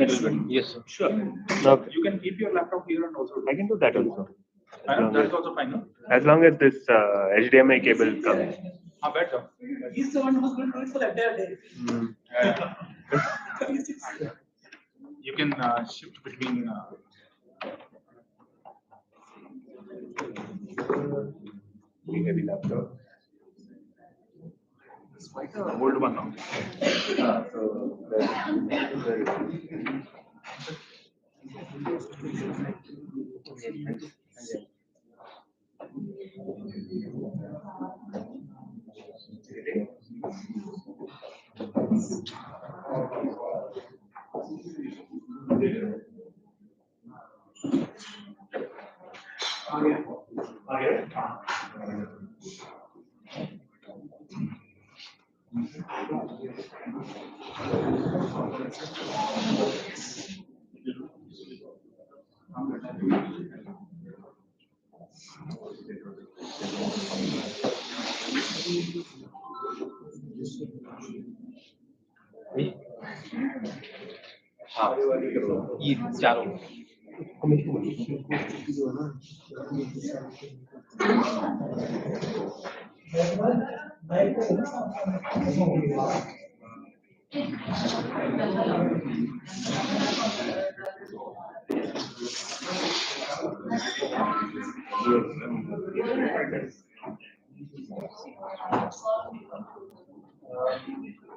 Yes, sir. Sure. Okay. You can keep your laptop here and also. I can do that also. That's also fine, no? As long as this HDMI cable comes. Better. He's the one who's going to do it for the entire day. You can shift between. Heavy laptop. It's quite an old one now. ये चारों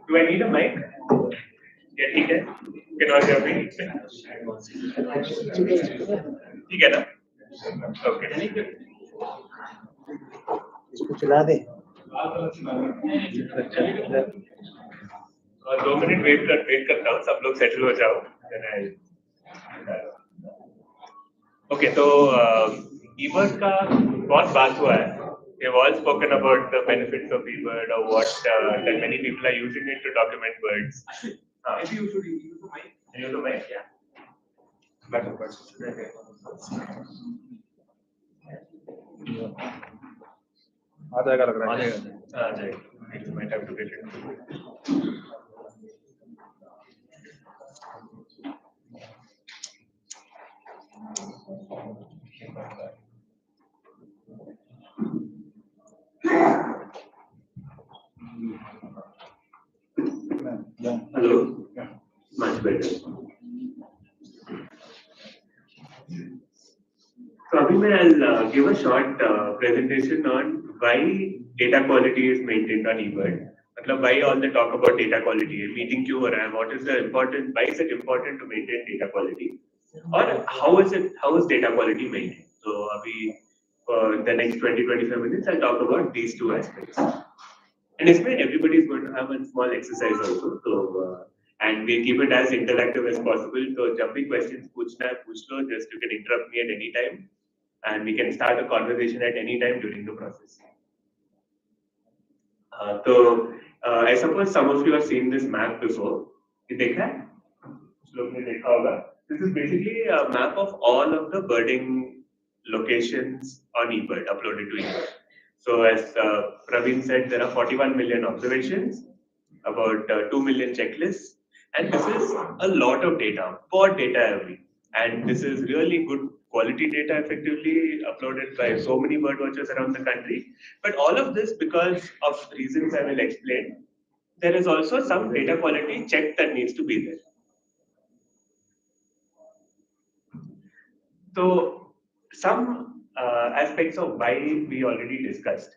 Do I need a mic? Yeah, ठीक है. Can all hear me? ठीक है ना? Okay. इसको चला दे. 2 minute wait करता हूँ. सब लोग सेटल हो जाओ. Okay, तो eBird का बहुत बात हुआ है. We've all spoken about the benefits of eBird or what that many people are using it to document birds. Maybe you should use the mic. Use the mic, yeah. आ जाएगा लग रहा है. आ जाएगा. You might have to get it. Hello. Much better. So I'll give a short presentation on why data quality is maintained on eBird. मतलब why all the talk about data quality? Meeting क्यों हो रहा है? What is the important? Why is it important to maintain data quality? Or how is data quality maintained? So अभी in the next 20-25 minutes I'll talk about these two aspects. And इसमें everybody is going to have a small exercise also. So and we keep it as interactive as possible. So जब भी questions पूछना है पूछ लो. Just you can interrupt me at any time, and we can start a conversation at any time during the process. So I suppose some of you have seen this map before. ये देखा है? कुछ लोग ने देखा होगा. This is basically a map of all of the birding locations on eBird uploaded to eBird. So as Praveen said, there are 41 million observations, about 2 million checklists, and this is a lot of data, बहुत data every, and this is really good quality data effectively uploaded by so many bird watchers around the country. But all of this, because of reasons I will explain, there is also some data quality check that needs to be there. So some aspects of why we already discussed.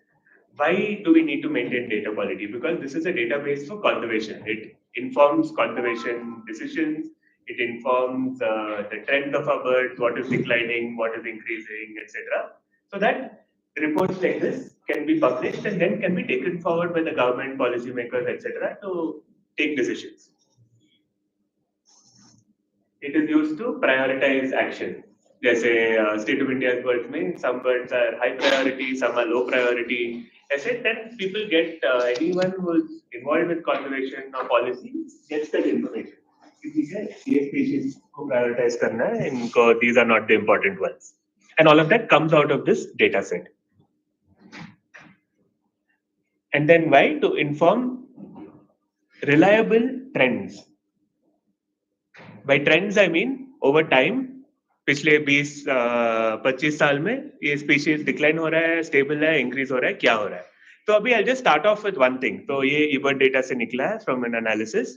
Why do we need to maintain data quality? Because this is a database for conservation. It informs conservation decisions. It informs the trend of our birds, what is declining, what is increasing, etc. So that reports like this can be published and then can be taken forward by the government, policymakers, etc. to take decisions. It is used to prioritize action. जैसे State of India's birds में some birds are high priority, some are low priority. ऐसे then people get anyone who is involved with conservation or policy gets that information. ठीक है, ये species को prioritize करना है, इनको these are not the important ones, and all of that comes out of this data set. And then why? To inform reliable trends. By trends I mean over time, पिछले 20-25 साल में ये species decline हो रहा है, stable है, increase हो रहा है, क्या हो रहा है? तो अभी I'll just start off with one thing. तो ये eBird data से निकला है from an analysis.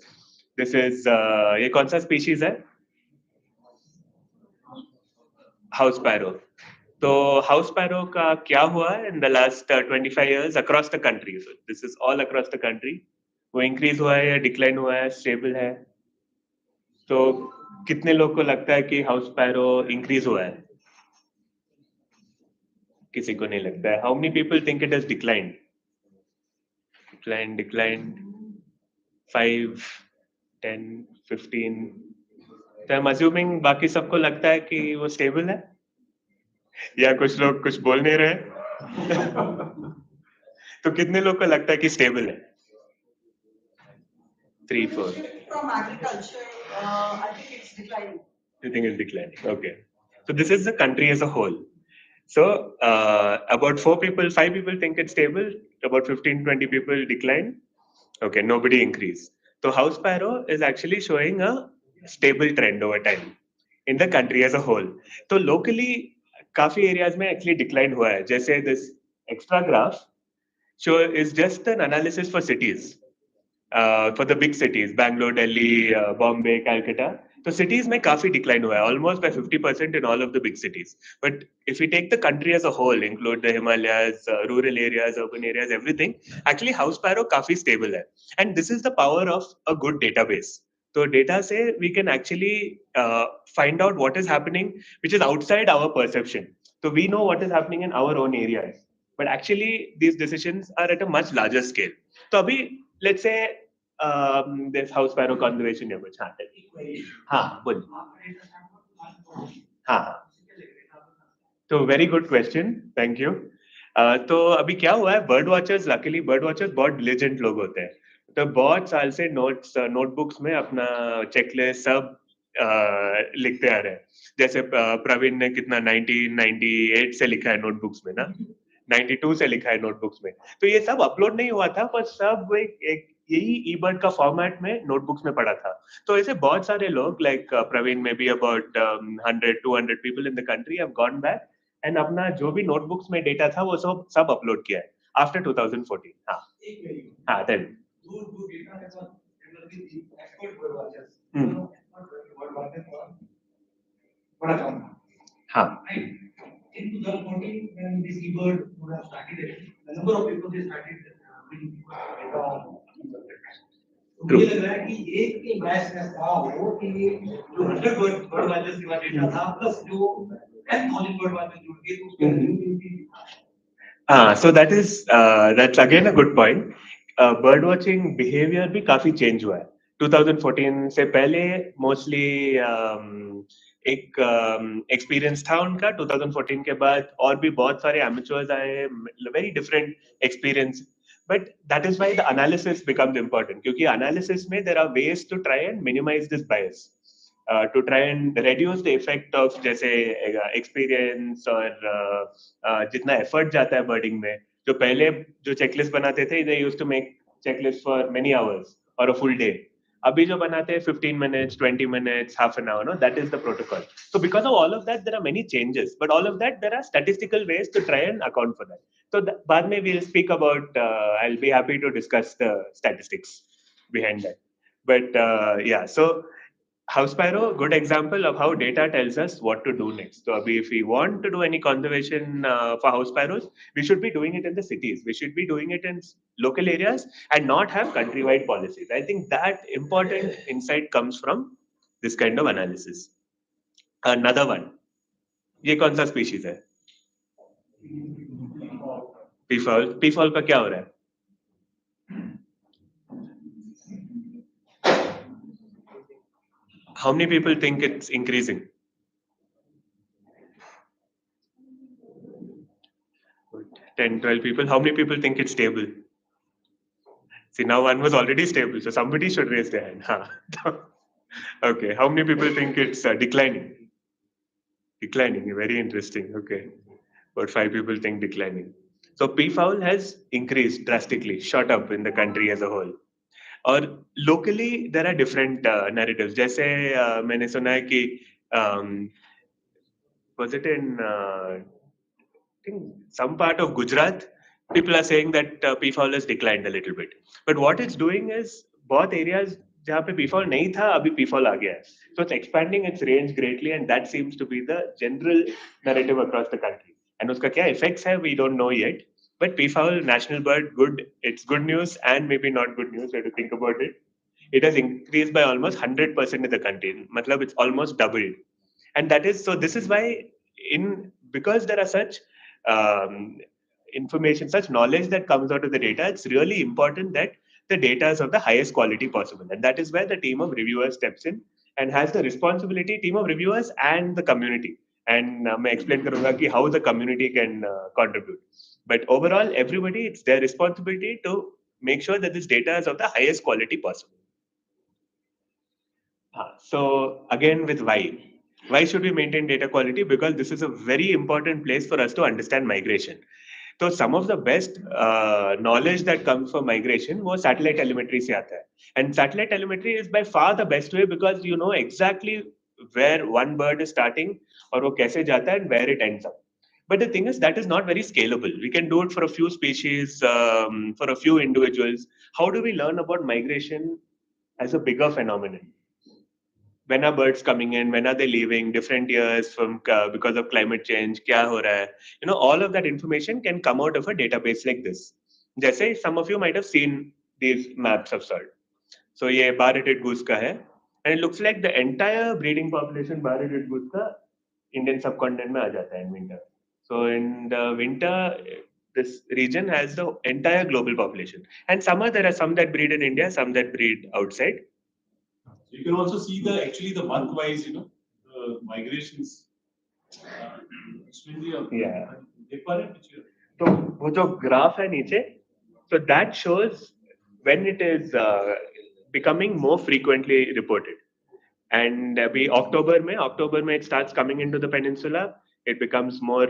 This is ये कौन सा species है? House sparrow. तो हाउस स्पैरो का क्या हुआ in the last 25 years across the country? So this is all across the country. वो increase हुआ है या decline हुआ है, stable है? तो कितने लोग को लगता है कि हाउस स्पैरो increase हुआ है? किसी को नहीं लगता है. How many people think it has declined? Declined. 5, 10, 15. तो I'm assuming बाकी सबको लगता है कि वो stable है? या कुछ लोग कुछ बोल नहीं रहे? तो कितने लोग को लगता है कि stable है? 3, 4. From agriculture, I think it's declining. You think it's declining? Okay. So this is the country as a whole. So about 5 people think it's stable. About 15, 20 people decline. Okay, nobody increase. So house sparrow is actually showing a stable trend over time in the country as a whole. So locally, काफी areas में actually decline हुआ है. जैसे this extra graph show is just an analysis for cities. For the big cities, Bangalore, Delhi, Bombay, Calcutta. So cities में काफी decline हुआ है, almost by 50% in all of the big cities. But if we take the country as a whole, include the Himalayas, rural areas, urban areas, everything, actually house sparrow काफी stable है. And this is the power of a good database. So data से we can actually find out what is happening, which is outside our perception. So we know what is happening in our own areas. But actually these decisions are at a much larger scale. So अभी let's say this house sparrow conservation या कुछ हाँ बोल हाँ तो very good question, thank you. तो अभी क्या हुआ है, bird watchers luckily bird watchers बहुत डिलिजेंट लोग होते हैं. तो बहुत साल से नोटबुक्स में अपना चेकलिस्ट सब लिखते आ रहे हैं. जैसे प्रवीण ने कितना 1998 से लिखा है नोटबुक्स में ना, 92 से लिखा है नोटबुक्स में. तो ये सब अपलोड नहीं हुआ था, पर सब एक यही ईबर्ड का फॉर्मेट में नोटबुक्स में पड़ा था. तो ऐसे बहुत सारे लोग लाइक प्रवीण में भी about 100-200 people in the country have gone back and अपना जो भी नोटबुक्स में डेटा था वो सब अपलोड किया है आफ्टर 2014. हाँ देन हाँ In 2014, when this eBird would have started, the number of people they started मुझे लग रहा है कि एक के बैच में था वो कि जो 100 बर्ड वाचर्स का डेटा था प्लस जो 10,000 बर्ड वाचर्स जुड़ गए तो उसके so that's again a good point. Bird watching behavior भी काफी change हुआ है. 2014 से पहले mostly एक एक्सपीरियंस था उनका. 2014 के बाद और भी बहुत सारे amateurs आए, very different experience. But that is why the analysis becomes important. क्योंकि analysis में there are ways to try and minimize this bias, to try and reduce the effect of जैसे experience और जितना effort जाता है birding में. जो पहले जो checklist बनाते थे, they used to make checklist for many hours or a full day. अभी जो बनाते हैं 15 minutes, 20 minutes, half an hour, no, that is the protocol. So because of all of that, there are many changes, but all of that, there are statistical ways to try and account for that. So बाद में we'll speak about, I'll be happy to discuss the statistics behind that. But yeah, so house sparrow, good example of how data tells us what to do next. So if we want to do any conservation for house sparrows, we should be doing it in the cities. We should be doing it in local areas and not have countrywide policies. I think that important insight comes from this kind of analysis. Another one, ये कौन सा species है? Peafowl. Peafowl का क्या हो रहा है? How many people think it's increasing? 10, 12 people. How many people think it's stable? See, now one was already stable, so somebody should raise their hand. Okay. How many people think it's declining? Declining. Very interesting. Okay. About 5 people think declining. So peafowl has increased drastically, shot up in the country as a whole. और locally there are different narratives. जैसे मैंने सुना है कि was it in I think some part of Gujarat, people are saying that peafowl has declined a little bit. But what it's doing is बहुत areas जहाँ पे peafowl नहीं था अभी peafowl आ गया है. So it's expanding its range greatly, and that seems to be the general narrative across the country. And उसका क्या effects है we don't know yet. But peafowl, national bird, good. It's good news and maybe not good news. We have to think about it. It has increased by almost 100% in the country. मतलब it's almost doubled. And that is so. This is why because there are such information, such knowledge that comes out of the data, it's really important that the data is of the highest quality possible. And that is where the team of reviewers steps in and has the responsibility, team of reviewers and the community. And मैं explain करूँगा कि how the community can contribute. But overall, everybody, it's their responsibility to make sure that this data is of the highest quality possible. So again, with why should we maintain data quality? Because this is a very important place for us to understand migration. So some of the best knowledge that comes from migration was satellite telemetry se aata hai. And satellite telemetry is by far the best way because you know exactly where one bird is starting or wo kaise jata hai and where it ends up. But the thing is that is not very scalable. We can do it for a few species, for a few individuals. How do we learn about migration as a bigger phenomenon? When are birds coming in? When are they leaving? Different years from because of climate change. Kya ho raha hai? You know, all of that information can come out of a database like this. Jaise some of you might have seen these maps of sort. So ये bar-headed goose का है, and it looks like the entire breeding population bar-headed goose का Indian subcontinent में आ जाता है in winter. So in the winter, this region has the entire global population. And summer there are some that breed in India, some that breed outside. You can also see the month-wise, migrations. Yeah. So वो जो graph है नीचे, so that shows when it is becoming more frequently reported. And October में it starts coming into the peninsula. It becomes more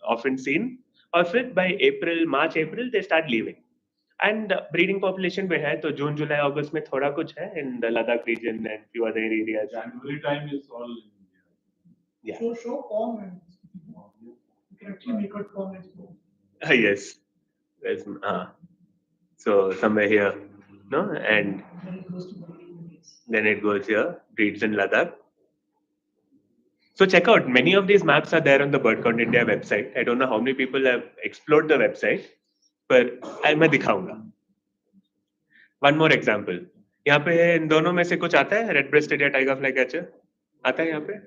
often seen. Or by March, April, they start leaving. And breeding population में है तो June, July, August में थोड़ा कुछ है in the Ladakh region and few other areas. January time is all in India. Yeah. So show comments. You can actually make out comments. Yes. There's, so somewhere here, no, and then it goes here, breeds in Ladakh. So check out, many of these maps are there on the BirdCountIndia website. I don't know how many people have explored the website, but मैं दिखाऊंगा. One more example. यहाँ पे इन दोनों में से कुछ आता है, रेड ब्रेस्टेड या टाइगर फ्लाई कैचर आता है यहाँ पे?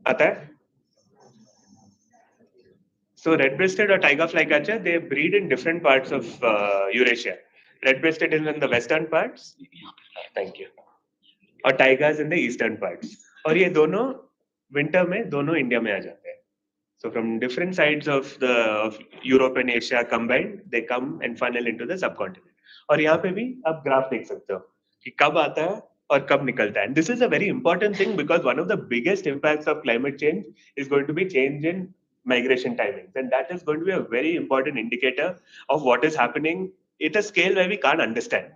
आता है? So red-breasted or tiger flycatcher, they breed in different parts of Eurasia. Red-breasted is in the western parts. Thank you. और tigers in the eastern parts. और ये दोनों winter में दोनों India में आ जाते हैं. So from different sides of Europe and Asia combined, they come and funnel into the subcontinent. और यहाँ पे भी आप graph देख सकते हो कि कब आता है और कब निकलता है. And this is a very important thing because one of the biggest impacts of climate change is going to be change in migration timings, and that is going to be a very important indicator of what is happening at a scale where we can't understand.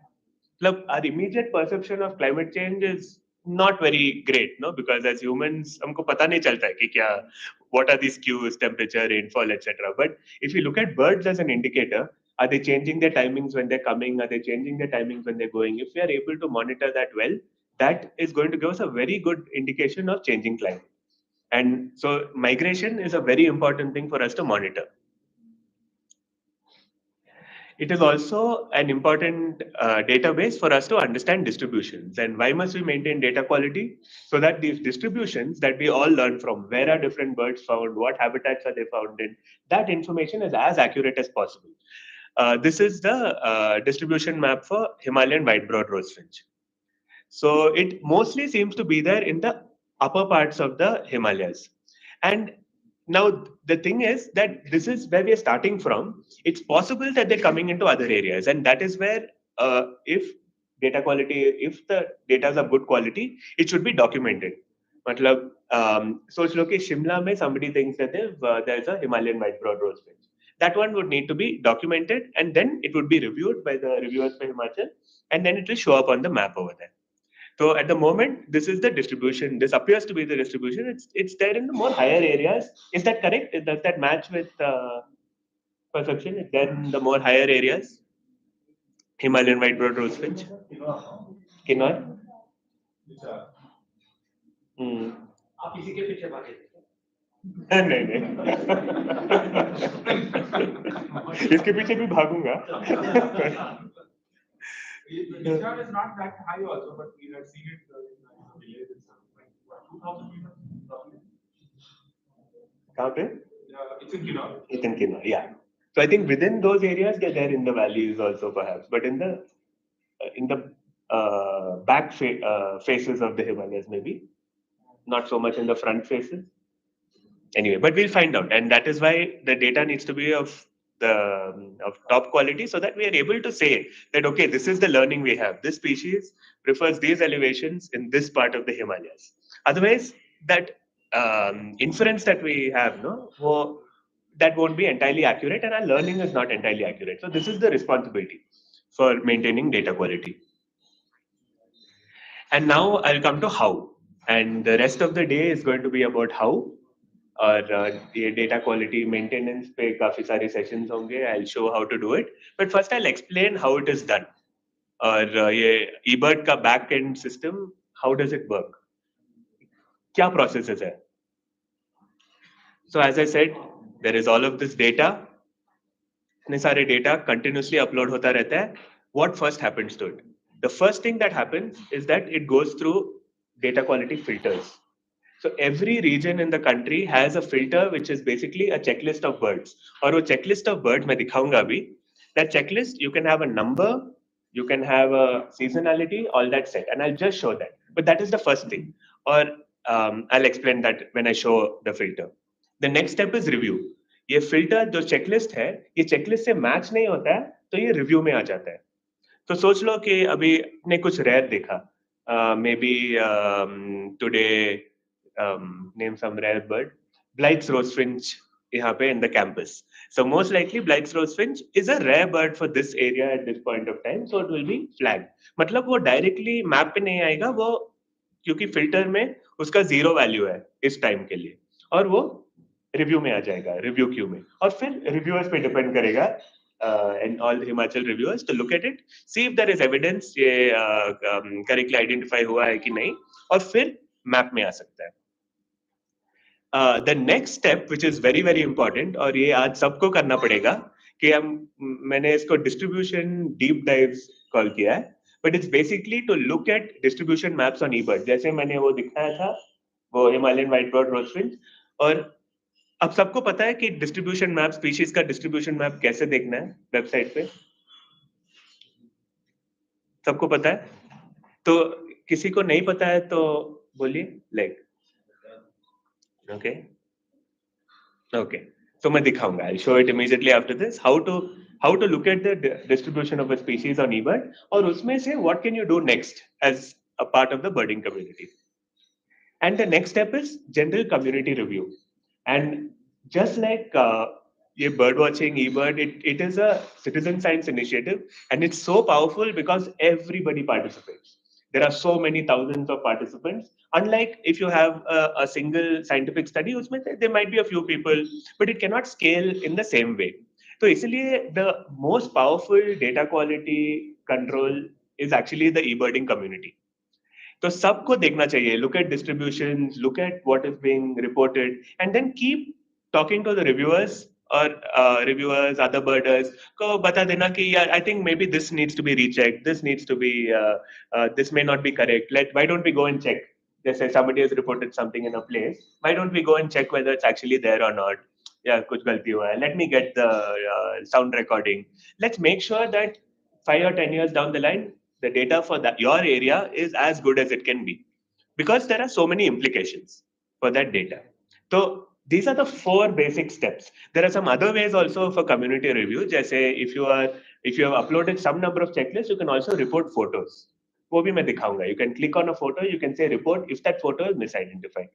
Look, our immediate perception of climate change is not very great, no, because as humans, हमको पता नहीं चलता है कि क्या, what are these cues, temperature, rainfall, etc. But if you look at birds as an indicator, are they changing their timings when they're coming? Are they changing their timings when they're going? If we are able to monitor that well, that is going to give us a very good indication of changing climate. And so migration is a very important thing for us to monitor. It is also an important database for us to understand distributions. And why must we maintain data quality? So that these distributions that we all learn from, where are different birds found, what habitats are they found in, that information is as accurate as possible. This is the distribution map for Himalayan white-browed rosefinch. So it mostly seems to be there in the upper parts of the Himalayas. And now the thing is that this is where we are starting from. It's possible that they're coming into other areas, and that is where if data quality, if the data is of good quality, it should be documented. मतलब सोच लो कि शिमला में somebody thinks that there's a Himalayan white-browed rosefinch, That one would need to be documented, and then it would be reviewed by the reviewers for Himachal, and then it will show up on the map over there. So at the moment, this is the distribution. This appears to be the distribution. It's there in the more higher areas. Is that correct? Does that match with perception? It's there in the more higher areas. Himalayan white-browed rosefinch, Kinnaur. आप इसी के पीछे भागे थे। नहीं नहीं इसके पीछे भी भागूंगा Nishan is not that high also, but we have seen it in the village itself, like 2,000 meters. कहाँ पे? It's in Kinnaur. It's in Kinnaur, yeah. So I think within those areas they're there in the valleys also perhaps, but in the back faces of the Himalayas maybe, not so much in the front faces. Anyway, but we'll find out, and that is why the data needs to be of top quality, so that we are able to say that okay, this is the learning we have. This species prefers these elevations in this part of the Himalayas. Otherwise, that inference that we have, that won't be entirely accurate, and our learning is not entirely accurate. So this is the responsibility for maintaining data quality. And now I'll come to how, and the rest of the day is going to be about how. और ये data quality maintenance पे काफी सारे sessions होंगे. I'll show how to do it, but first I'll explain how it is done. और ये eBird का back end system, how does it work? क्या processes है? So as I said, there is all of this data. इतने सारे data continuously upload होता रहता है. What first happens to it? The first thing that happens is that it goes through data quality filters. So every region in the country has a filter which is basically a checklist of birds. और वो checklist of birds मैं दिखाऊंगा अभी. That checklist, you can have a number, you can have a seasonality, all that set, and I'll just show that. But that is the first thing. Or I'll explain that when I show the filter. The next step is review. ये filter जो checklist है, ये checklist से match नहीं होता है, तो ये review में आ जाता है. तो सोच लो कि अभी ने कुछ rare देखा. Maybe today. Name some rare bird. Blight's rosefinch यहाँ पे in the campus. So most likely Blight's rosefinch is a rare bird for this area at this point of time, so it will be flagged. मतलब वो directly map पे नहीं आएगा, वो क्योंकि filter में उसका zero value है इस time के लिए, और वो review में आ जाएगा, review queue में, और फिर reviewers पे depend करेगा and all the Himachal reviewers to look at it, see if there is evidence ये correctly identify हुआ है कि नहीं, और फिर map में आ सकता है. The next step, which is very very important, और ये आज सबको करना पड़ेगा, कि मैंने इसको distribution deep dives call किया है, but it's basically to look at distribution maps on eBird. जैसे मैंने वो दिखाया था, वो Himalayan white-browed rosefinch, और अब सबको पता है कि distribution map, species का distribution map कैसे देखना है website पे, सबको पता है? तो किसी को नहीं पता है तो बोलिए, like. Okay. So मैं दिखाऊंगा. I'll show it immediately after this. How to look at the distribution of a species on eBird, और उसमें से what can you do next as a part of the birding community. And the next step is general community review. And just like ये bird watching eBird, it is a citizen science initiative, and it's so powerful because everybody participates. There are so many thousands of participants. Unlike if you have a single scientific study, उसमें there might be a few people, but it cannot scale in the same way. So इसलिए the most powerful data quality control is actually the eBirding community. तो सबको देखना चाहिए. Look at distributions, look at what is being reported, and then keep talking to the reviewers or reviewers, other birders, को बता देना कि यार, I think maybe this needs to be rechecked, this needs to be, this may not be correct. Why don't we go and check? They say somebody has reported something in a place. Why don't we go and check whether it's actually there or not? Yeah, कुछ गलती हुआ है. Let me get the sound recording. Let's make sure that 5 or 10 years down the line, the data for that your area is as good as it can be, because there are so many implications for that data. So these are the 4 basic steps. There are some other ways also for community review. जैसे if you have uploaded some number of checklists, you can also report photos. वो भी मैं दिखाऊंगा. You can click on a photo, you can say report if that photo is misidentified.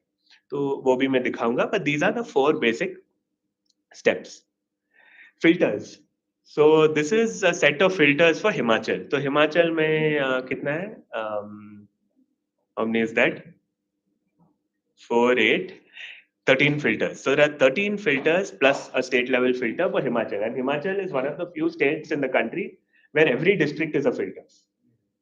तो वो भी मैं दिखाऊंगा. But these are the 4 basic steps. filters. So this is a set of filters for Himachal. तो हिमाचल में कितना है? How many is that? 4, 8, 13 filters. So there are 13 filters plus a state level filter for Himachal. And Himachal is one of the few states in the country where every district is a filter.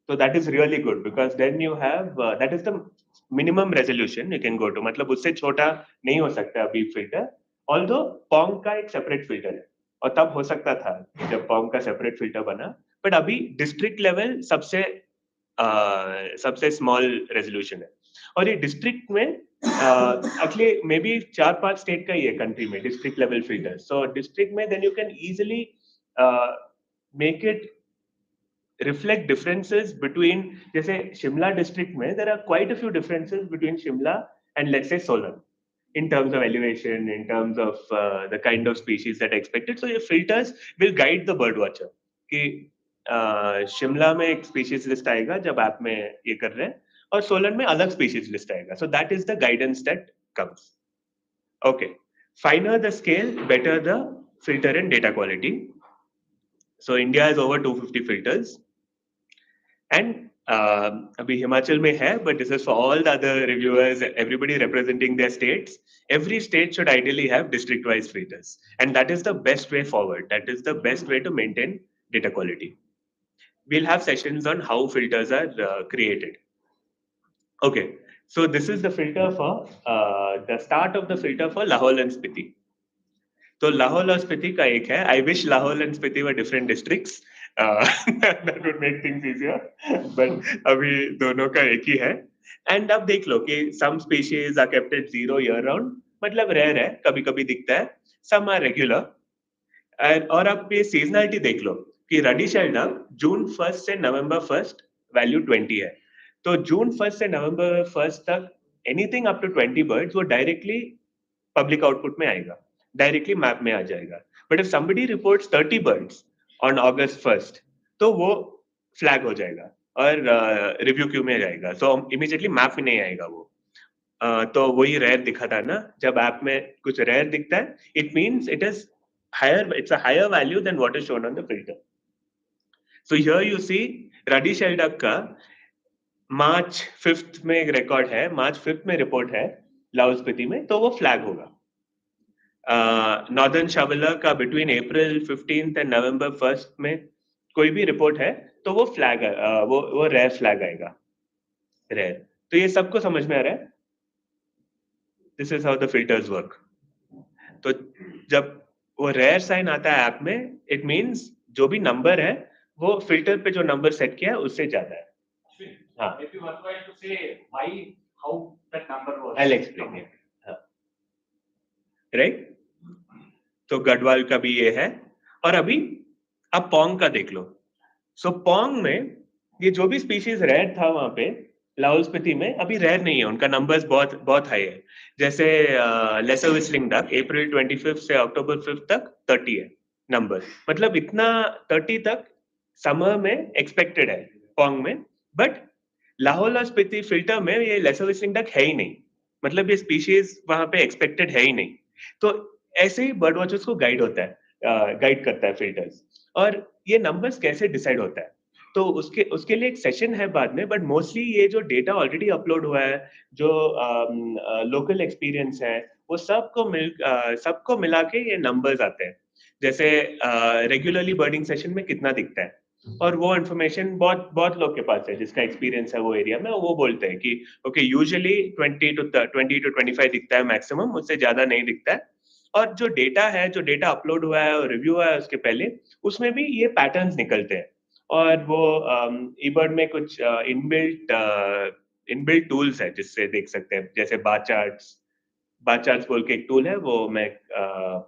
So that is really good because then you have that is the minimum resolution you can go to. मतलब उससे छोटा नहीं हो सकता अभी filter. Although Pong का एक separate filter है और तब हो सकता था जब Pong का separate filter बना. But अभी district level सबसे small resolution है. और ये district में actually maybe 4-5 state का ही है country में district level filter. So district में then you can easily make it reflect differences between, जैसे शिमला district में there are quite a few differences between Shimla and let's say Solan in terms of elevation, in terms of the kind of species that are expected. So your filters will guide the bird watcher कि शिमला में एक species list आएगा जब आप में ये कर रहे हैं और सोलन में अलग species list आएगा. So that is the guidance that comes. Okay, finer the scale, better the filter and data quality. So India has over 250 filters. And अभी हिमाचल में है, but this is for all the other reviewers, everybody representing their states. Every state should ideally have district-wise filters, and that is the best way forward. That is the best way to maintain data quality. We'll have sessions on how filters are created. Okay, so this is the filter for the start of the filter for Lahaul and Spiti. तो लाहौल और स्पीति का एक है. I wish Lahaul and Spiti were different districts. That would make things easier. But अभी दोनों का एक ही है. And अब देख लो कि some species are kept at 0 year round. मतलब rare है, कभी-कभी दिखता है. Some are regular. और आप ये seasonality देख लो कि ruddy-shelled duck June 1st से November 1st value 20 है. तो June 1st से November 1st तक anything up to 20 birds वो directly public output में आएगा. डायरेक्टली मैप में आ जाएगा. But if somebody reports 30 birds on August 1st तो वो फ्लैग हो जाएगा और रिव्यू क्यू में जाएगा. सो इमीडिएटली मैप में नहीं आएगा वो. तो वही रेयर दिखा था ना, जब ऐप में कुछ रेयर दिखता है it means it is higher, it's a higher value then what is shown on the filter. So here you see ruddy shelduck का March 5th में एक रिकॉर्ड है, March 5th में रिपोर्ट है लाहौल स्पीति में, तो वो फ्लैग होगा. नॉर्दर्न शावलर का between April 15th and November 1st में कोई भी रिपोर्ट है तो वो फ्लैग वो रेयर फ्लैग आएगा. रेयर. तो ये सबको समझ में आ रहा है? This is how the filters work. तो जब वो रेयर साइन आता है ऐप में, इट मींस जो भी नंबर है वो फिल्टर पे जो नंबर सेट किया है उससे ज्यादा है. हाँ. If you were trying to say why, how that number was. I'll explain it. हाँ. Right? तो गढ़वाल का भी ये है. और अभी अब पोंग का देख लो. सो पोंग में ये जो भी स्पीशीज रेयर था वहां पे लाहौल स्पीति में अभी रेयर नहीं है, उनका नंबर्स बहुत बहुत हाई है. जैसे लेसर व्हिस्टलिंग डक April 25th से October 5th तक 30 है नंबर. मतलब इतना 30 तक समर में एक्सपेक्टेड है पोंग में. बट लाहौल और स्पीति फिल्टर में ये लेसर व्हिस्टलिंग डक है ही नहीं. मतलब ये स्पीशीज वहां पे एक्सपेक्टेड है ही नहीं. तो ऐसे ही बर्ड वॉचर्स को गाइड होता है, गाइड करता है फिल्टर्स. और ये नंबर्स कैसे डिसाइड होता है तो उसके लिए एक सेशन है बाद में. बट मोस्टली ये जो डेटा ऑलरेडी अपलोड हुआ है, जो लोकल एक्सपीरियंस है, वो सबको मिला के ये नंबर्स आते हैं. जैसे रेगुलरली बर्डिंग सेशन में कितना दिखता है, और वो इन्फॉर्मेशन बहुत लोग के पास है जिसका एक्सपीरियंस है वो एरिया में. वो बोलते हैं कि ओके यूजुअली 20 to 25 दिखता है मैक्सिमम, उससे ज्यादा नहीं दिखता है. और जो डेटा अपलोड हुआ है और रिव्यू हुआ है उसके पहले, उसमें भी ये पैटर्न्स निकलते हैं. और वो eBird में कुछ इनबिल्ट टूल्स है जिससे देख सकते हैं. जैसे बार चार्ट्स बोल के एक टूल है, वो मैं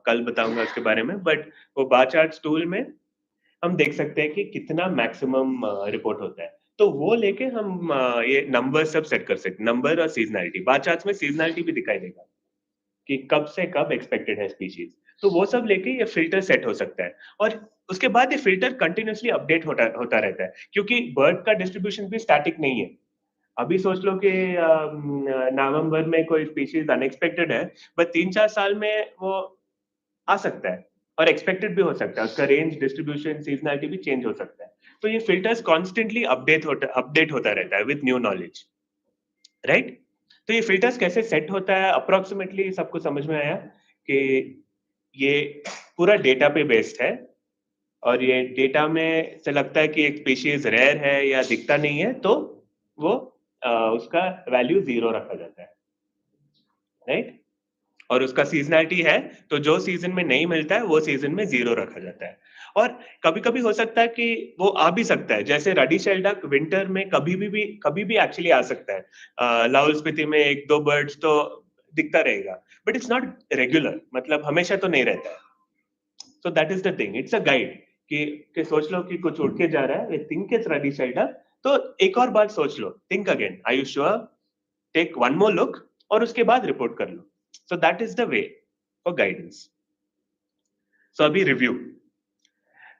कल बताऊंगा उसके बारे में. बट वो बार चार्ट्स टूल में हम देख सकते हैं कि कितना मैक्सिमम रिपोर्ट होता है. तो वो लेके हम ये नंबर सब सेट कर सकते हैं, नंबर और सीजनैलिटी. बार चार्ट्स में सीजनैलिटी भी दिखाई देगा कि कब से कब एक्सपेक्टेड है स्पीशीज. तो वो सब लेके ये फिल्टर सेट हो सकता है. और उसके बाद ये फिल्टर कंटिन्यूसली अपडेट होता रहता है, क्योंकि बर्ड का डिस्ट्रीब्यूशन भी स्टैटिक नहीं है. अभी सोच लो कि नवंबर में कोई स्पीशीज अनएक्सपेक्टेड है, बट 3-4 साल में वो आ सकता है. और एक्सपेक्टेड भी हो सकता है, उसका रेंज, डिस्ट्रीब्यूशन, सीजनैलिटी भी चेंज हो सकता है. तो ये फिल्टर्स कॉन्स्टेंटली अपडेट होता रहता है विद न्यू नॉलेज, राइट? तो ये फिल्टर्स कैसे सेट होता है अप्रोक्सीमेटली सबको समझ में आया कि ये पूरा डेटा पे बेस्ड है, और ये डेटा में से लगता है कि एक स्पीशीज रेयर है या दिखता नहीं है तो वो उसका वैल्यू 0 रखा जाता है, राइट? और उसका सीजनैलिटी है तो जो सीजन में नहीं मिलता है वो सीजन में 0 रखा जाता है. और कभी कभी हो सकता है कि वो आ भी सकता है, जैसे रेडी शेल डक विंटर में कभी भी एक्चुअली आ सकता है. लाहौल स्पीति में एक दो बर्ड्स तो दिखता रहेगा, बट इट्स नॉट रेगुलर, मतलब हमेशा तो नहीं रहता है. So that is the thing, it's a guide कि सोच लो कि कुछ उड़ के जा रहा है, think it's ready shell duck, तो एक और बार सोच लो, think again, are you sure, take one more look और उसके बाद रिपोर्ट कर लो. So that is the way for guidance. So अभी review.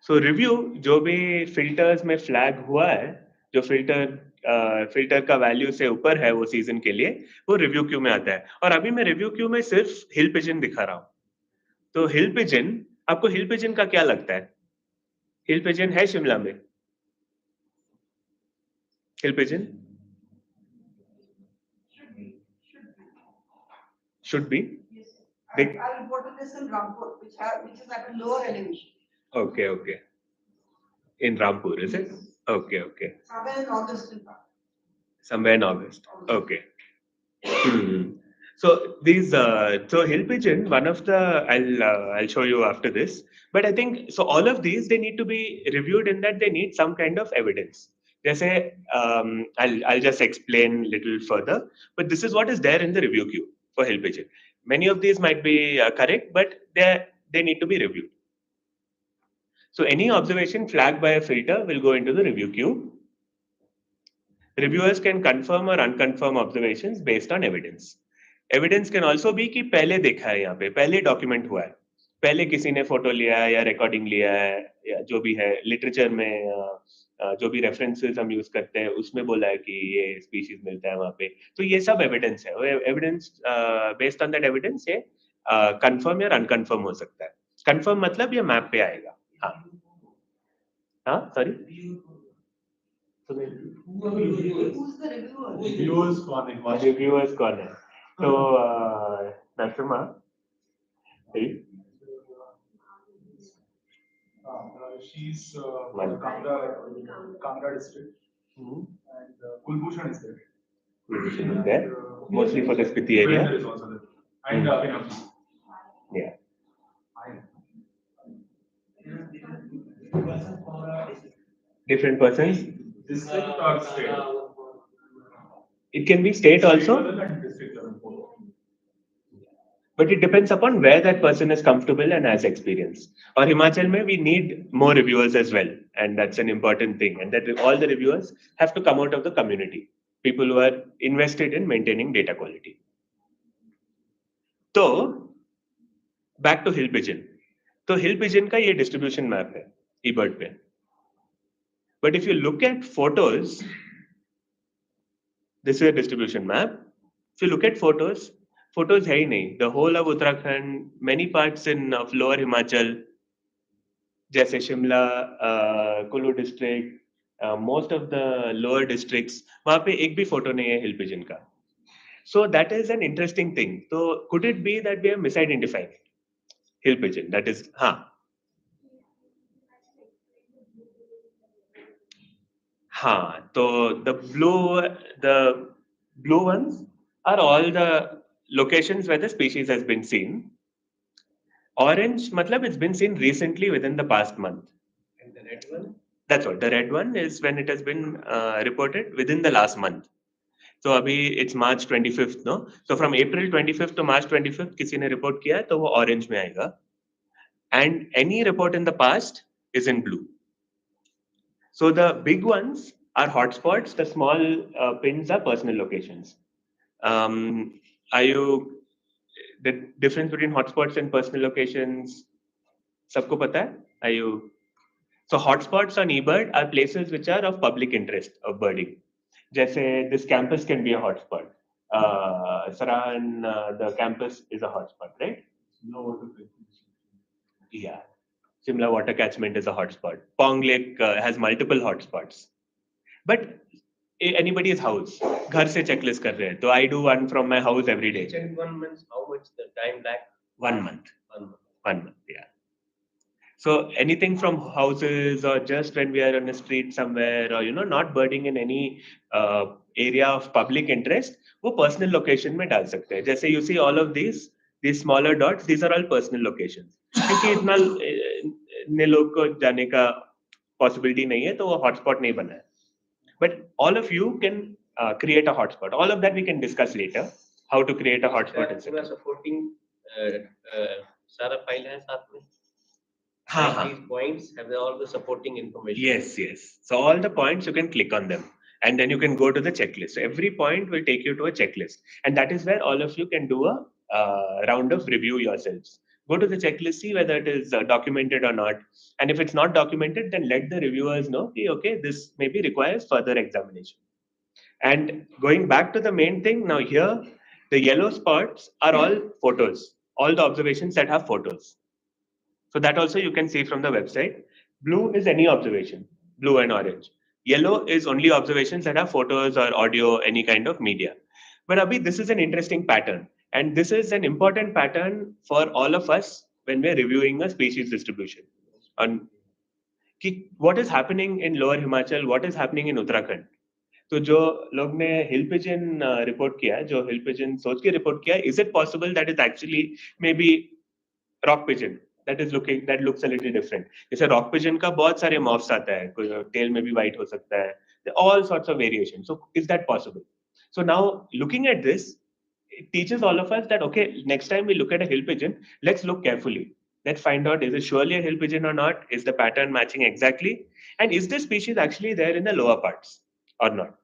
So review जो भी filters में flag हुआ है, जो filter का value से ऊपर है वो season के लिए, वो review queue में आता है. और अभी मैं review queue में सिर्फ hill pigeon दिखा रहा हूँ. तो hill pigeon, आपको hill pigeon का क्या लगता है? Hill pigeon है शिमला में? Hill pigeon? Should be. I reported this in Rampur, which is at a lower elevation. Okay. In Rampur, is it? Okay. Somewhere in August, in fact. Somewhere in August. Okay. So these, so hill pigeon, one of the, I'll show you after this. But I think so. All of these, they need to be reviewed in that they need some kind of evidence. जैसे I'll just explain little further. But this is what is there in the review queue for hill pigeon. Many of these might be correct, but they need to be reviewed. So any observation flagged by a filter will go into the review queue. Reviewers can confirm or unconfirm observations based on evidence. Evidence can also be कि पहले देखा है यहाँ पे, पहले document हुआ है, पहले किसी ने फोटो लिया है या रिकॉर्डिंग लिया है या जो भी है, लिटरेचर में जो भी रेफरेंसेस हम यूज करते हैं उसमें बोला है कि ये स्पीशीज मिलता है वहाँ पे. तो ये सब एविडेंस है. Evidence based on that evidence ये कंफर्म या अनकंफर्म हो सकता है. कंफर्म मतलब ये मैप पे आएगा. हाँ sorry, Who's the reviewer? Reviewers कौन है? रिव्यूअर्स कौन है? तो Narasimha, She's from Kangra district, and Kulbhushan is there. Mostly for the Spiti area. Surrender is also there. And Pinaki. Yeah. Different persons. District or state? It can be state also, And district level both. but it depends upon where that person is comfortable and has experience. Or Himachal mein we need more reviewers as well, and that's an important thing. And that all the reviewers have to come out of the community, people who are invested in maintaining data quality. So back to hill pigeon. तो hill pigeon का ये distribution map है eBird पे. But if you look at photos, this is a distribution map. If you look at photos है ही नहीं. The whole of Uttarakhand, many parts in of lower Himachal, जैसे Shimla, Kullu district, most of the lower districts, वहाँ पे एक भी photo नहीं है hill pigeon का. So that is an interesting thing. So could it be that we are misidentifying hill pigeon? That is, तो the blue ones are all the locations where the species has been seen. Orange matlab it's been seen recently within the past month. And the red one? That's what, the red one is when it has been reported within the last month. So abhi it's March 25th, no? So from April 25th to March 25th किसी ने report किया तो वो orange में आएगा. And any report in the past is in blue. So the big ones are hotspots, the small pins are personal locations. Are you, the difference between hotspots and personal locations, सबको पता है? Are you, so hotspots on eBird are places which are of public interest of birding. जैसे this campus can be a hotspot. Sarahan, the campus is a hotspot, right? No water. Yeah. Shimla water catchment is a hotspot. Pong Lake has multiple hotspots. But anybody's house, घर से checklist कर रहे हैं. So I do one from my house every day. Each and 1 month, how much the time lag? 1 month. 1 month. 1 month, yeah. So anything from houses or just when we are on a street somewhere or not birding in any area of public interest, वो personal location में डाल सकते हैं. जैसे you see all of these smaller dots, these are all personal locations. क्योंकि इतना ने लोग को जाने का possibility नहीं है तो वो hotspot नहीं बना है. But all of you can create a hotspot. All of that we can discuss later. How to create a hotspot, पूरा etc. supporting सारा फाइल है साथ में. हाँ हाँ. These points have all the supporting information. Yes. So all the points you can click on them and then you can go to the checklist. So every point will take you to a checklist and that is where all of you can do a round of review yourselves. Go to the checklist, see whether it is documented or not. And if it's not documented, then let the reviewers know, okay, this maybe requires further examination. And going back to the main thing, now here, the yellow spots are all photos, all the observations that have photos. So that also you can see from the website. Blue is any observation, blue and orange. Yellow is only observations that have photos or audio, any kind of media. But Abhi, this is an interesting pattern. And this is an important pattern for all of us when we're reviewing a species distribution. On what is happening in Lower Himachal, what is happening in Uttarakhand. तो जो लोग ने हिल pigeon report किया, जो हिल pigeon सोच के report किया, is it possible that is actually maybe rock pigeon that looks a little different. जैसे rock pigeon का बहुत सारे morphs आता है, tail में भी white हो सकता है, all sorts of variations. So is that possible? So now looking at this, it teaches all of us that okay, next time we look at a hill pigeon, let's look carefully. Let's find out, is it surely a hill pigeon or not? Is the pattern matching exactly? And is this species actually there in the lower parts or not?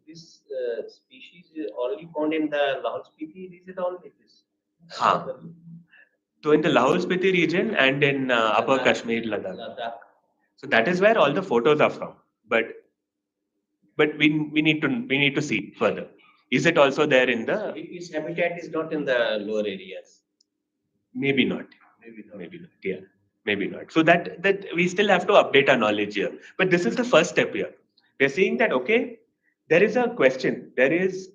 This species is only found in the Lahaul Spiti. Is it only this? So in the Lahaul Spiti region and in Upper Kashmir, Ladakh. So that is where all the photos are from. But we need to see further. Is it also there in the? Its habitat is not in the lower areas. Maybe not. Yeah, maybe not. So that we still have to update our knowledge here. But this is the first step here. We are seeing that okay, there is a question. There is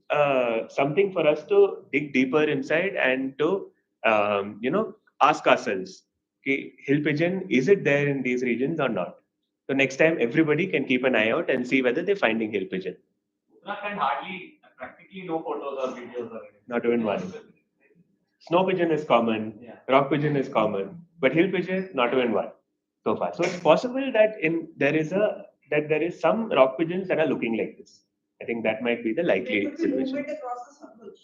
something for us to dig deeper inside and to ask ourselves, okay, hill pigeon, is it there in these regions or not? So next time everybody can keep an eye out and see whether they're finding hill pigeon. Uttarakhand hardly, practically no photos or videos or anything. Not even one. Snow pigeon is common, rock pigeon is common, but hill pigeon, not even one so far. So it's possible that there is some rock pigeons that are looking like this. I think that might be the likely There could be situation. movement across the Satluj.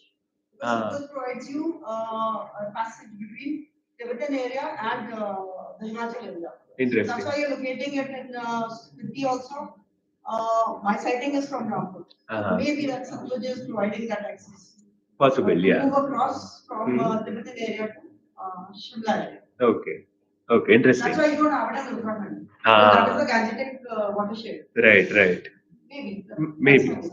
Because Satluj provides you a passage between Tibetan area and the Himachal area. Interesting. That's why you're locating it in Spiti also. My sighting is from Rampur. Maybe that Satluj is providing that access. Possible, To yeah. move across from Tibetan area to Shimla area. Okay, interesting. That's why you don't have it in Uttarakhand. That is the Gangetic watershed. Right. Maybe. Maybe.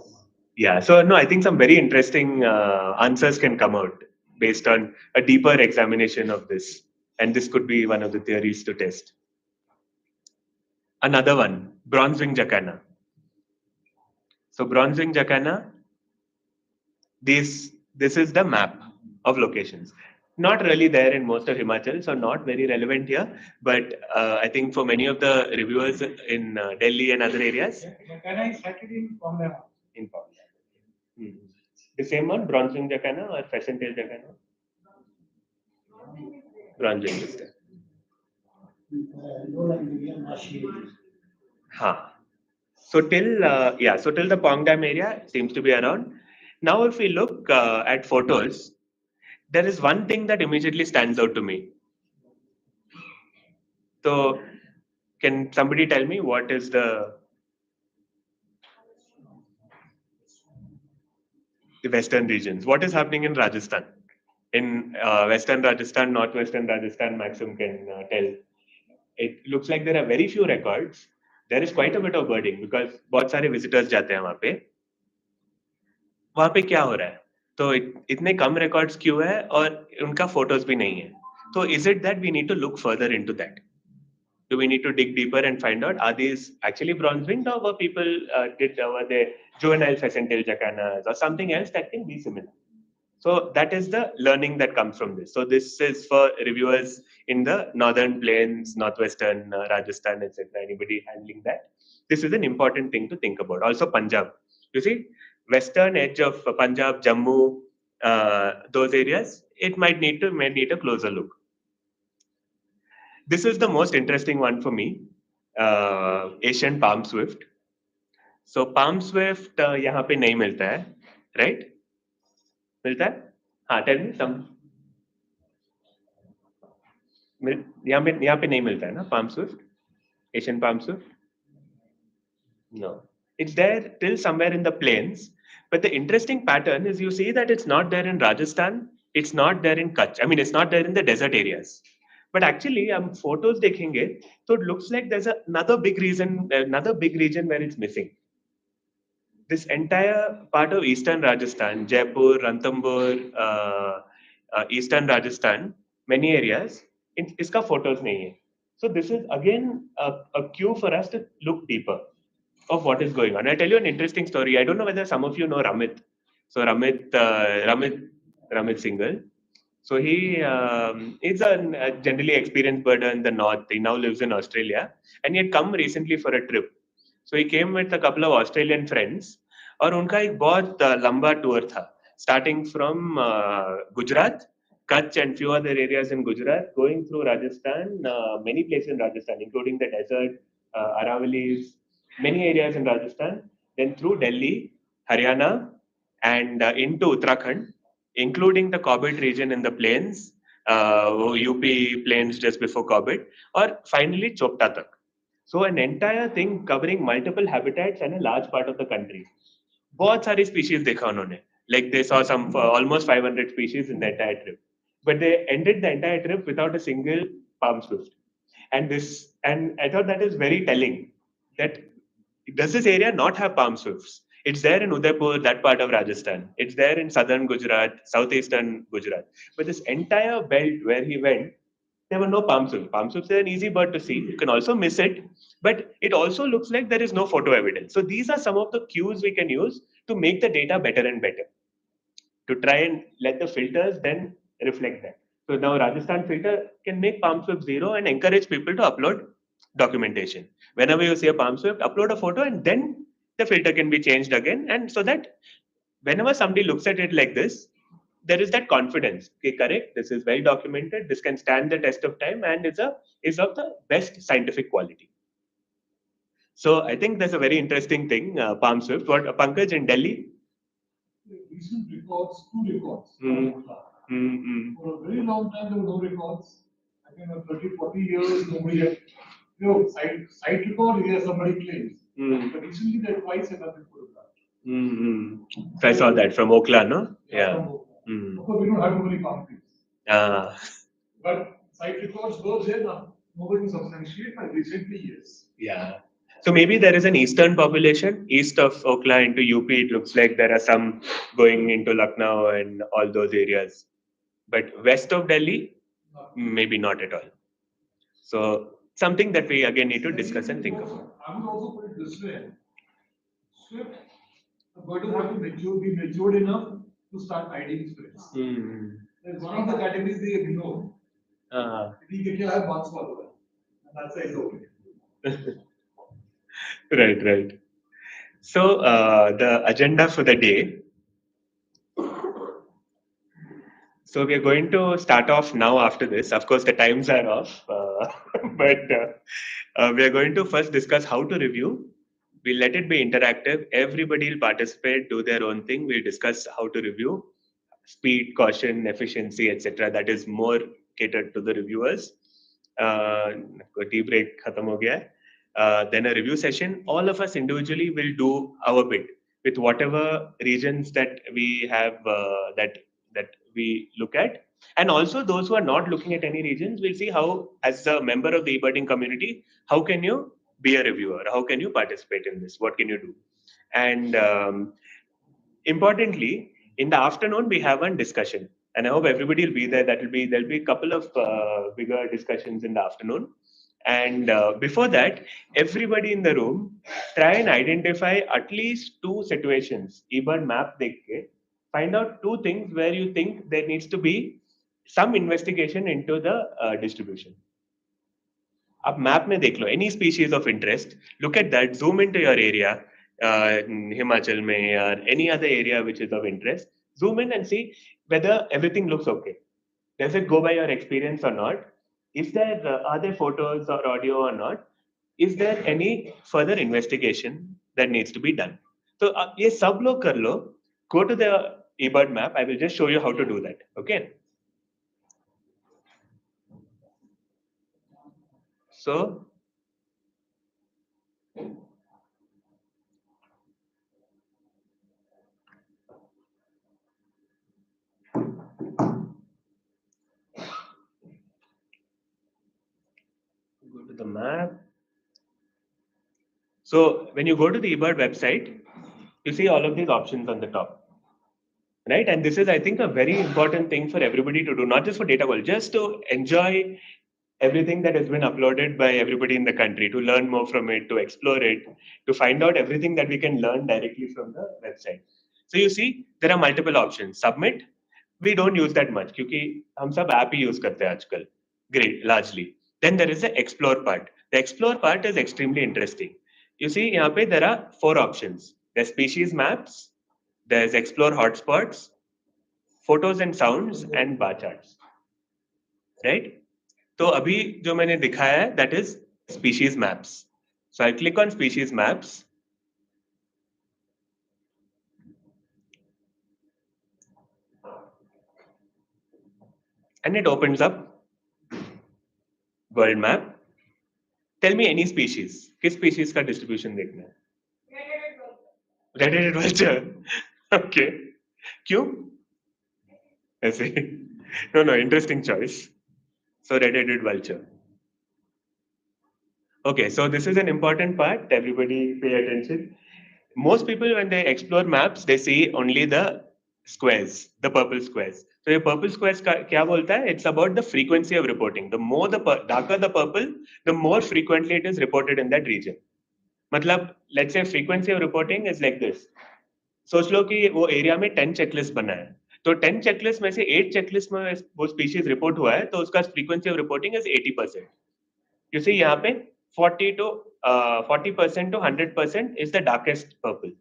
Yeah, so no, I think some very interesting answers can come out based on a deeper examination of this. And this could be one of the theories to test. Another one, bronze-wing jacana. So bronze-wing jacana, this is the map of locations. Not really there in most of Himachal, so not very relevant here. But I think for many of the reviewers in Delhi and other areas. Jacana is sighted in Bombay. In Bombay. The same one, bronze-wing jacana or pheasant-tail jacana? Bronze-wing jacana. So till the Pong Dam area seems to be around. Now, if we look at photos, there is one thing that immediately stands out to me. So, can somebody tell me what is the western regions? What is happening in Rajasthan? In western Rajasthan, northwestern Rajasthan, Maxim can tell. It looks like there are very few records. There is quite a bit of birding because बहुत सारे visitors जाते हैं वहाँ पे क्या हो रहा है? तो इतने कम records क्यों है और उनका photos भी नहीं है? So is it that we need to look further into that? Do we need to dig deeper and find out, are these actually bronze-winged, or were people, were they juvenile pheasant-tailed jacanas or something else that can be similar? So that is the learning that comes from this. So this is for reviewers in the northern plains, northwestern Rajasthan, etc. Anybody handling that? This is an important thing to think about. Also Punjab. You see, western edge of Punjab, Jammu, those areas, it might need a closer look. This is the most interesting one for me. Asian palm swift. So palm swift यहाँ पे नहीं मिलता है, right? मिलता है? हाँ, tell me some. यहाँ पे नहीं मिलता है ना palm swift? Asian palm swift? No. It's there till somewhere in the plains. But the interesting pattern is you see that it's not there in Rajasthan, it's not there in Kutch. I mean, it's not there in the desert areas. But actually, photos dekhenge, so it looks like there's another big region where it's missing. This entire part of eastern Rajasthan, Jaipur, Ranthambore, eastern Rajasthan, many areas, iska photos nahi hai. So this is again a cue for us to look deeper of what is going on. I'll tell you an interesting story. I don't know whether some of you know Ramit. So Ramit Singhal. So he is a generally experienced birder in the north. He now lives in Australia, and he had come recently for a trip. So he came with a couple of Australian friends, और उनका एक बहुत लंबा tour था, starting from Gujarat, Kutch and few other areas in Gujarat, going through Rajasthan, many places in Rajasthan, including the desert, Aravalis, many areas in Rajasthan, then through Delhi, Haryana, and into Uttarakhand, including the Corbett region in the plains, UP plains just before Corbett, or finally Chopta tak. So an entire thing covering multiple habitats and a large part of the country. बहुत सारी species देखा उन्होंने. Like they saw some almost 500 species in the entire trip. But they ended the entire trip without a single palm swift. And I thought that is very telling. That does this area not have palm swifts? It's there in Udaipur, that part of Rajasthan. It's there in southern Gujarat, southeastern Gujarat. But this entire belt where he went, there were no palm swifts. Palm swifts are an easy bird to see. You can also miss it, but it also looks like there is no photo evidence. So these are some of the cues we can use to make the data better and better, to try and let the filters then reflect that. So now Rajasthan filter can make palm swift 0 and encourage people to upload documentation. Whenever you see a palm swift, upload a photo and then the filter can be changed again. And so that whenever somebody looks at it like this, there is that confidence. Okay, correct. This is well documented. This can stand the test of time and is of the best scientific quality. So I think that's a very interesting thing. Palm swift. What Pankaj in Delhi? Recent records, 2 records. For a very long time, there were no records. I think 30, 40 years, nobody had, site record, yes, somebody claims. But recently, there are twice enough photographed. So I saw that from Oakland, no? Yeah. Of course, we don't have too many boundaries. But site records were there now. Nobody substantiate, but recently, yes. Yeah. So maybe there is an eastern population, east of Oakland into UP. It looks like there are some going into Lucknow and all those areas. But west of Delhi, maybe not at all. So something that we again need to discuss and think about. I would also put it this way. Swift, the bird will have to be matured enough to start hiding its friends. There's one of the categories they ignore. You can have one swallow. And that's it. Okay. Right. So the agenda for the day. So we are going to start off now after this. Of course, the times are off, but we are going to first discuss how to review. We'll let it be interactive. Everybody will participate, do their own thing. We'll discuss how to review, speed, caution, efficiency, etc. That is more catered to the reviewers. Tea break khatam ho gaya hai. Then a review session. All of us individually will do our bit with whatever regions that we have that we look at. And also those who are not looking at any regions will see how, as a member of the e-birding community, how can you be a reviewer? How can you participate in this? What can you do? And importantly, in the afternoon, we have a discussion. and I hope everybody will be there. There'll be a couple of bigger discussions in the afternoon. And before that, everybody in the room try and identify at least 2 situations. eBird map dekh ke, find out 2 things where you think there needs to be some investigation into the distribution. आप map में देख लो any species of interest, look at that, zoom into your area, Himachal में or any other area which is of interest, zoom in and see whether everything looks okay. Does it go by your experience or not? Is there are there photos or audio or not? Is there any further investigation that needs to be done? So ये सब लोग कर लो. Go to the eBird map. I will just show you how to do that. Okay. So go to the map. So when you go to the eBird website, you see all of these options on the top, right? And this is, I think, a very important thing for everybody to do, not just for data world, just to enjoy everything that has been uploaded by everybody in the country, to learn more from it, to explore it, to find out everything that we can learn directly from the website. So you see, there are multiple options. Submit, we don't use that much, क्योंकि हम सब app ही use करते हैं आजकल, great, largely. Then there is the explore part. The explore part is extremely interesting. You see, यहाँ पे there are 4 options. There's species maps, there's explore hotspots, photos and sounds, and bar charts. Right? तो अभी जो मैंने दिखाया है, that is species maps. So I click on species maps. And it opens up world map. Tell me any species. किस species का distribution देखना है? Red-headed vulture. Okay. क्यों? ऐसे. No, interesting choice. So red-headed vulture. Okay, so this is an important part. Everybody pay attention. Most people, when they explore maps, they see only the squares, the purple squares. So the purple squares क्या बोलता है? It's about the frequency of reporting. The more darker the purple, the more frequently it is reported in that region. मतलब, let's say frequency of reporting is like this. सोच लो कि वो area में 10 checklist बना है, तो 10 चेकलिस्ट में से 8 चेकलिस्ट में वो स्पीशीज रिपोर्ट हुआ है, तो उसका frequency of reporting is 80%. You see यहाँ पे 40% to 100% is the darkest purple.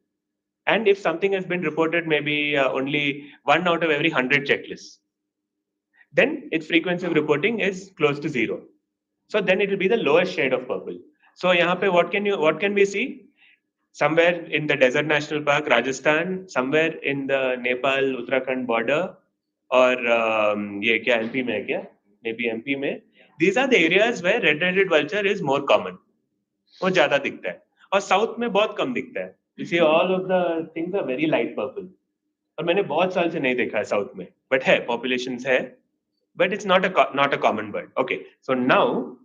And if something has been reported, maybe only 1 out of every 100 checklists, then its frequency of reporting is close to 0. So then it will be the lowest shade of purple. So यहाँ पे what can we see? Somewhere in the Desert National Park, Rajasthan, somewhere in the Nepal, Uttarakhand border, or ये क्या MP में है क्या? Maybe MP में. These are the areas where red-headed vulture is more common. वो ज़्यादा दिखता है. और South में बहुत कम दिखता है. You see, all of the things are very light purple. और मैंने बहुत साल से नहीं देखा है South में. But है, populations है. But it's not a common bird. Okay, so now,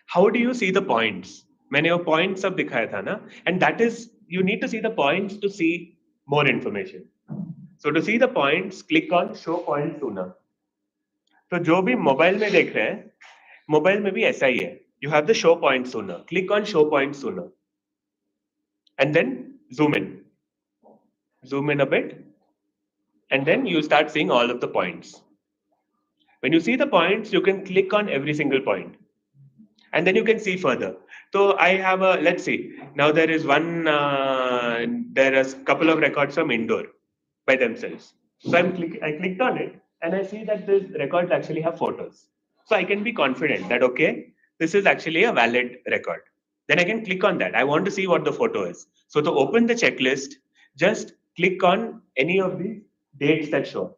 how do you see the points? मैंने वो points सब दिखाया था ना, and that is, you need to see the points to see more information. So to see the points, click on show points sooner. तो जो भी mobile में देख रहे हैं, मोबाइल में भी ऐसा ही है. You have the show points sooner. Click on show points sooner, and then zoom in. Zoom in a bit, and then you start seeing all of the points. When you see the points, you can click on every single point, and then you can see further. So I have let's see, now there is one, there is a couple of records from indoor by themselves. So I clicked on it, and I see that these records actually have photos. So I can be confident that, okay, this is actually a valid record. Then I can click on that. I want to see what the photo is. So to open the checklist, just click on any of the dates that show.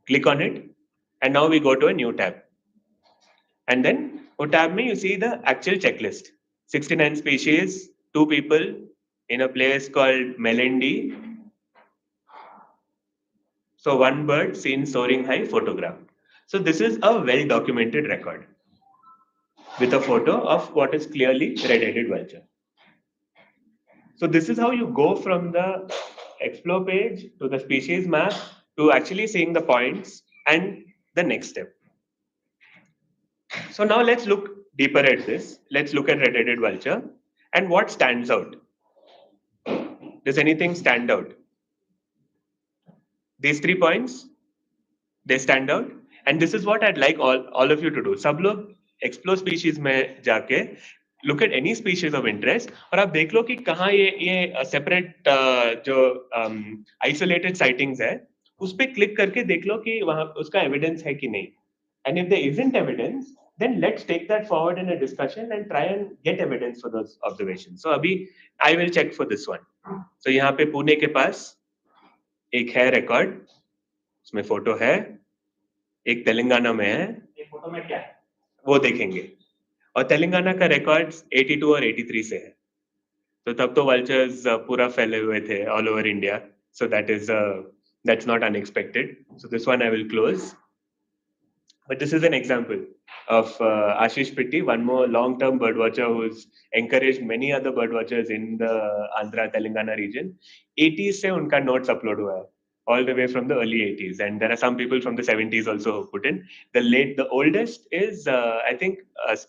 Click on it, and now we go to a new tab. And then, on tab mein, you see the actual checklist. 69 species, 2 people in a place called Melendi. So 1 bird seen soaring high photographed. So this is a well-documented record with a photo of what is clearly red-headed vulture. So this is how you go from the explore page to the species map to actually seeing the points and the next step. So now let's look deeper at this. Let's look at red-headed vulture and what stands out. Does anything stand out? These 3 points, they stand out. And this is what I'd like all of you to do. सब लोग explore species में जाके look at any species of interest और आप देख लो कि कहाँ ये separate जो isolated sightings है उस पे click करके देख लो कि वहाँ उसका evidence है कि नहीं. And if there isn't evidence, then let's take that forward in a discussion and try and get evidence for those observations. So अभी I will check for this one. So यहाँ पे पुणे के पास एक है record, उसमें फोटो है, एक तेलंगाना में है, ये फोटो में क्या है? वो देखेंगे. और तेलंगाना का रिकॉर्ड्स 82 और 83 से है. तो तब तो vultures पूरा फैले हुए थे all over India. So that's not unexpected. So this one I will close. But this is an example of Ashish Pitti, one more long-term birdwatcher who's encouraged many other birdwatchers in the Andhra Telangana region. 80s से उनका notes upload हुआ है, all the way from the early 80s, and there are some people from the 70s also who put in. The oldest is I think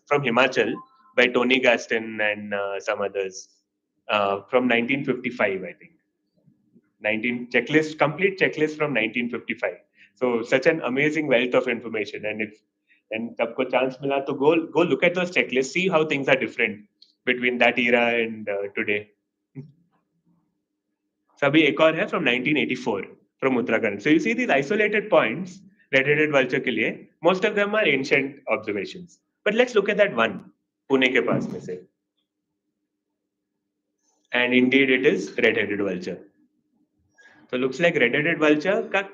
from Himachal by Tony Gaston and some others from 1955, I think. Complete checklist from 1955. So such an amazing wealth of information, and आपको chance मिला तो go look at those checklists, see how things are different between that era and today. So अभी एक और है from 1984 from Uttarakhand. So you see these isolated points, red-headed vulture के लिए, most of them are ancient observations. But let's look at that one, Pune के पास में से. And indeed it is red-headed vulture. So looks like red-headed vulture का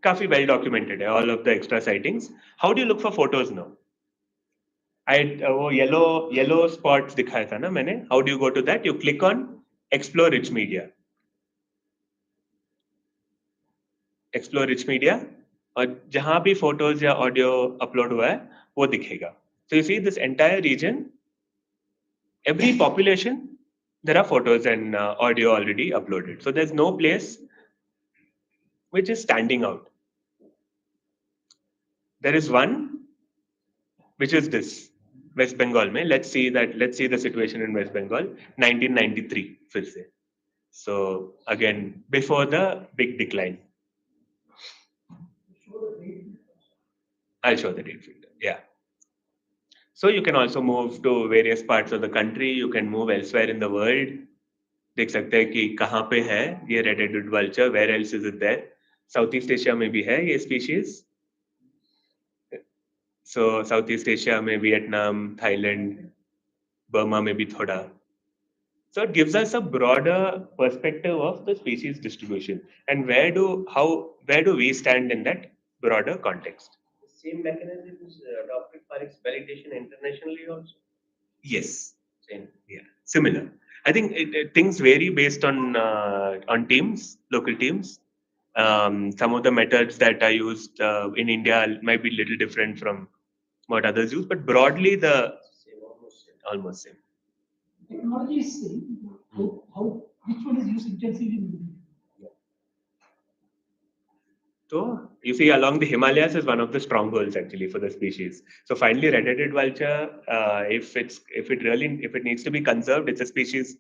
काफी well documented है, all of the extra sightings. How do you look for photos now? वो yellow spots दिखाया था ना मैंने. How do you go to that? You click on Explore Rich Media. Explore Rich Media और जहाँ भी photos या audio upload हुआ है वो दिखेगा. So you see this entire region, every population, there are photos and audio already uploaded. So there's no place which is standing out. There is one which is this West Bengal में. Let's see the situation in West Bengal 1993 फिर से. So again before the big decline. I'll show the date filter. Yeah. So you can also move to various parts of the country. You can move elsewhere in the world. देख सकते हैं कि कहाँ पे है ये red-headed vulture. Where else is it there? Southeast Asia में भी है ये species. So Southeast Asia में Vietnam, Thailand, Burma में भी थोड़ा. So it gives us a broader perspective of the species distribution and where do we stand in that broader context. The same mechanism is adopted for its validation internationally also. Yes, same. Yeah, similar. I think things vary based on teams, local teams. Some of the methods that are used in India might be a little different from what others use, but broadly Same, almost same. Technology is same. Which one is used intensively? So you see along the Himalayas is one of the strongholds actually for the species. So finally red-headed vulture, if it needs to be conserved, it's a species,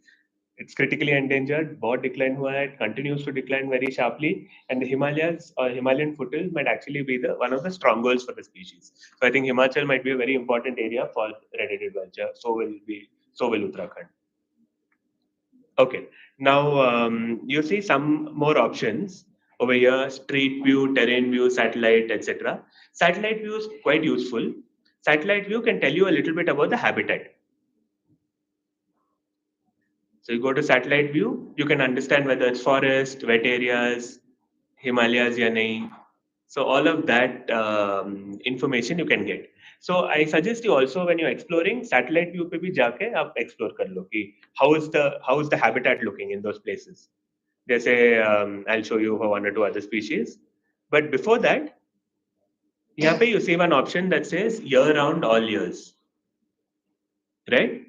it's critically endangered, बहुत decline हुआ है, it continues to decline very sharply, and the Himalayas or Himalayan foothills might actually be one of the strongholds for the species. So I think Himachal might be a very important area for red-headed vulture. So will Uttarakhand. Okay, now you see some more options over here: street view, terrain view, satellite, etc. Satellite view is quite useful. Satellite view can tell you a little bit about the habitat. So you go to satellite view, you can understand whether it's forest, wet areas, Himalayas ya nahi. So all of that information you can get. So I suggest you also when you're exploring satellite view पे भी जाके आप explore कर लो कि how is the habitat looking in those places. जैसे I'll show you one or two other species. But before that, यहाँ पे you see one option that says year round all years, right?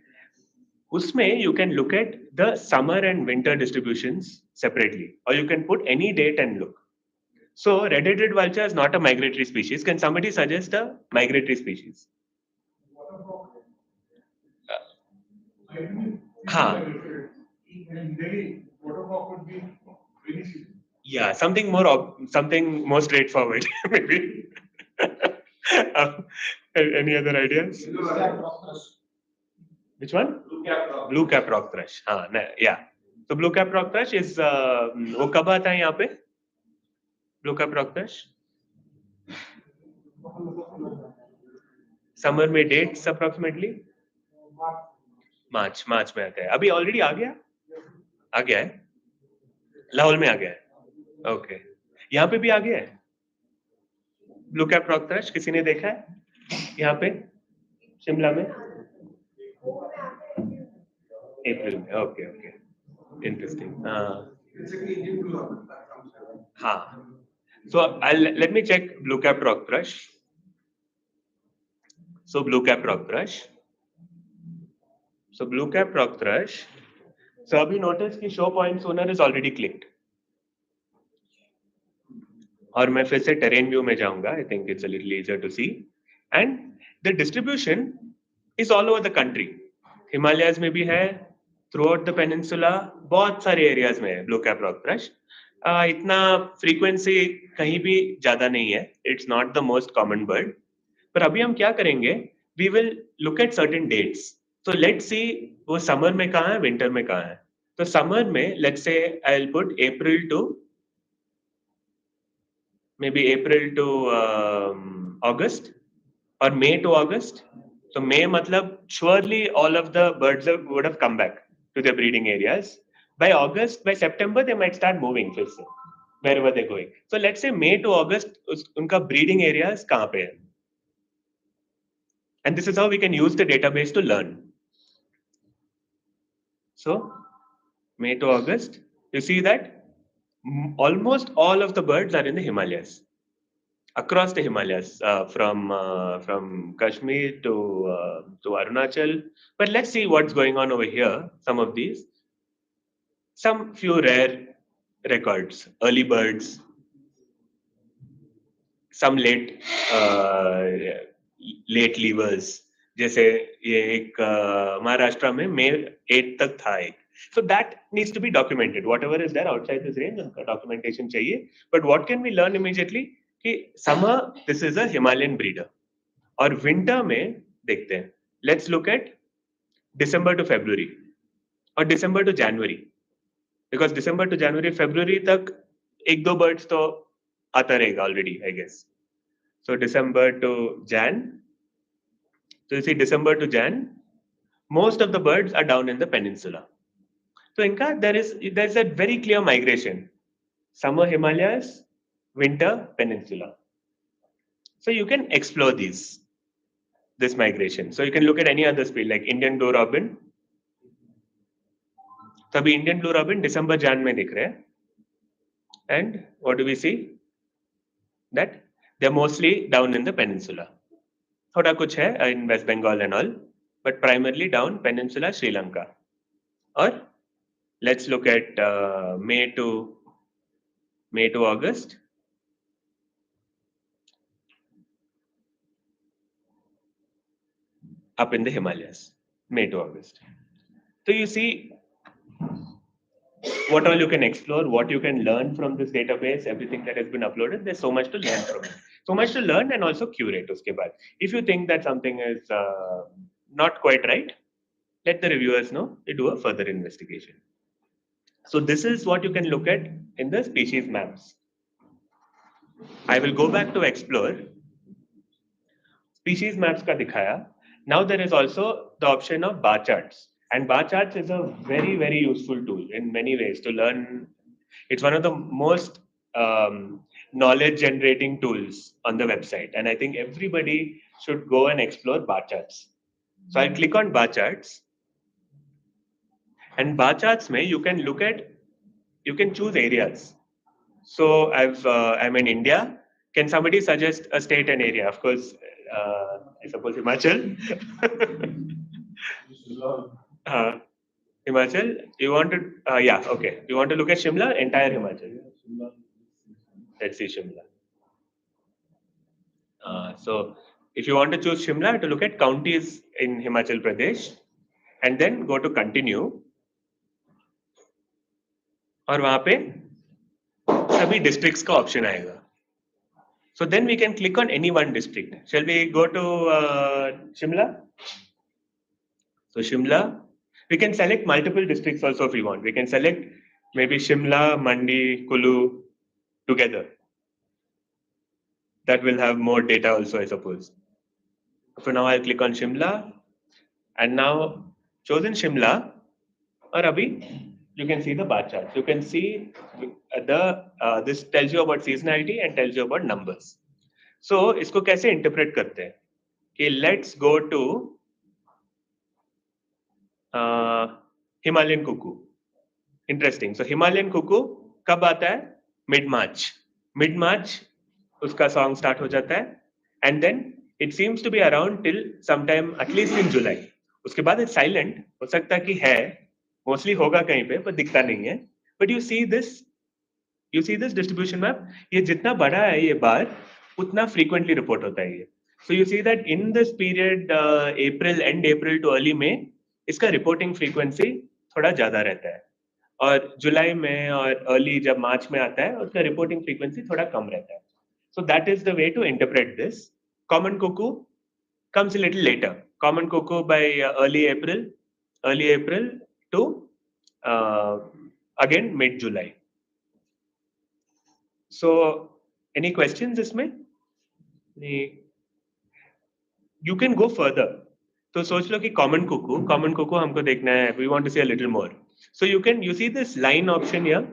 Usme you can look at the summer and winter distributions separately, or you can put any date and look. So red-headed vulture is not a migratory species. Can somebody suggest a migratory species? In Delhi, waterfall would be rainy season. Yeah, something more straightforward, maybe. Any other ideas? Which one? Blue cap rock thrush. Yeah. So blue cap rock thrush is वो कब आता है यहाँ पे? Blue cap rock thrush. Summer में dates approximately? मार्च में आता है. अभी ऑलरेडी आ गया है. लाहौल में आ गया है. ओके. यहाँ पे भी आ गया है. ब्लू कैप रॉक थ्रश किसी ने देखा है? यहाँ पे शिमला में? अप्रैल में. ओके. Interesting. हाँ. So let me check blue cap rock thrush. So blue cap rock thrush. So blue cap rock thrush. So अभी notice कि show point sooner is already clicked. और मैं फिर से terrain view में जाऊंगा. I think it's a little easier to see. And the distribution is all over the country. Himalayas में भी है, throughout the peninsula, बहुत सारे areas में है blue cap rock thrush. इतना frequency कहीं भी ज़्यादा नहीं है. It's not the most common bird. पर अभी हम क्या करेंगे? We will look at certain dates. So let's see वो summer में कहाँ है, winter में कहाँ है. तो summer में let's say I'll put April to August or May to August. So May matlab surely all of the birds would have come back to their breeding areas. By August, by September, they might start moving wherever they're going. So let's say May to August, unka breeding areas kahan pe hai? And this is how we can use the database to learn. So May to August, you see that almost all of the birds are in the Himalayas. Across the Himalayas, from Kashmir to Arunachal. But let's see what's going on over here. Some of these, some few rare records, early birds, some late leavers. जैसे ये एक महाराष्ट्र में May 8 तक था एक. So that needs to be documented. Whatever is there outside this range, उनका documentation चाहिए. But what can we learn immediately? कि summer, this is a Himalayan breeder. और winter में देखते हैं. Let's look at December to February or December to January. Because December to January, February तक एक दो birds तो आता रहेगा already, I guess. So December to Jan. So you see December to Jan, most of the birds are down in the peninsula. So inka there's a very clear migration. Summer Himalayas, winter peninsula. So you can explore this migration. So you can look at any other species like Indian blue robin. So abhi Indian blue robin December Jan में दिख रहे हैं. And what do we see? That they're mostly down in the peninsula. थोड़ा कुछ है in West Bengal and all, but primarily down peninsula Sri Lanka. Or let's look at May to August. Up in the Himalayas, May to August. So you see what all you can explore, what you can learn from this database, everything that has been uploaded. There's so much to learn from it. So much to learn and also curate uske baad. If you think that something is not quite right, let the reviewers know. You do a further investigation. So this is what you can look at in the species maps. I will go back to explore. Species maps ka dikhaya. Now there is also the option of bar charts. And bar charts is a very, very useful tool in many ways to learn. It's one of the most knowledge generating tools on the website. And I think everybody should go and explore bar charts. So I'll click on bar charts. And bar charts mein you can choose areas. So I'm in India. Can somebody suggest a state and area? Of course, I suppose Himachal. Himachal. You want to? Yeah. Okay. You want to look at Shimla? Entire Himachal. Let's see Shimla. So if you want to choose Shimla, to look at counties in Himachal Pradesh, and then go to continue. और वहाँ पे सभी districts का option आएगा. So then we can click on any one district. Shall we go to Shimla? So Shimla, we can select multiple districts also if we want. We can select maybe Shimla, Mandi, Kulu together. That will have more data also, I suppose. So now I'll click on Shimla, and now chosen Shimla, or Abhi, you can see the bar chart. You can see this tells you about seasonality and tells you about numbers. So इसको कैसे interpret करते हैं? कि let's go to Himalayan cuckoo. Interesting. So Himalayan cuckoo कब आता है? Mid-March. Mid-March उसका song start हो जाता है, and then it seems to be around till sometime at least in July. उसके बाद it's silent. हो सकता है कि है, mostly होगा कहीं पे, पर दिखता नहीं है. But you see this distribution map. ये जितना बड़ा है ये बार, उतना frequently report होता है ये. So you see that in this period, end April to early May, इसका reporting frequency थोड़ा ज़्यादा रहता है. और जुलाई में और अर्ली जब मार्च में आता है उसका रिपोर्टिंग फ्रीक्वेंसी थोड़ा कम रहता है. So that is the way to interpret this. Common cuckoo comes a little later. Common cuckoo by early April to again mid-July. So any questions इसमें? You can go further. तो सोच लो कि common cuckoo हमको देखना है. We want to see a little more. So you see this line option here.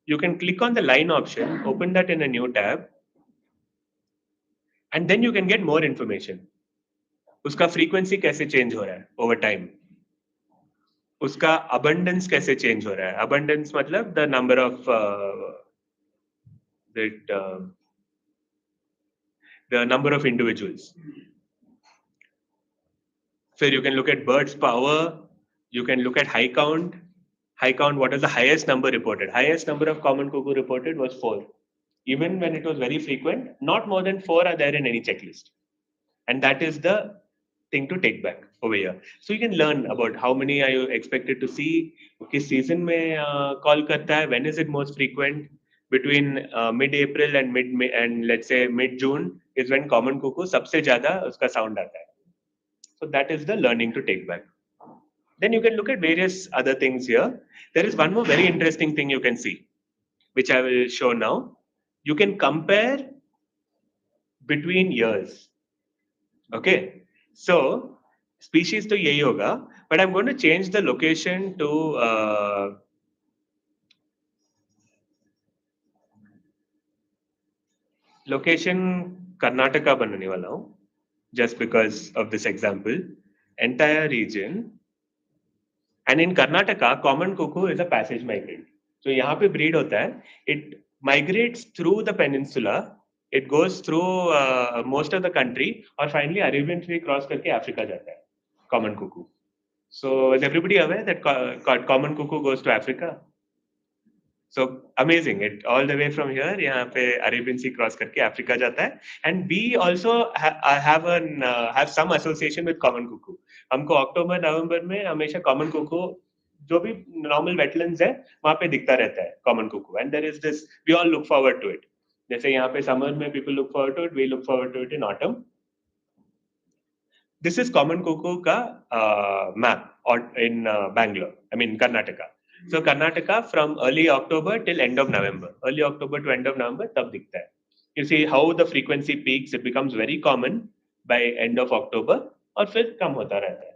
You can click on the line option, open that in a new tab, and then you can get more information. उसका frequency कैसे change हो रहा है over time. उसका abundance कैसे change हो रहा है. Abundance मतलब the number of the number of individuals. So you can look at birds power. You can look at high count. High count, what is the highest number reported? Highest number of common cuckoo reported was 4. Even when it was very frequent, not more than 4 are there in any checklist. And that is the thing to take back over here. So you can learn about how many are you expected to see, which season mein call karta hai, when is it most frequent. Between mid-April and mid-May and let's say mid-June is when common cuckoo sabse zyada uska sound aata hai. So that is the learning to take back. Then you can look at various other things here. There is one more very interesting thing you can see, which I will show now. You can compare between years. Okay, so species to yahi hoga, but I'm going to change the location to location Karnataka banane wala hu, just because of this example. Entire region. And in Karnataka, common cuckoo is a passage migrant. So यहाँ पे breed होता है. It migrates through the peninsula. It goes through most of the country, और finally Arabian Sea cross करके Africa जाता है. Common cuckoo. So is everybody aware that common cuckoo goes to Africa? So amazing! It all the way from here, यहाँ पे Arabian Sea cross करके Africa जाता है. And we also have some association with common cuckoo. हमको अक्टूबर नवंबर में हमेशा common cuckoo जो भी normal wetlands है वहाँ पे दिखता रहता है common cuckoo. And there is this, we all look forward to it. जैसे यहाँ पे summer में people look forward to it, we look forward to it in autumn. This is common cuckoo का map in Bangalore. I mean Karnataka. So Karnataka from early October till end of November. Early October to end of November तब दिखता है. You see how the frequency peaks. It becomes very common by end of October और फिर कम होता रहता है.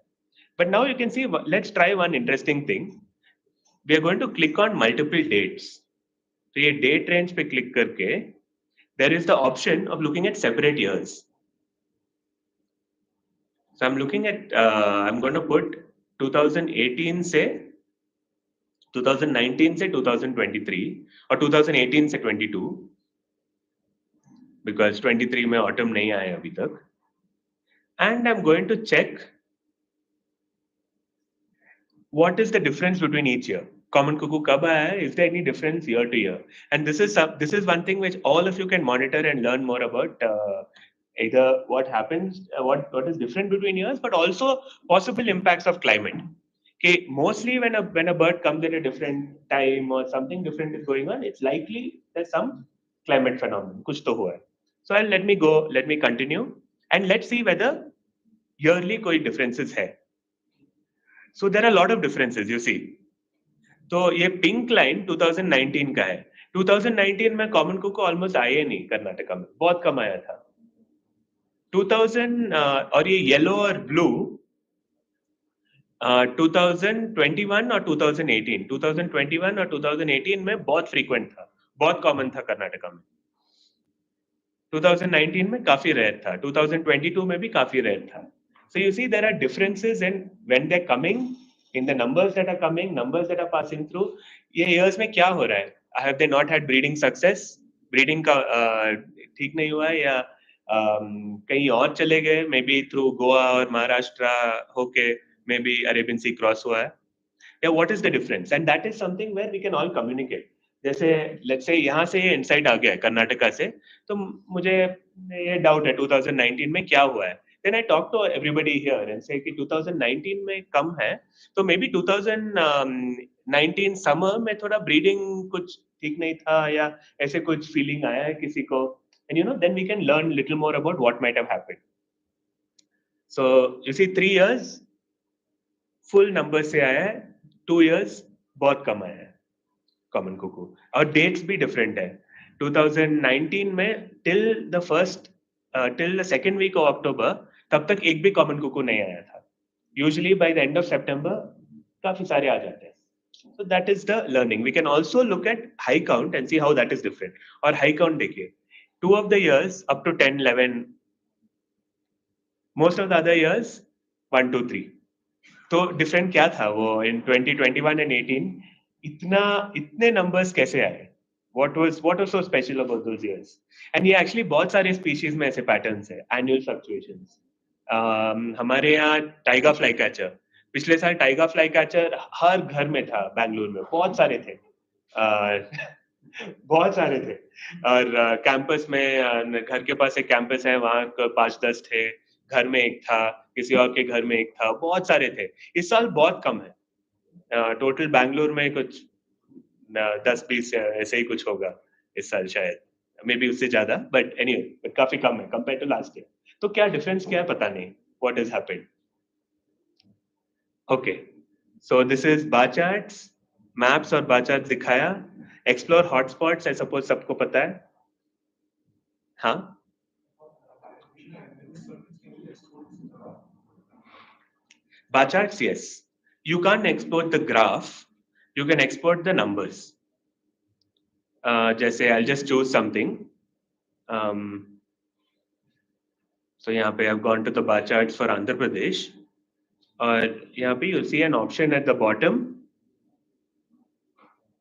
But now you can see. Let's try one interesting thing. We are going to click on multiple dates. So ये date range पे click करके there is the option of looking at separate years. So I'm looking at. I'm going to put 2018 से 2019 से 2023 और 2018 से 22 because 23 में autumn नहीं आया अभी तक. And I'm going to check what is the difference between each year? Common cuckoo kab aaya hai? Is there any difference year to year? And this is one thing which all of you can monitor and learn more about. Either what happens, what is different between years, but also possible impacts of climate. Okay, mostly when a bird comes at a different time or something different is going on, it's likely there's some climate phenomenon. Kuch to hua hai. So let me continue, and let's see whether yearly koi differences hai. So there are a lot of differences, you see. तो ये pink line 2019 का है. 2019 में common Kuku almost आए नहीं कर्नाटका में, बहुत कम आया था. 2000 और ये येलो और ब्लू 2021 और 2018, 2021 और 2018 में बहुत फ्रीक्वेंट था, बहुत कॉमन था कर्नाटका में. 2019 में काफी रेयर था, 2022 में भी काफी रेयर था. So you see there are differences in when they're coming, in the numbers that are coming, numbers that are passing through. ये years में क्या हो रहा है? Have they not had breeding success? Breeding का ठीक नहीं हुआ है या कहीं और चले गए? Maybe through Goa और महाराष्ट्र होके maybe Arabian Sea cross हुआ है. Yeah, what is the difference? And that is something where we can all communicate. जैसे let's say यहाँ से इनसाइट आ गया है कर्नाटका से, तो मुझे ये डाउट है 2019 में क्या हुआ है. Then I talk to everybody here and say कि 2019 में कम है, तो maybe 2019 summer में थोड़ा breeding कुछ ठीक नहीं था या ऐसे कुछ feeling आया है किसी को, and you know then we can learn little more about what might have happened. So you see 3 years full number से आया है, 2 years बहुत कम आया है कॉमन कुकू, और डेट्स भी डिफरेंट है. 2019 में till the second week of October तब तक एक भी कॉमन कुकू नहीं आया था. Usually by the end of सितंबर काफी सारे आ जाते हैं. So that is the learning. We can also look at high count and see how that is different. और high count देखिए, 2 of the years up to 10, 11, most of the other years 1, 2, 3. तो different क्या था वो इन 2021 and 18 इतने numbers कैसे आए? What was so special about those years? And ये actually बहुत सारे species में ऐसे patterns है, annual fluctuations. हमारे यहाँ टाइगर फ्लाई कैचर, पिछले साल टाइगर फ्लाई कैचर हर घर में था बैंगलोर में, बहुत सारे थे. बहुत सारे थे. और कैंपस में घर के पास एक कैंपस है, वहाँ 5-10 थे, घर में एक था, किसी और के घर में एक था, बहुत सारे थे. इस साल बहुत कम है. टोटल बैंगलोर में कुछ 10-20 ऐसे ही कुछ होगा इस साल शायद, मे बी उससे ज्यादा, बट एनीवे काफी कम है कंपेयर टू लास्ट ईयर. तो क्या डिफरेंस क्या है पता नहीं, what has happened. Okay, so this is bar charts, maps और बार चार्ट्स दिखाया. एक्सप्लोर हॉटस्पॉट्स, आई सपोज सबको पता है. हाँ, bar charts, yes. You can't export the graph, you can export the numbers. जैसे I'll just choose something. So यहाँ पे I've gone to the bar charts for Andhra Pradesh. और यहाँ पे you'll see an option at the bottom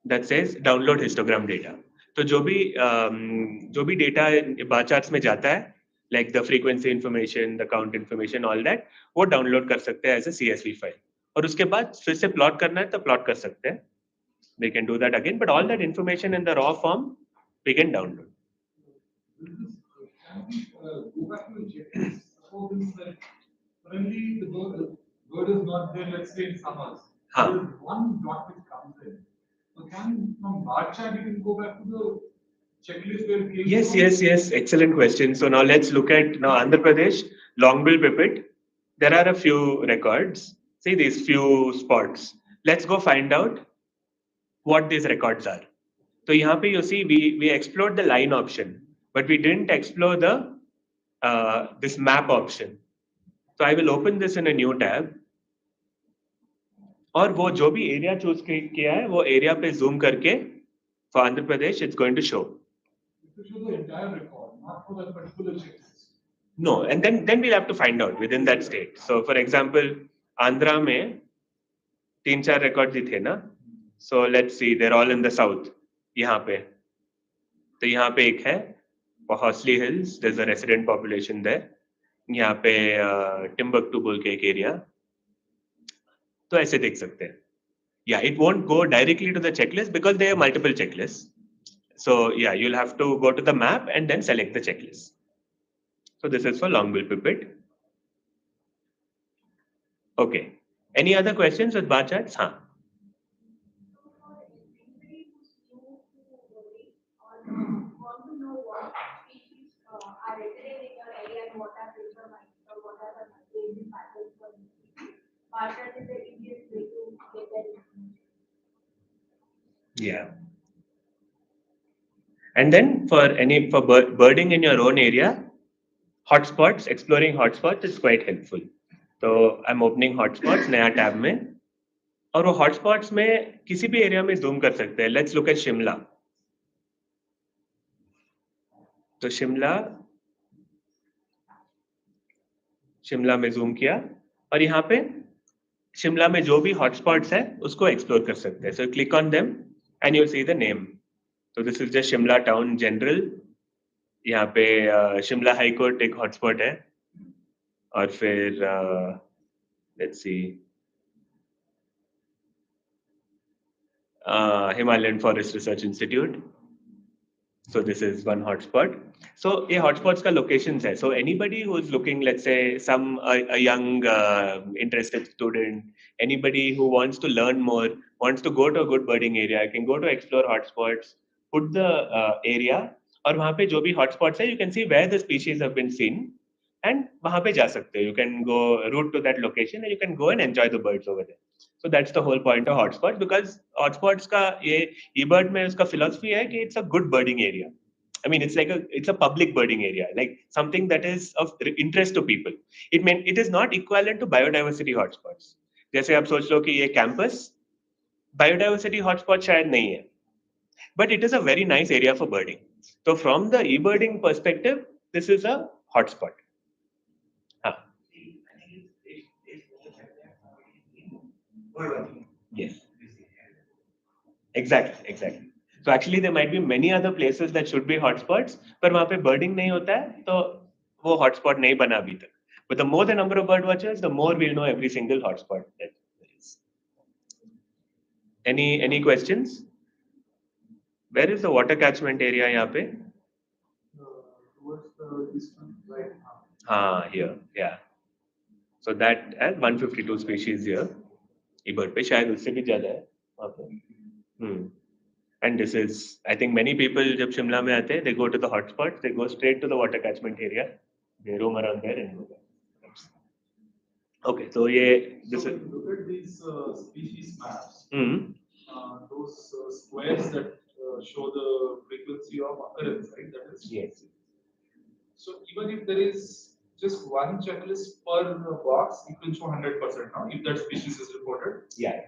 that says download histogram data. तो जो भी data bar charts में जाता है, like the frequency information, the count information, all that, वो डाउनलोड कर सकते हैं as a CSV file. और उसके बाद फिर से प्लॉट करना है तो प्लॉट कर सकते हैं. We can do that again, but all that information in the raw form we can download. Go back to the checklist. Suppose it's like currently the bird is not there, let's say in summers. Huh. There is one dot which comes in. So from bar chart you can go back to the checklist where it came Yes. Excellent question. So now let's look at Andhra Pradesh, Longbill Pipit. There are a few records. See these few spots. Let's go find out what these records are. So यहाँ पे you see we explored the line option, but we didn't explore the this map option. So I will open this in a new tab. और वो जो भी area choose किया है वो area पे जूम करके for Andhra Pradesh it's going to show. To show the entire record, not for that particular checklist. No, and then we'll have to find out within that state. So for example, Andhra में 3-4 records ही थे ना. So let's see, they're all in the south. यहाँ पे, तो यहाँ पे एक है Horsley Hills, there's a resident population there. यहाँ पे Timbuktu बोल के एक एरिया. तो ऐसे देख सकते हैं. Yeah, it won't go directly to the checklist because there are multiple checklists. So yeah, you'll have to go to the map and then select the checklist. So this is for long-bill pipit. Okay. Any other questions with bar charts? Huh? Yeah. And then for birding in your own area, hotspots, exploring hotspots is quite helpful. So I'm opening hotspots, नया tab में, और वो hotspots में किसी भी area में zoom कर सकते हैं. Let's look at Shimla. तो शिमला में zoom किया और यहाँ पे शिमला में जो भी hotspots है उसको explore कर सकते हैं. So click on them and you'll see the name. So this is just Shimla town general. यहाँ पे शिमला हाई कोर्ट एक हॉटस्पॉट है और फिर let's see Himalayan Forest Research Institute. So this is one hotspot. So ये hotspots का locations है. So anybody who is looking, let's say a young interested student, anybody who wants to learn more, wants to go to a good birding area, can go to explore hotspots, put the area, और वहाँ पे जो भी hotspots है, you can see where the species have been seen, and वहाँ पे जा सकते हो. You can go route to that location and you can go and enjoy the birds over there. So that's the whole point of hotspots, because hotspots का ये eBird में उसका philosophy है कि it's a good birding area. I mean, it's a public birding area, like something that is of interest to people. It is not equivalent to biodiversity hotspots. जैसे आप सोच लो कि ये campus biodiversity hotspot शायद नहीं है, but it is a very nice area for birding. So from the e-birding perspective, this is a hotspot. Yes. Exactly. So actually there might be many other places that should be hotspots, पर वहाँ पे birding नहीं होता है, तो वो hotspot नहीं बना अभी तक. But the more the number of bird watchers, the more we'll know every single hotspot that there is. Any questions? Where is the water catchment area यहाँ पे? Towards the eastern right. Here, yeah. So that has 152 species here. E-bird पे शायद उससे भी ज़्यादा है वहाँ पे. And this is, I think many people जब शिमला में आते हैं, they go to the hotspots, they go straight to the water catchment area, they roam around there and go there. Okay, so this is. Look at these species maps. Those squares that show the frequency of occurrence, right? That is. Yes. So even if there is just one checklist per box, you can show 100% now if that species is reported. Yeah.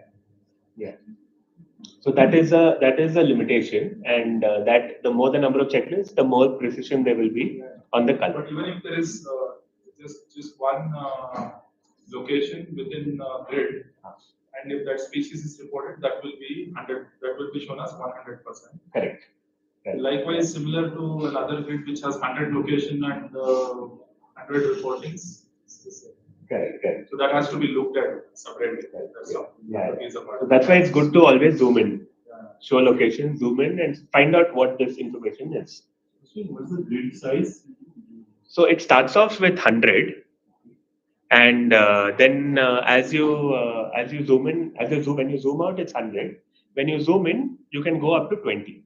So that is a limitation, and that the more the number of checklists, the more precision there will be on the color. But even if there is just one location within grid, and if that species is reported, that will be shown as 100%. Correct. Likewise, similar to another grid which has 100 location and 100 reportings. Correct. So that has to be looked at separately. So that's why it's good to always zoom in, show location, zoom in, and find out what this information is. So what's the grid size? So it starts off with 100, and then as you zoom in, when you zoom out, it's 100. When you zoom in, you can go up to 20.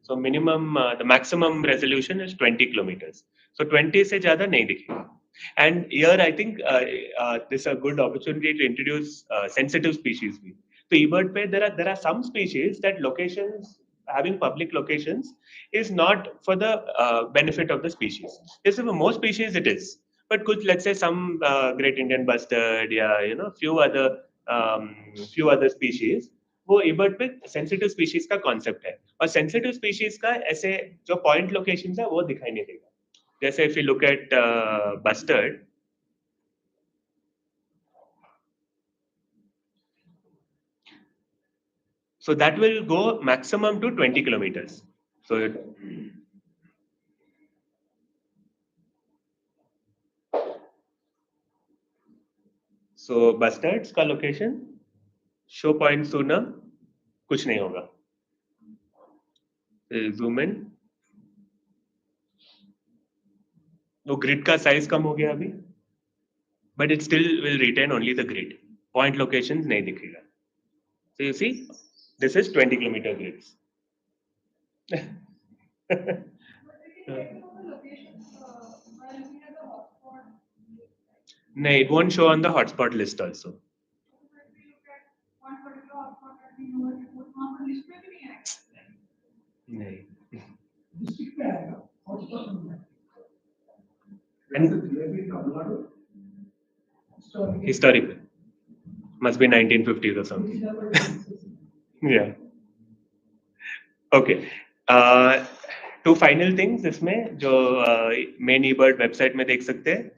So minimum, the maximum resolution is 20 kilometers. So 20 से ज़्यादा नहीं दिखेगा. And here I think this is a good opportunity to introduce sensitive species. So eBird पे there are some species that locations, having public locations, is not for the benefit of the species. Yes, for most species it is, but could, let's say some great Indian bustard, few other species, वो eBird पे sensitive species का concept है, और sensitive species का ऐसे जो point locations है वो दिखाई नहीं देगा. जैसे if you look at bustard, so that will go maximum to 20 kilometers. So bustards का location शो पॉइंट सूना कुछ नहीं होगा. Zoom in. वो ग्रिड का साइज कम हो गया अभी, but it still will retain only the grid. Point location नहीं दिखेगा. So you see, this is 20 kilometer grids. No, it won't show on the hotspot list also. No. And historical. Must be 1950s or something. Yeah. Okay. Two final things इसमें जो main eBird website में देख सकते हैं.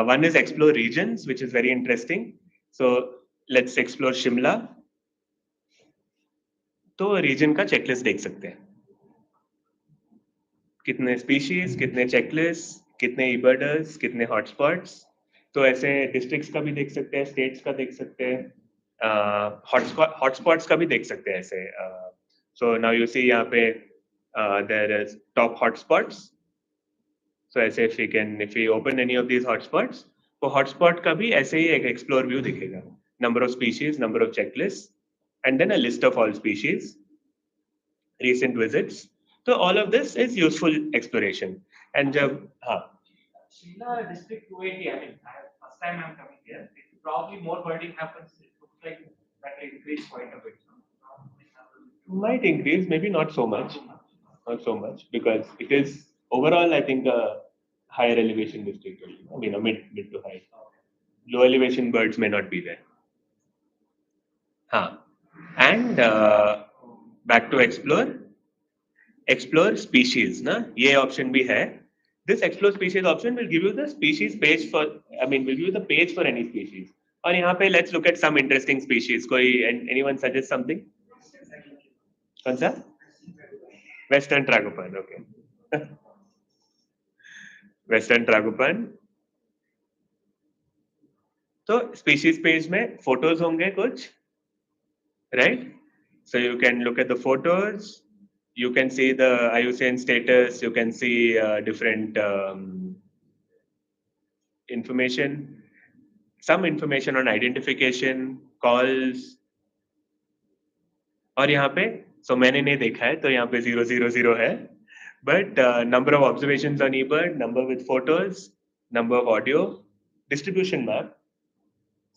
One is explore regions, which is very interesting. So let's explore Shimla. तो region का checklist देख सकते हैं. कितने species, कितने checklists, कितने eBirders, कितने hotspots. तो ऐसे districts का भी देख सकते हैं, states का देख सकते हैं, hotspots का भी देख सकते हैं ऐसे. So now you see यहाँ पे there is top hotspots. So ऐसे if we open any of these hotspots, तो hotspot का भी ऐसे ही एक explore view दिखेगा. Number of species, number of checklists, and then a list of all species, recent visits. So all of this is useful exploration. And जब हाँ. Shimla district 280. I mean, first time I'm coming here. Probably more birding happens. It looks like that will increase quite a bit. Might increase, maybe not so much. Not so much, because it is overall, I think, a higher elevation district. I mean, a mid to high. Low elevation birds may not be there. And back to explore. Explore species, na? ये option भी है. This explore species option will give you the species page for, will give you the page for any species. और यहाँ पे let's look at some interesting species. Anyone suggest something? कौन सा? Western tragopan, okay. Western tragopan. तो species page में photos होंगे कुछ, right? So you can look at the photos. You can see the IUCN status. You can see different information. Some information on identification, calls. और यहाँ पे, so मैंने नहीं देखा है, तो यहाँ पे 000 है. But number of observations on eBird, number with photos, number of audio, distribution map.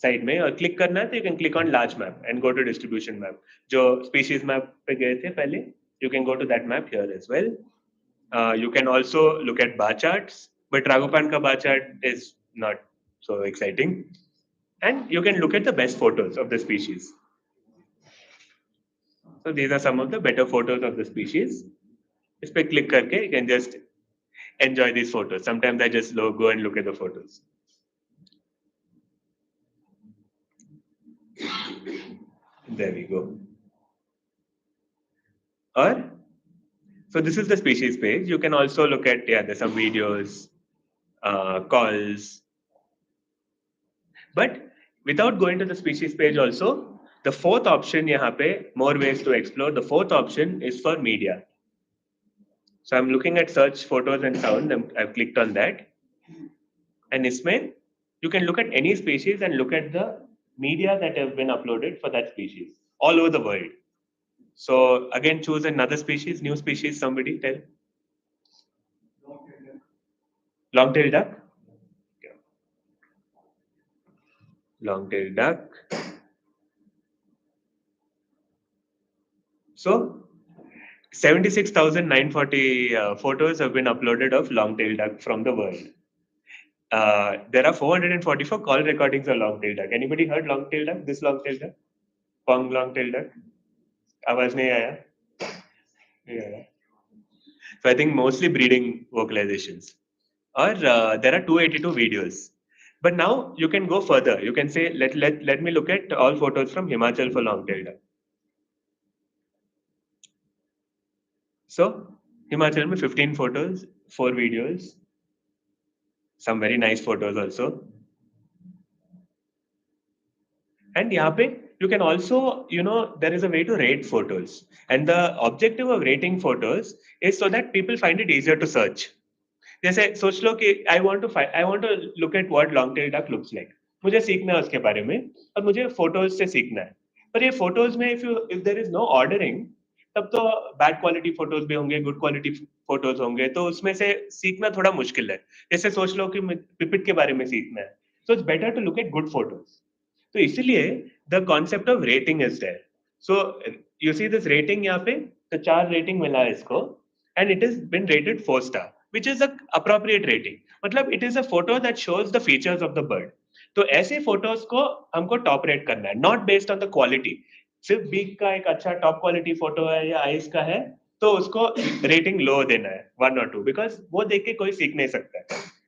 Side में और क्लिक करना है तो you can click on large map and go to distribution map. जो species map पे गए थे पहले, you can go to that map here as well. You can also look at bar charts, but Tragopan ka bar chart is not so exciting. And you can look at the best photos of the species. So these are some of the better photos of the species. इस पे click करके you can just enjoy these photos. Sometimes I just go and look at the photos. There we go. Or, so this is the species page. You can also look at, there's some videos, calls. But without going to the species page also, the fourth option यहाँ पे, more ways to explore, the fourth option is for media. So I'm looking at search photos and sound. I've clicked on that. And इसमें, you can look at any species and look at the media that have been uploaded for that species all over the world. So again, choose another species, new species, somebody tell. Long-tailed duck. Yeah. Long-tailed duck. So 76,940 photos have been uploaded of long-tailed duck from the world. There are 444 call recordings of long-tailed duck. Anybody heard long-tailed duck? This long-tailed duck? Pong long-tailed duck? आवाज नहीं आया? Yeah. So I think mostly breeding vocalizations. Or there are 282 videos. But now you can go further. You can say, let me look at all photos from Himachal for long-tailed duck. So Himachal में 15 photos, 4 videos, some very nice photos also. And यहाँ पे you can also, there is a way to rate photos. And the objective of rating photos is so that people find it easier to search. जैसे सोच लो कि I want to look at what long tail duck looks like. मुझे सीखना है उसके बारे में और मुझे फोटोज से सीखना है. पर ये फोटोज में if there is no ordering, तब तो बैड क्वालिटी फोटोज भी होंगे, गुड क्वालिटी फोटोज होंगे, तो उसमें से सीखना थोड़ा मुश्किल है. जैसे सोच लो कि पिपिट के बारे में सीखना है, so it's better to look at good photos. तो इसीलिए the concept of rating is there. So you see this rating यहाँ पे, तो 4 रेटिंग मिला है इसको, and it has been rated 4 star, which is a appropriate rating. मतलब it is a photo that shows the features of the bird. तो ऐसे photos को हमको टॉप रेट करना है, not based on the quality. सिर्फ बीक का एक अच्छा टॉप क्वालिटी फोटो है या आइस का है, तो उसको रेटिंग लो देना है 1 or 2, बिकॉज वो देख के कोई सीख नहीं सकता है.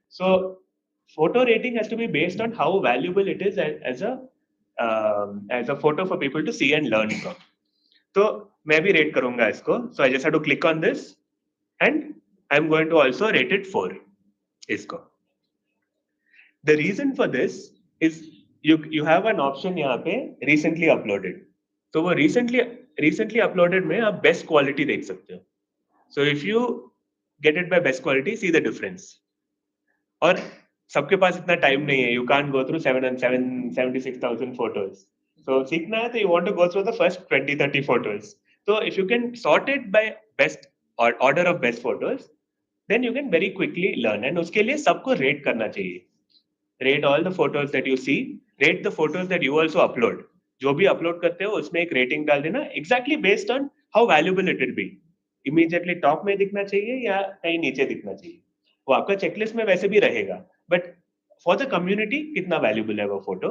सो photo rating has to be based on how valuable it is as a photo for people to see and learn from. तो मैं भी रेट करूंगा इसको. So I just have to click on this and I'm going to also rate it 4 इसको. The reason for this is you have an option यहाँ पे recently uploaded. तो वो recently uploaded में आप best quality देख सकते हो. So if you get it by best quality, see the difference. और सबके पास इतना टाइम नहीं है. You can't go through 76,000 photos. So सीखना है तो you want to go through the first 20-30 photos. So if you can sort it by best or order of best photos, then you can very quickly learn. And उसके लिए सबको rate करना चाहिए. Rate all the photos that you see. Rate the photos that you also upload. जो भी upload करते हो उसमें एक rating डाल देना. Exactly based on how valuable it will be. Immediately top में दिखना चाहिए या कहीं नीचे दिखना चाहिए. वो आपका checklist में वैसे भी रहेगा. But for the community कितना valuable है वो photo?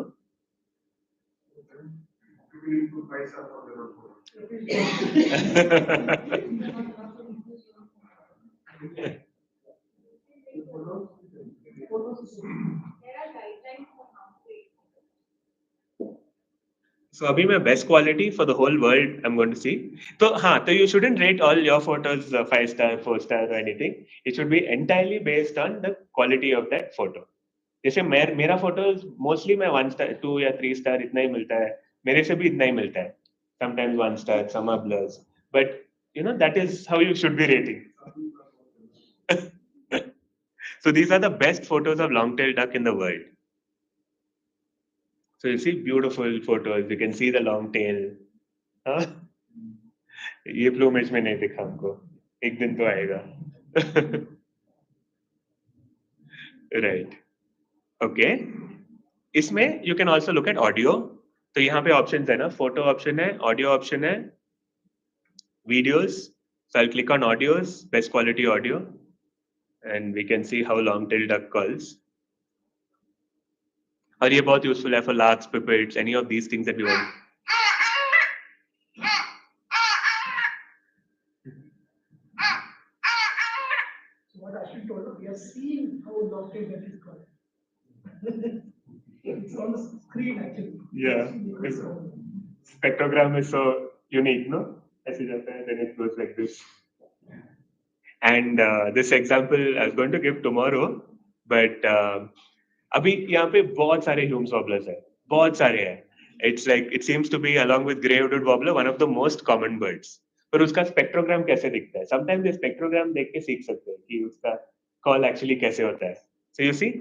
So अभी मैं best quality for the whole world I'm going to see. तो हाँ, तो you shouldn't rate all your photos 5 star, 4 star or anything. It should be entirely based on the quality of that photo. जैसे मेरा photos mostly मैं 1 star, 2 या 3 star इतना ही मिलता है. मेरे से भी इतना ही मिलता है. Sometimes 1 star, some are blurs. But that is how you should be rating. So these are the best photos of long-tailed duck in the world. So you see beautiful photos. You can see the long tail. हाँ? ये plumage में नहीं दिखा हमको. एक दिन तो आएगा. Right. Okay. इसमें you can also look at audio. तो यहाँ पे options है ना. Photo option है, audio option है, videos. So I'll click on audios, best quality audio, and we can see how long-tailed duck calls. और ये बहुत useful है for larks, pipits, any of these things that we want. What Aswin told us, we have seen how long-tailed duck is called. It's on the screen actually. Yeah. Spectrogram is so unique, no? ऐसे जाता है, then it goes like this. And this example I was going to give tomorrow, but अभी यहाँ पे बहुत सारे Hume's warblers हैं, बहुत सारे हैं. It's like it seems to be along with grey-hooded warbler one of the most common birds. पर उसका स्पेक्ट्रोग्राम कैसे दिखता है? Sometimes ये स्पेक्ट्रोग्राम देख के सीख सकते हैं कि उसका कॉल एक्चुअली कैसे होता है. So you see,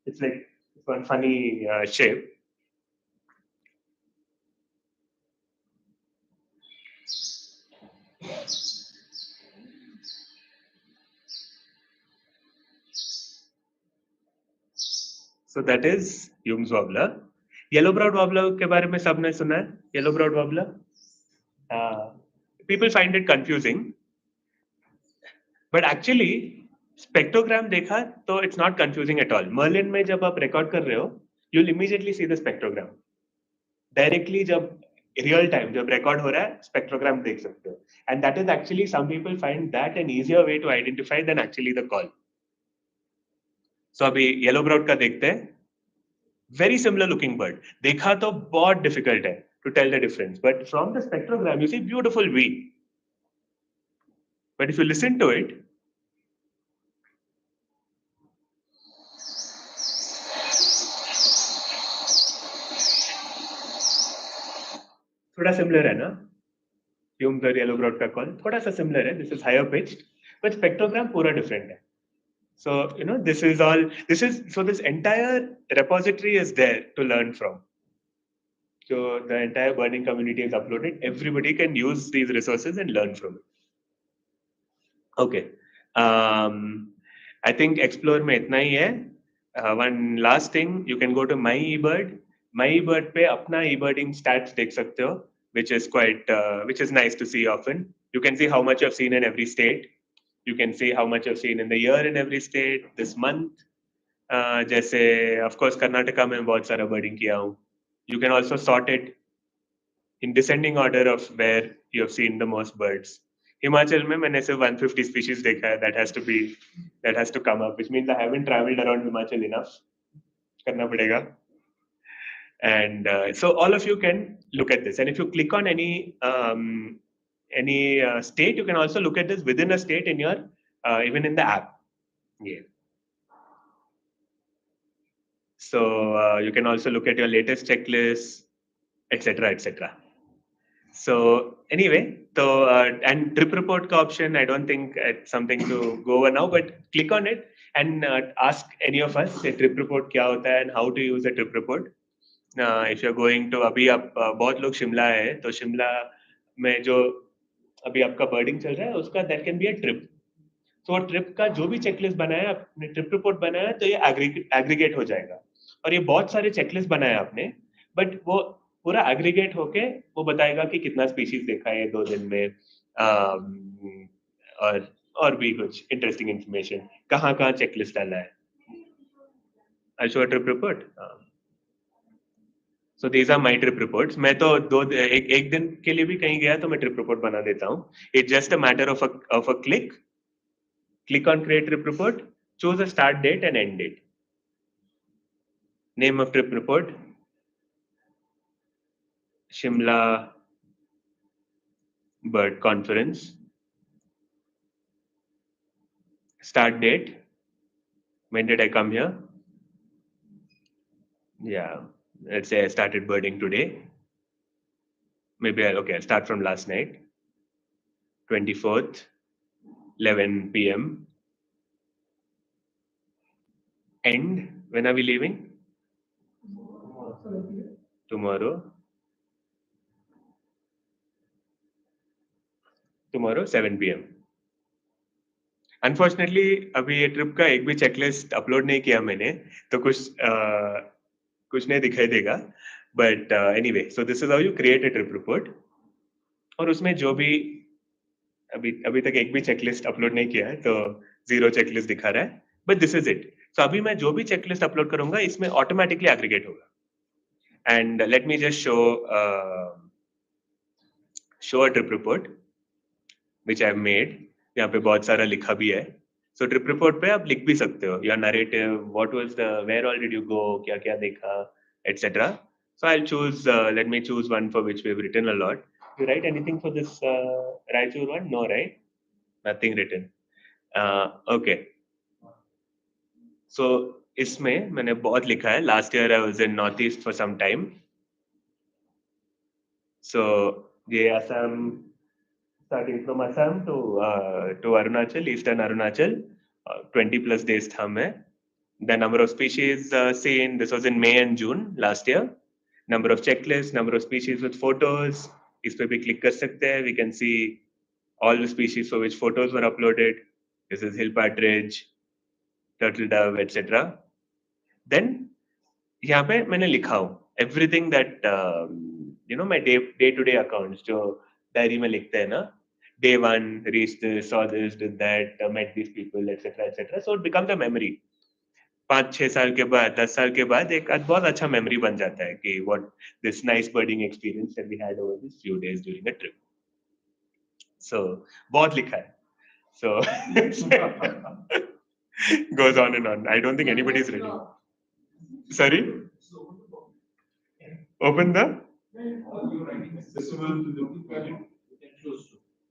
it's like one funny shape. So that is Hume's warbler. Yellow-browed warbler के बारे में सबने सुना है? Yellow-browed warbler. People find it confusing, but actually spectrogram देखा तो it's not confusing at all. Merlin में जब आप record कर रहे हो, you'll immediately see the spectrogram. Directly जब real time जब record हो रहा है, spectrogram देख सकते हो. And that is actually some people find that an easier way to identify than actually the call. So अभी yellow-browed का देखते हैं. Very similar looking bird. देखा तो बहुत difficult है to tell the difference. But from the spectrogram, you see beautiful V. But if you listen to it, थोड़ा similar है ना, ह्यूम्स और येलो ब्रॉड का कॉल थोड़ा सा सिमिलर है, this is higher pitched, but spectrogram पूरा डिफरेंट है. So, this is all, so this entire repository is there to learn from. So the entire burning community is uploaded. Everybody can use these resources and learn from it. Okay. I think explore में इतना ही है. One last thing, you can go to my eBird. My eBird पे अपना eBirding stats देख सकते हो, which is nice to see often. You can see how much you've seen in every state. You can see how much you've seen in the year in every state, this month. जैसे of course Karnataka में बहुत सारा birding किया हूँ. You can also sort it in descending order of where you have seen the most birds. Himachal में मैंने सिर्फ 150 species देखा है. That has to come up, which means I haven't traveled around Himachal enough. करना पड़ेगा. And so all of you can look at this. And if you click on any state, you can also look at this within a state in your even in the app. Yeah. So you can also look at your latest checklists, etc., etc. So anyway, and trip report ka option, I don't think it's something to go over now, but click on it and ask any of us a trip report kya hota hai and how to use a trip report. If you're going to, अभी आप बहुत लोग शिमला है, तो शिमला में जो अभी आपका बर्डिंग चल रहा है उसका that can be a trip. तो ट्रिप का जो भी चेकलिस्ट बनाया आपने, ट्रिप रिपोर्ट बनाया, तो ये एग्रीगेट हो जाएगा. और ये बहुत सारे चेकलिस्ट बनाए आपने, बट वो पूरा एग्रीगेट होके वो बताएगा कि कितना स्पीशीज देखा है 2 दिन में, और भी कुछ इंटरेस्टिंग इंफॉर्मेशन, कहाँ चेकलिस्ट डाला है. I show trip report. So these are my trip reports. मैं तो एक दिन के लिए भी कहीं गया तो मैं ट्रिप रिपोर्ट बना देता हूँ. It's just a matter of a click. Click on create trip report, choose a start date and end date. Name of trip report, Shimla Bird Conference. Start date, when did I come here? Yeah, let's say I started birding today. Maybe I'll start from last night, 24th, 11 p.m. End, when are we leaving? Tomorrow 7 p.m. Unfortunately, अभी ये trip का एक भी checklist upload नहीं किया मैंने, तो कुछ नहीं दिखाई देगा. But anyway, so this is how you create a trip report. और उसमें जो भी अभी तक एक भी चेकलिस्ट अपलोड नहीं किया है, तो 0 चेकलिस्ट दिखा रहा है. But this is it. So अभी मैं जो भी चेकलिस्ट अपलोड करूंगा इसमें ऑटोमेटिकली एग्रीगेट होगा. And let me just show a trip report which I have made. यहाँ पे बहुत सारा लिखा भी है. So trip report पे आप लिख भी सकते हो your narrative, where all did you go, क्या क्या देखा, etc. So I'll choose, let me choose one for which we've written a lot. You write anything for this Raichur one? No, right? Nothing written. Okay. So इसमें मैंने बहुत लिखा है. Last year I was in Northeast for some time. So ये Assam, starting from Assam to Arunachal, Eastern Arunachal, 20 plus days था मैं. The number of species seen, this was in May and June last year. Number of checklists, number of species with photos. इस पे भी click कर सकते हैं. We can see all the species for which photos were uploaded. This is hill partridge, turtle dove, etc. Then यहाँ पे मैंने लिखा हूँ everything that my day-to-day accounts जो डायरी में लिखते हैं ना. Day 1, reached this, saw this, did that, met these people, etc., etc. So it becomes a memory. 5-6 साल के बाद, 10 साल के बाद एक बहुत अच्छा मेमोरी बन जाता है कि what this nice birding experience that we had over these few days during a trip. So बहुत लिखा है. So goes on and on. I don't think anybody is ready. Sorry? Open the?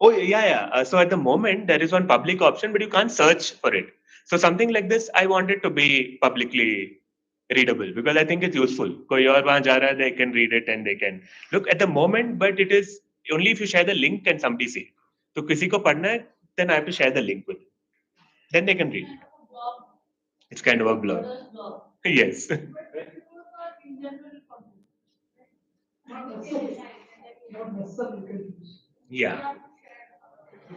Oh yeah. So at the moment there is one public option, but you can't search for it. So something like this, I want it to be publicly readable, because I think it's useful. कोई और वहाँ जा रहा है, they can read it and they can look at the moment, but it is only if you share the link and somebody see. तो किसी को पढ़ना है, then I have to share the link with them. Then they can read. It's kind of a blog. Yes. Not necessarily you can use. Yeah.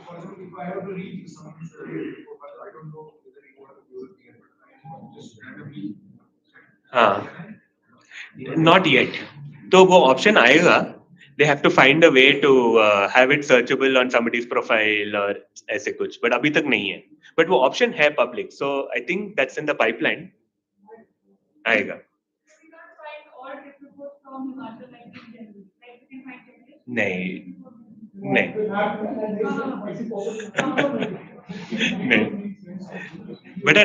For example, if I have to read someone's report, I don't know whether you want to use it here, but I just randomly. हाँ. Not yet. तो वो option आएगा. They have to find a way to have it searchable on somebody's profile or ऐसे कुछ. But अभी तक नहीं है. But वो option है public. So I think that's in the pipeline. आएगा. नहीं. नहीं. नहीं. But I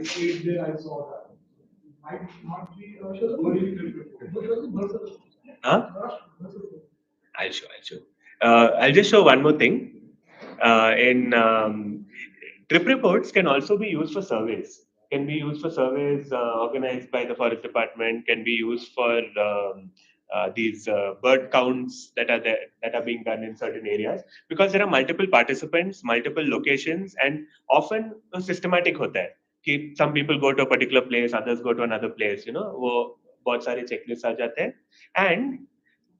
stayed there, I saw that. Might not be Huh? I'll show. I'll just show one more thing. Trip reports can also be used for surveys. Can be used for surveys organized by the forest department. Can be used for these bird counts that are being done in certain areas, because there are multiple participants, multiple locations, and often systematic होता है कि some people go to a particular place, others go to another place. वो बहुत सारे checklists आ जाते हैं, and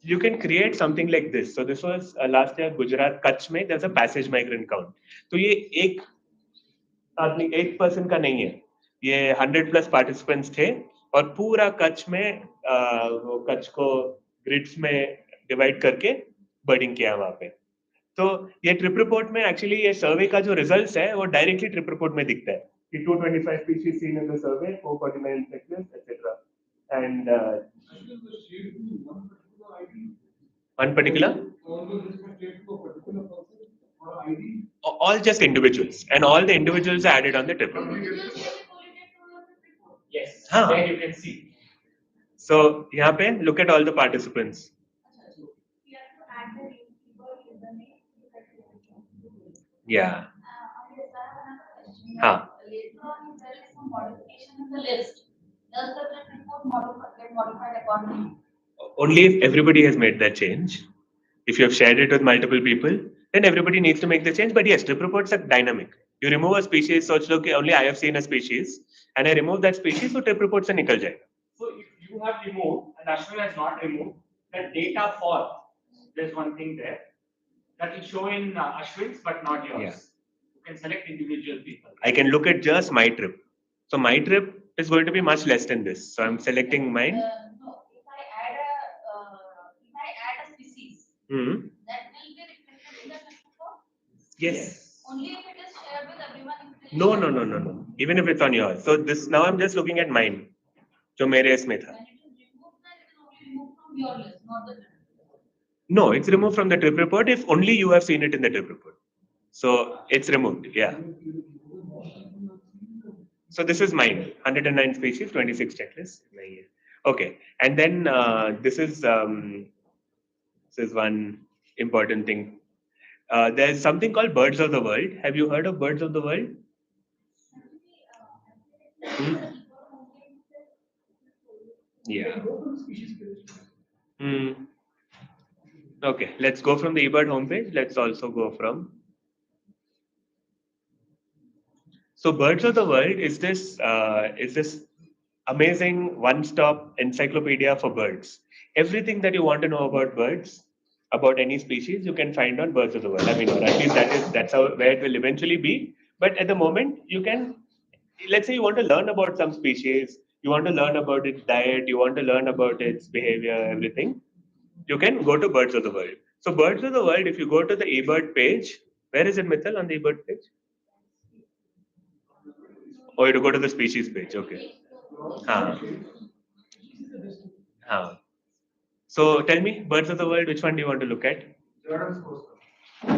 you can create something like this. So this was last year Gujarat, Kutch में there's a passage migrant count. तो ये एक आदमी एक person का नहीं है, ये 100+ participants थे और पूरा कच्छ में वो कच्छ को ग्रिड्स में डिवाइड करके बर्डिंग किया वहाँ पे. तो ये ट्रिप रिपोर्ट में एक्चुअली ये सर्वे का जो रिजल्ट्स है वो डायरेक्टली ट्रिप रिपोर्ट में दिखता है कि 225 species seen in the survey, 449 insects, etc. And one particular? All just individuals, and all the individuals are added on the trip report. Yes. हाँ. There you can see. So यहाँ पे look at all the participants. Yeah. हाँ. Only if everybody has made that change. If you have shared it with multiple people, then everybody needs to make the change. But yes, trip reports are dynamic. You remove a species, so look, only I have seen a species, and I remove that species, so trip reports से निकल जाएगा. So if you have removed and Aswin has not removed, the data for there's one thing there that will show in Ashwin's but not yours. Yeah. You can select individual people. I can look at just my trip. So my trip is going to be much less than this. So I'm selecting mine. No, if I add a species, Hmm. that will be reflected in the trip report? Yes. Only if it is shared with everyone. No. Even if it's on yours. So this now I'm just looking at mine. जो मेरे इसमें था. When it is removed, then it is only removed from your list, not the trip report. No, it's removed from the trip report if only you have seen it in the trip report. So it's removed. Yeah. So this is mine. 109 species, 26 checklists. Okay. And then this is one important thing. There's something called Birds of the World. Have you heard of Birds of the World? Hmm? Yeah. Okay, let's go from the eBird homepage. Let's also go from. So Birds of the World is this amazing one-stop encyclopedia for birds. Everything that you want to know about birds, about any species, you can find on Birds of the World. I mean, or at least that's how where it will eventually be. But at the moment, you can, let's say you want to learn about some species, you want to learn about its diet, you want to learn about its behavior, everything, you can go to Birds of the World. So Birds of the World, if you go to the eBird page, where is it, Mithil, on the eBird page? Oh, you have to go to the species page, okay. So tell me, Birds of the World, which one do you want to look at?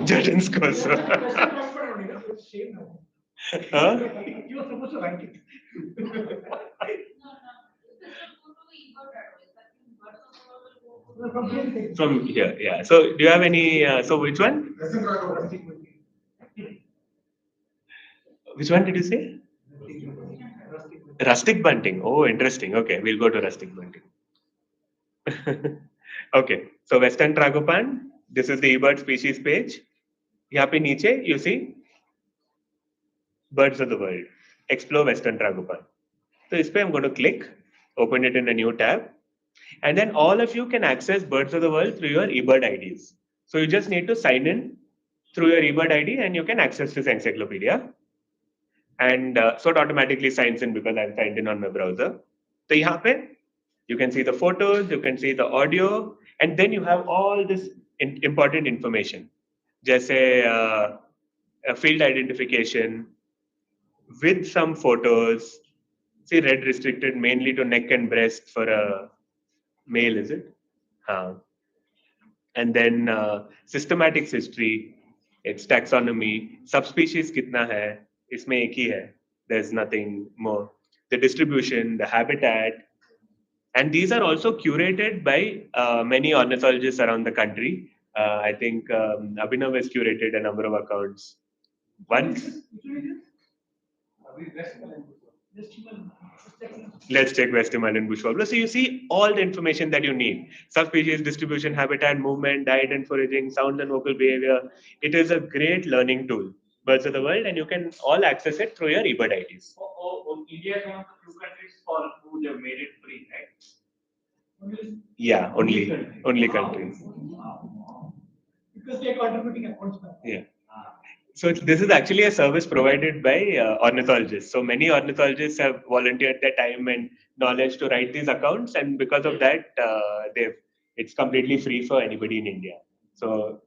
Jordan's Corso. Huh? You are supposed to write it. From here, yeah. So do you have any, so which one? Which one did you say? Rustic bunting. Oh, interesting. Okay, we'll go to rustic bunting. Okay, so Western Tragopan. This is the eBird species page. यहाँ पे नीचे you see birds of the world. Explore Western Tragopan. So इस पे I'm going to click, open it in a new tab, and then all of you can access birds of the world through your eBird IDs. So you just need to sign in through your eBird ID and you can access this encyclopedia. And so it automatically signs in because I'm signed in on my browser. So यहाँ पे you can see the photos, you can see the audio, and then you have all this important information. जैसे a field identification with some photos. See, red restricted mainly to neck and breast for a male, is it? And then systematics history, its taxonomy, subspecies kitna hai, isme ek hi hai. There's nothing more. The distribution, the habitat, and these are also curated by many ornithologists around the country. I think Abhinav has curated a number of accounts. Once. Let's check West Himalayan bush warbler. So you see all the information that you need: subspecies, distribution, habitat, movement, diet and foraging, sound and vocal behavior. It is a great learning tool, Birds of the World, and you can all access it through your eBird IDs. India is one of the few countries for who they've made it free, right? Yeah, only country. Because they're contributing accounts back. Yeah. So this is actually a service provided by ornithologists. So many ornithologists have volunteered their time and knowledge to write these accounts, and because of that, it's completely free for anybody in India. So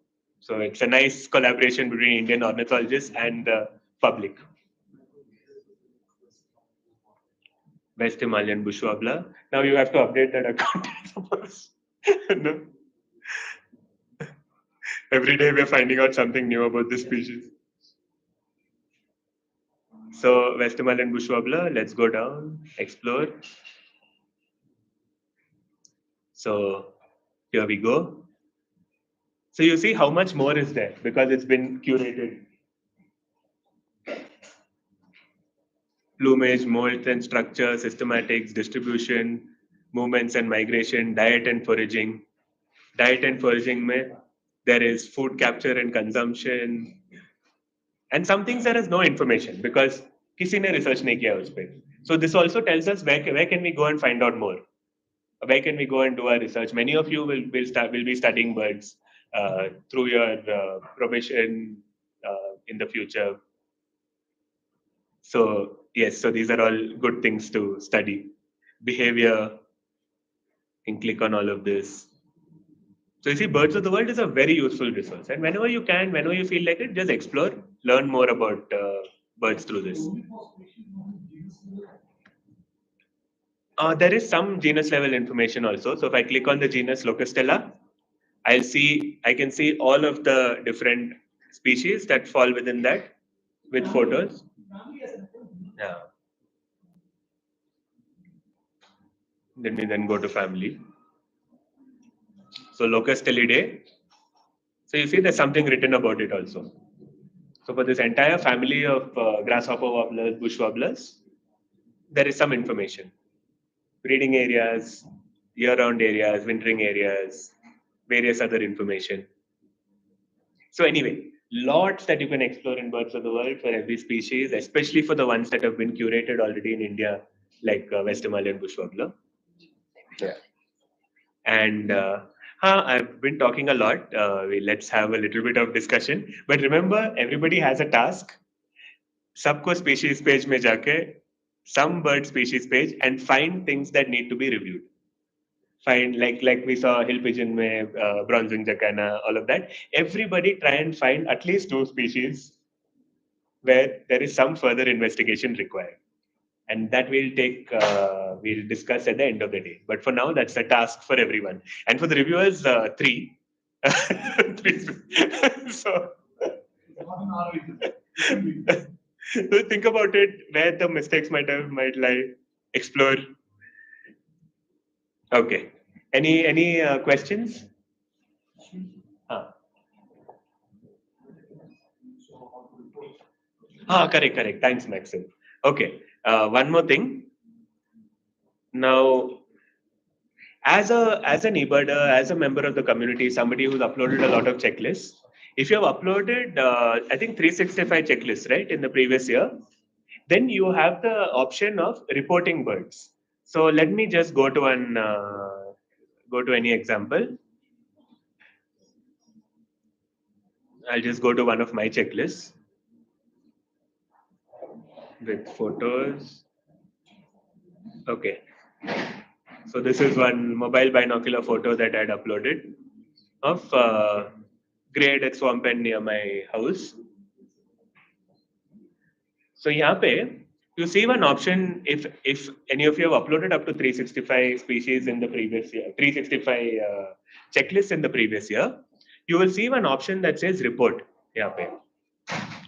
it's a nice collaboration between Indian ornithologists and the public. West Himalayan bush warbler. Now you have to update that account, I suppose. No? Every day we're finding out something new about this species. So West Himalayan bush warbler, let's go down, explore. So here we go. So you see how much more is there because it's been curated. Plumage, moult and structure, systematics, distribution, movements and migration, diet and foraging. Diet and foraging mein, there is food capture and consumption. And some things there is no information because किसी ने research नहीं किया उस पे. So this also tells us where can we go and find out more. Where can we go and do our research? Many of you will be studying birds through your probation in the future. So yes, so these are all good things to study. Behavior, you can click on all of this. So you see, Birds of the World is a very useful resource, and whenever you can, whenever you feel like it, just explore, learn more about birds through this. There is some genus level information also. So if I click on the genus Locustella, I can see all of the different species that fall within that with photos. Yeah. Let me then go to family. So Locustellidae. So you see there's something written about it also. So for this entire family of grasshopper warblers, bush warblers, there is some information. Breeding areas, year-round areas, wintering areas, various other information. So anyway, lots that you can explore in Birds of the World for every species, especially for the ones that have been curated already in India, like West Himalayan bush warbler. Yeah. And I've been talking a lot. Let's have a little bit of discussion. But remember, everybody has a task. Sabko species page mein jaake, some bird species page, and find things that need to be reviewed. Find like we saw hill pigeon mein, bronze-winged jacana, all of that. Everybody try and find at least 2 species where there is some further investigation required. And that we'll discuss at the end of the day. But for now, that's a task for everyone. And for the reviewers, 3. 3. So think about it, where the mistakes might lie, explore. Okay. Any questions? Correct. Thanks, Maxim. Okay. One more thing. Now, as an e-birder, as a member of the community, somebody who's uploaded a lot of checklists, if you have uploaded, I think 365 checklists, right, in the previous year, then you have the option of reporting birds. So let me just go to any example. I'll just go to one of my checklists with photos. Okay. So this is one mobile binocular photo that I had uploaded of grey at swamp end near my house. So यहाँ पे you see one option if any of you have uploaded up to 365 species in the previous year, 365 checklists in the previous year, you will see one option that says report यहाँ पे.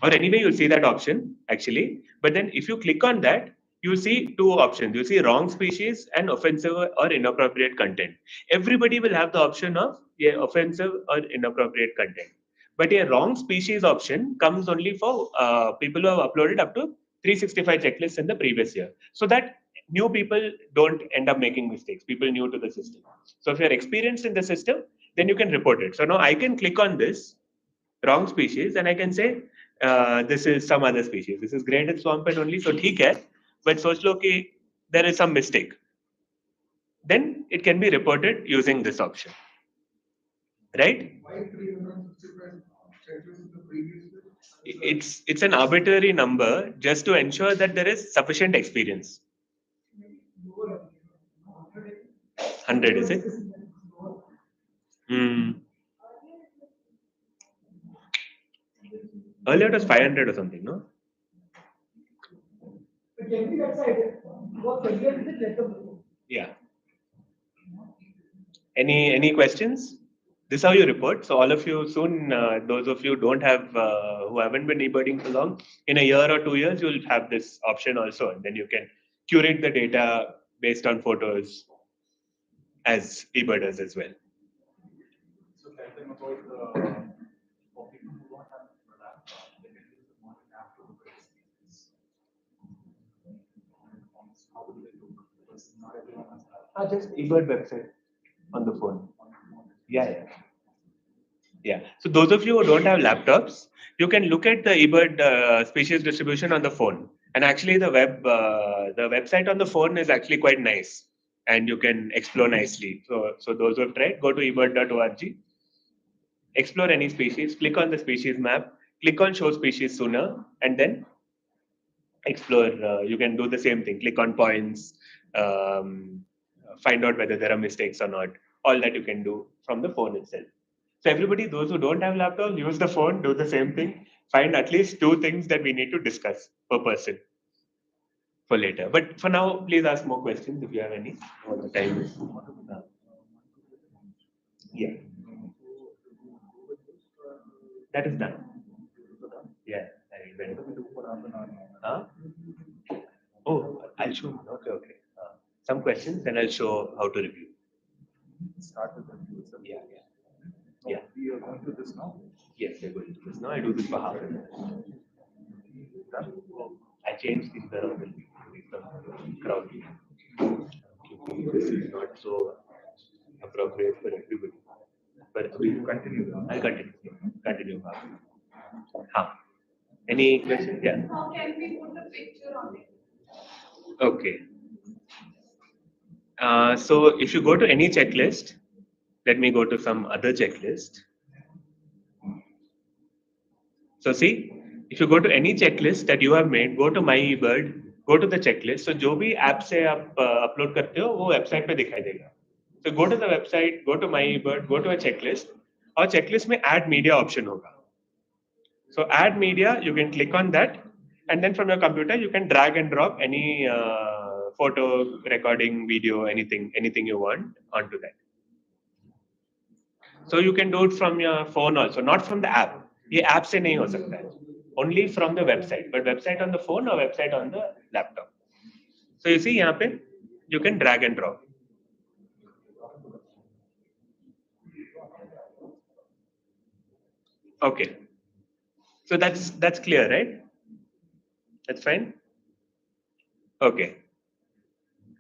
Or anyway, you'll see that option actually. But then if you click on that, you see two options. You see wrong species and offensive or inappropriate content. Everybody will have the option of offensive or inappropriate content. But a wrong species option comes only for people who have uploaded up to 365 checklists in the previous year. So that new people don't end up making mistakes, people new to the system. So if you're experienced in the system, then you can report it. So now I can click on this wrong species and I can say this is some other species. This is graded swamphead only, so theek hai, but soch lo ki there is some mistake. Then it can be reported using this option, right? Why 365 checklists in the previous year? It's an arbitrary number just to ensure that there is sufficient experience. 100 is it? Earlier it was 500 or something, no? But every website, what earlier is it letter? Yeah. Any questions? This is how you report. So all of you soon, those of you don't have who haven't been e-birding for long, in a year or 2 years, you'll have this option also, and then you can curate the data based on photos as e-birders as well. So tell them about for people who don't have an app, they can use the modern app to look at species. How do they look? Because not everyone has that. Just e-bird website on the phone. Yeah. So those of you who don't have laptops, you can look at the eBird species distribution on the phone. And actually, the website on the phone is actually quite nice, and you can explore nicely. So those who have tried, go to ebird.org, explore any species, click on the species map, click on show species sooner, and then explore. You can do the same thing. Click on points, find out whether there are mistakes or not. All that you can do from the phone itself. So everybody, those who don't have laptops, use the phone, do the same thing. Find at least 2 things that we need to discuss per person for later. But for now, please ask more questions if you have any. What the time is. Yeah. That is done. Yeah. I went. Huh? Oh, I'll show. Okay. Some questions, then I'll show how to review. Start with the review. Yeah. We are going to this now. Yes, we're going to this now. I do this for half an hour. I changed things around a little crowd. This is not so appropriate for everybody. But we continue. I'll continue. Any questions? Yeah. How can we put the picture on it? Okay. So if you go to any checklist, let me go to some other checklist. So see, if you go to any checklist that you have made, go to my eBird, go to the checklist. So जो भी app से आप upload करते हो, वो website पे दिखाई देगा. So go to the website, go to my eBird, go to a checklist, और checklist में add media option होगा. So add media, you can click on that, and then from your computer you can drag and drop any photo, recording, video, anything you want onto that. So you can do it from your phone also, not from the app. ये app से नहीं हो सकता है. Only from the website, but website on the phone or website on the laptop. So you see यहाँ पे you can drag and drop. Okay. So that's clear, right? That's fine. Okay.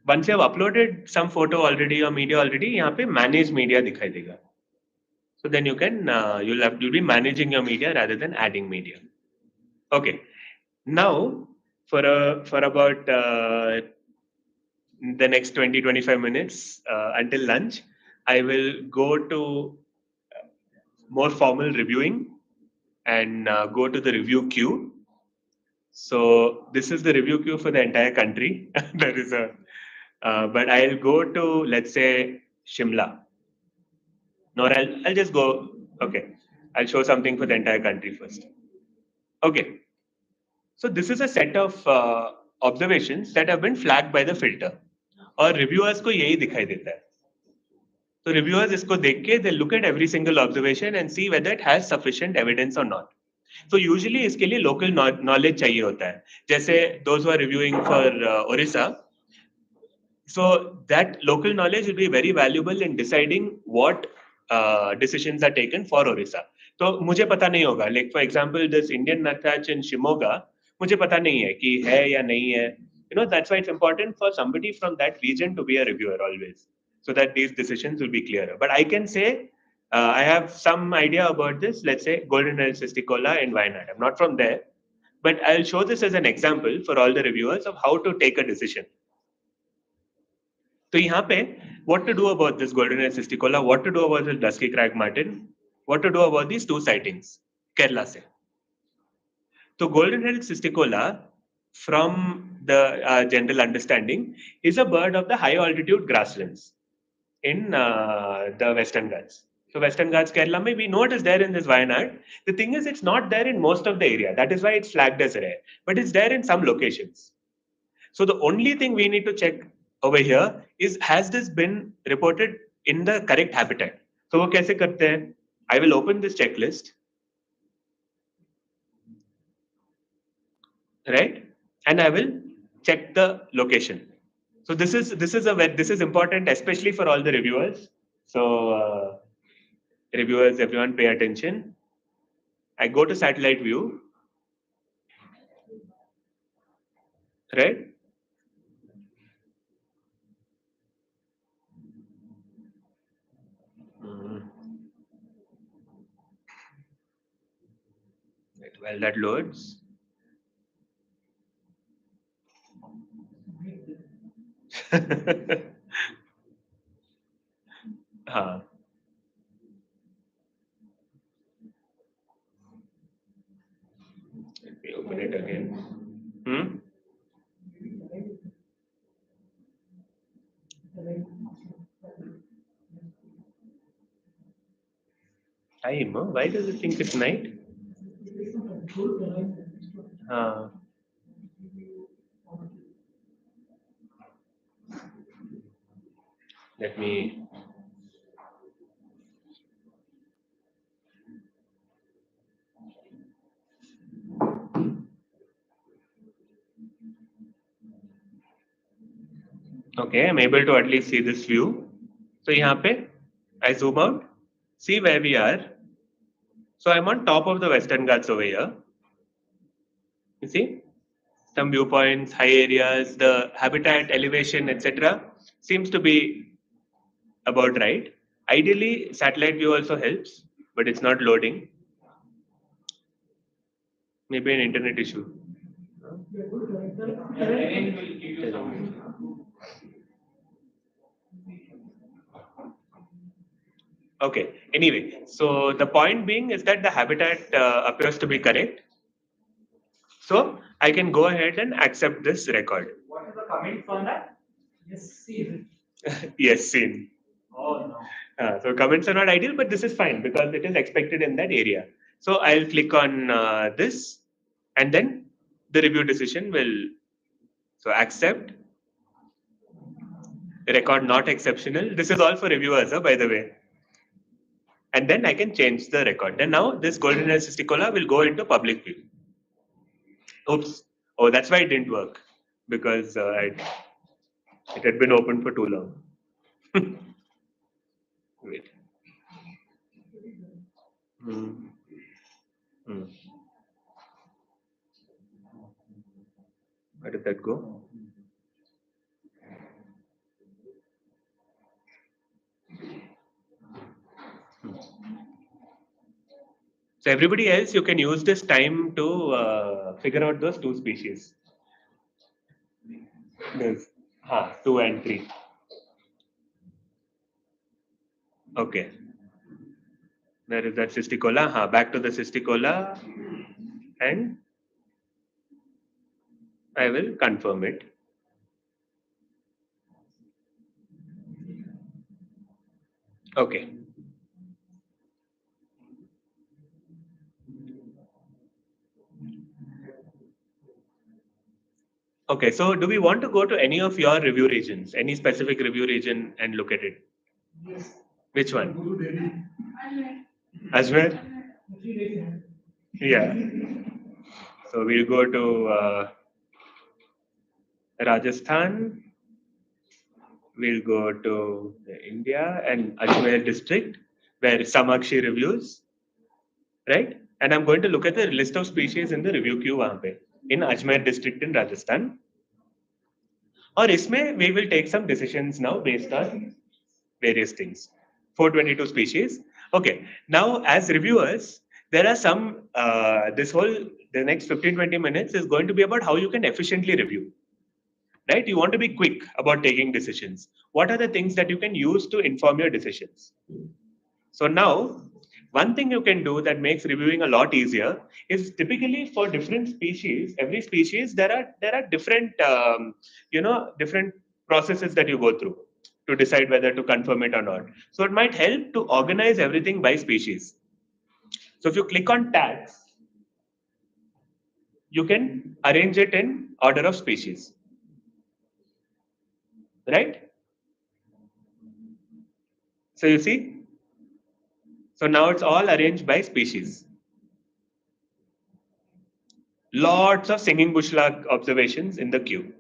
once you have uploaded some photo already or media already, यहाँ पे manage media दिखाई देगा. So then you can you'll be managing your media rather than adding media. Okay. Now for about the next 20-25 minutes until lunch, I will go to more formal reviewing and go to the review queue. So this is the review queue for the entire country. There is a, but I'll go to, let's say, Shimla. No, I'll just go. Okay, I'll show something for the entire country first. Okay, so this is a set of observations that have been flagged by the filter. और reviewers को यही दिखाई देता है. So reviewers इसको देख के they look at every single observation and see whether it has sufficient evidence or not. So usually इसके लिए local knowledge चाहिए होता है. जैसे those who are reviewing for Orissa, so that local knowledge will be very valuable in deciding what decisions are taken for Orissa. तो मुझे पता नहीं होगा. Like for example, this Indian Nathach in Shimoga, मुझे पता नहीं है कि है या नहीं है. You know, that's why it's important for somebody from that region to be a reviewer always, so that these decisions will be clearer. But I can say I have some idea about this. Let's say Golden Cesticola in Wayanad. I'm not from there, but I'll show this as an example for all the reviewers of how to take a decision. So यहाँ पे what to do about this Golden Cesticola, what to do about this dusky crag martin, what to do about these two sightings, Kerala se. So Golden Cesticola, from the general understanding, is a bird of the high altitude grasslands in the Western Ghats. So Western Ghats, Kerala, we know it is there in this Wayanad. The thing is, it's not there in most of the area. That is why it's flagged as rare. But it's there in some locations. So the only thing we need to check over here is, has this been reported in the correct habitat? So वो कैसे करते हैं? I will open this checklist, right? And I will check the location. So this is important, especially for all the reviewers. So reviewers, everyone pay attention. I go to satellite view, right? While that loads. हाँ. Let me open it again. Time? Why does it think it's night? Let me. Okay, I'm able to at least see this view. So यहाँ पे I zoom out, see where we are. So I'm on top of the Western Ghats over here. You see some viewpoints, high areas, the habitat, elevation, etc. seems to be about right. Ideally, satellite view also helps, but it's not loading. Maybe an internet issue. Okay, anyway, so the point being is that the habitat appears to be correct. So I can go ahead and accept this record. What is the comment on that? Yes, seen. Yes, seen. Oh no. So comments are not ideal, but this is fine because it is expected in that area. So I'll click on this, and then the review decision will, so accept, record not exceptional. This is all for reviewers, by the way. And then I can change the record. And now this Golden Cesticola will go into public view. Oops. Oh, that's why it didn't work, because it had been open for too long. Wait. Where did that go? So everybody else, you can use this time to figure out those two species. There's 2 and 3. Okay. Where is that cysticola? Back to the cysticola, and I will confirm it. Okay. Okay, so do we want to go to any of your review regions, any specific review region, and look at it? Yes. Which one? Go to Delhi. Aswin? 3 days. Yeah. So we'll go to Rajasthan. We'll go to India and Ajmer district, where Samakshi reviews, right? And I'm going to look at the list of species in the review queue वहाँ पे, in Ajmer district in Rajasthan. और इसमें we will take some decisions now based on various things. 422 species. Okay. Now, as reviewers, there are some. The next 15-20 minutes is going to be about how you can efficiently review. Right? You want to be quick about taking decisions. What are the things that you can use to inform your decisions? So now, one thing you can do that makes reviewing a lot easier is typically for different species, every species, there are different, different processes that you go through to decide whether to confirm it or not. So it might help to organize everything by species. So if you click on tags, you can arrange it in order of species. Right? So you see? So now it's all arranged by species. Lots of singing bushlark observations in the queue.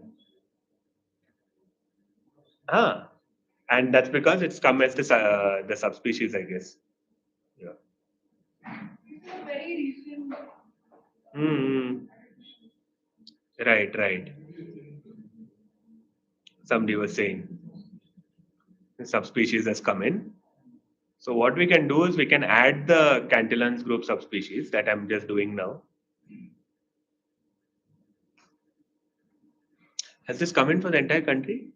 And that's because it's come as the subspecies, I guess. Yeah. Very recent. Right. Somebody was saying the subspecies has come in. So what we can do is we can add the Cantillans group subspecies that I'm just doing now. Has this come in for the entire country?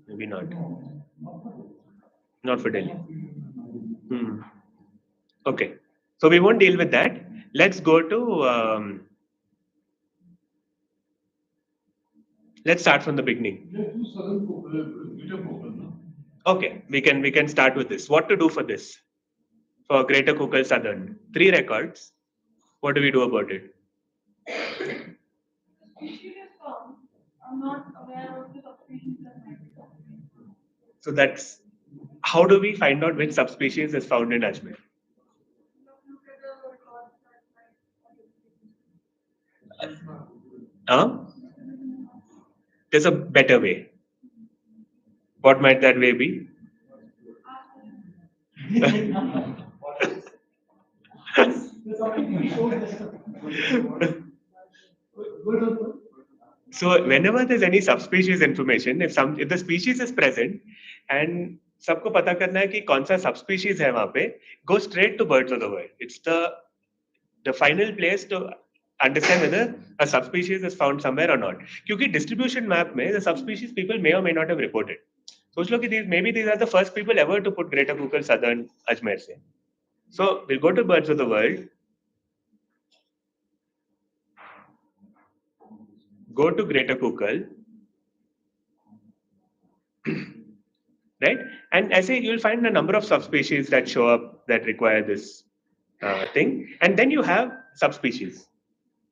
Maybe not. Not for Delhi. Okay. So we won't deal with that. Let's go to. Let's start from the beginning. Okay, we can start with this. What to do for this? For Greater Kukal Southern, 3 records. What do we do about it? I'm not aware of the subspecies that might be coming. So that's how do we find out which subspecies is found in Ajmer? There's a better way. What might that way be? So whenever there's any subspecies information, if the species is present and सबको पता करना है कि कौन सा subspecies है वहाँ पे, go straight to Birds of the World. It's the final place to understand whether a subspecies is found somewhere or not. क्योंकि distribution map में the subspecies people may or may not have reported. सोच लो कि maybe these are the first people ever to put Greater Kukal Southern Ajmer से. So we'll go to Birds of the World. Go to Greater Kukal. Right? And I say you'll find a number of subspecies that show up that require this thing. And then you have subspecies.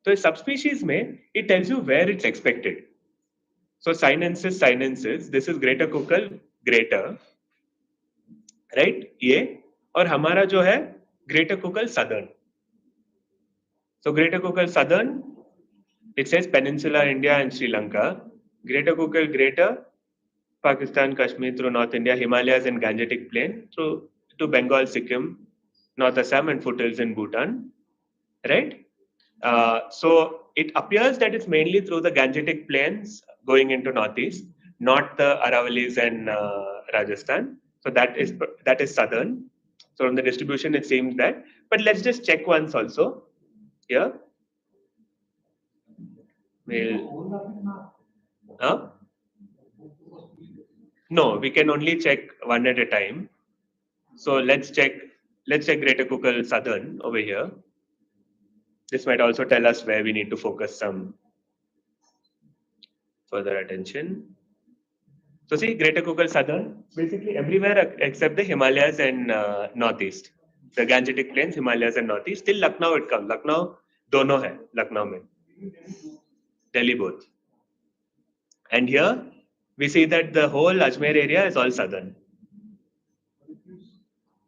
So subspecies में, it tells you where it's expected. So sinensis, this is Greater Kukal, greater. Right? ये और हमारा जो है Greater Kukal Southern. So Greater Kukal Southern, it says Peninsula India and Sri Lanka. Greater Kukal Greater, Pakistan, Kashmir through North India, Himalayas and Gangetic Plain through to Bengal, Sikkim, North Assam and foothills in Bhutan, right? So it appears that it's mainly through the Gangetic Plains going into northeast, not the Aravalis and Rajasthan. So that is southern. So from the distribution, it seems that. But let's just check once also. Here. Huh? No, we can only check one at a time. So let's check Greater Kukal Southern over here. This might also tell us where we need to focus some further attention. So see, Greater Kukal Southern, basically everywhere except the Himalayas and Northeast. The Gangetic Plains, Himalayas and Northeast. Till Lucknow it comes. Lucknow, dono hai, Lucknow mein. Delhi both. And here, we see that the whole Ajmer area is all southern.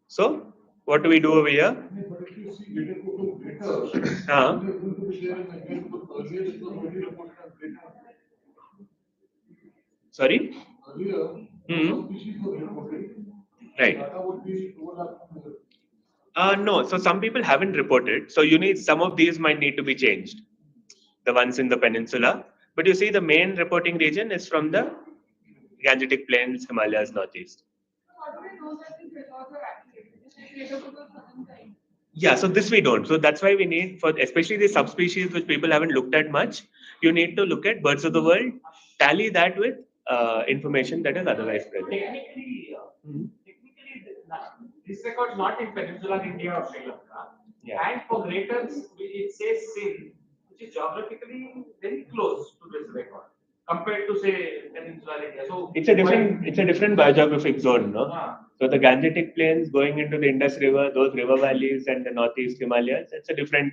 So, what do we do over here? But if you see Greater Kukul Greater, Uh-huh. they're going to be there in the Greater Kukul. Earlier it was only reported as Greater. Sorry? Earlier, some species were reported. Right. Data would be overlapping. No, so some people haven't reported. So you need, some of these might need to be changed. The ones in the peninsula. But you see the main reporting region is from the Gangetic Plains, Himalayas, Northeast. Yeah, so this we don't. So that's why we need, for especially the subspecies which people haven't looked at much, you need to look at birds of the world, tally that with information that is otherwise present. Technically, this record is not in Peninsular India or Sri Lanka. Yeah. And for graters, it says Sindh, which is geographically very close to this record compared to say Peninsular India. So it's a different biogeographic zone, no? So the Gangetic Plains going into the Indus River, those river valleys and the Northeast Himalayas, it's a different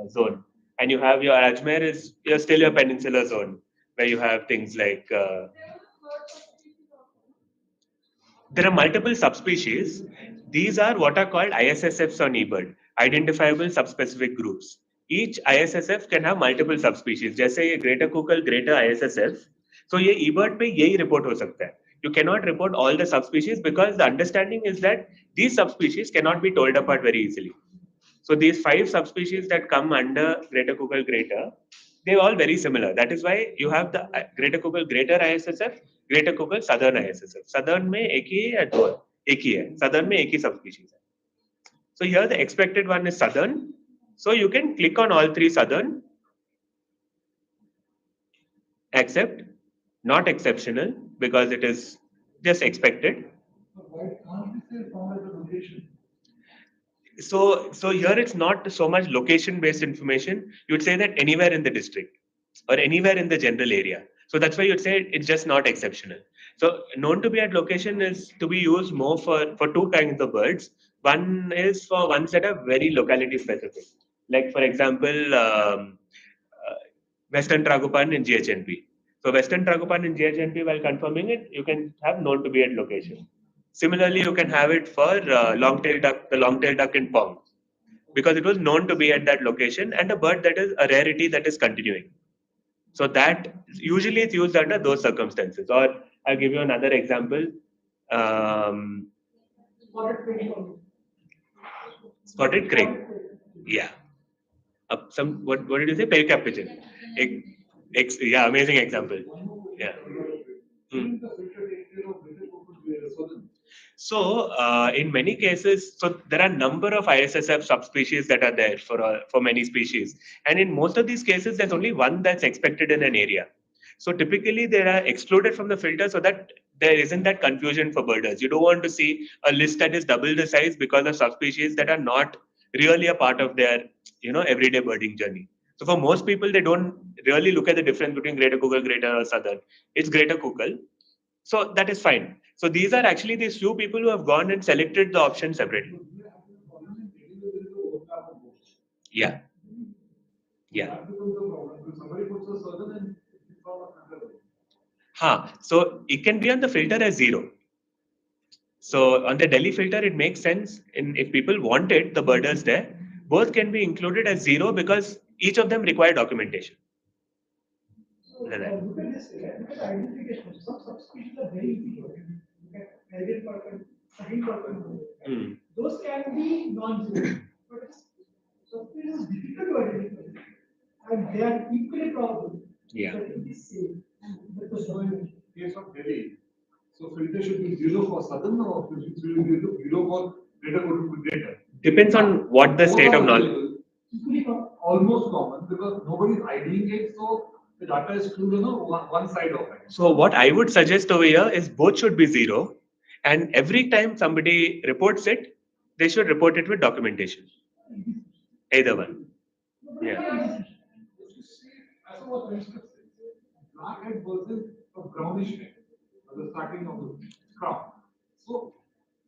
zone. And you have your Ajmer you're still your peninsular zone, where you have things like there are multiple subspecies. These are what are called ISSFs on eBird, identifiable subspecific groups. Each ISSF can have multiple subspecies. जैसे ये Greater Kukal Greater ISSF, so ये eBird पे यही report हो सकता है. You cannot report all the subspecies because the understanding is that these subspecies cannot be told apart very easily. So these 5 subspecies that come under Greater Kukal Greater, they're all very similar. That is why you have the Greater Kukal Greater ISSF, Greater Kukal Southern ISSF. Southern में एक ही है या दो है? एक ही है. Southern में एक ही subspecies है. So here the expected one is Southern. So you can click on all 3 Southern, except not exceptional because it is just expected. Why can't we say found as a location? So here it's not so much location-based information. You would say that anywhere in the district or anywhere in the general area. So that's why you'd say it's just not exceptional. So known to be at location is to be used more for 2 kinds of birds. One is for ones that are very locality specific. Like for example, Western Tragopan in GHNP. So Western Tragopan in GHNP, while confirming it, you can have known to be at location. Similarly, you can have it for long-tailed duck, the long-tailed duck in Pong, because it was known to be at that location and a bird that is a rarity that is continuing. So that usually it's used under those circumstances. Or I'll give you another example. Spotted crane. Yeah. What did you say? Pale-cap pigeon. Yeah, amazing example. Yeah. So in many cases, so there are a number of ISSF subspecies that are there for many species, and in most of these cases, there's only one that's expected in an area. So typically, they are excluded from the filter so that there isn't that confusion for birders. You don't want to see a list that is double the size because of subspecies that are not really a part of their everyday birding journey. So for most people, they don't really look at the difference between Greater Kukal, Greater or Southern. It's Greater Kukal. So that is fine. So these are actually these few people who have gone and selected the option separately. Yeah. Yeah. So it can be on the filter as 0. So on the Delhi filter, it makes sense. If people want it, the birders there, both can be included as 0 because each of them require documentation. So look at this, look at identification. Some subspecies are very easy to identify. Look at second purple. Those can be non-zero, but subspecies is difficult to identify, and they are equally probable. Yeah. That it is same. That was Case of Delhi. So filter should be 0 for Southern or should be 0 for data could be greater. Depends on what the state of knowledge. Equally almost common because nobody is IDing it, so the data is skewed on one side of it. So what I would suggest over here is both should be 0, and every time somebody reports it, they should report it with documentation. Either one. Yeah. As what for instance, black head versus a brownish head at the starting of the crop. So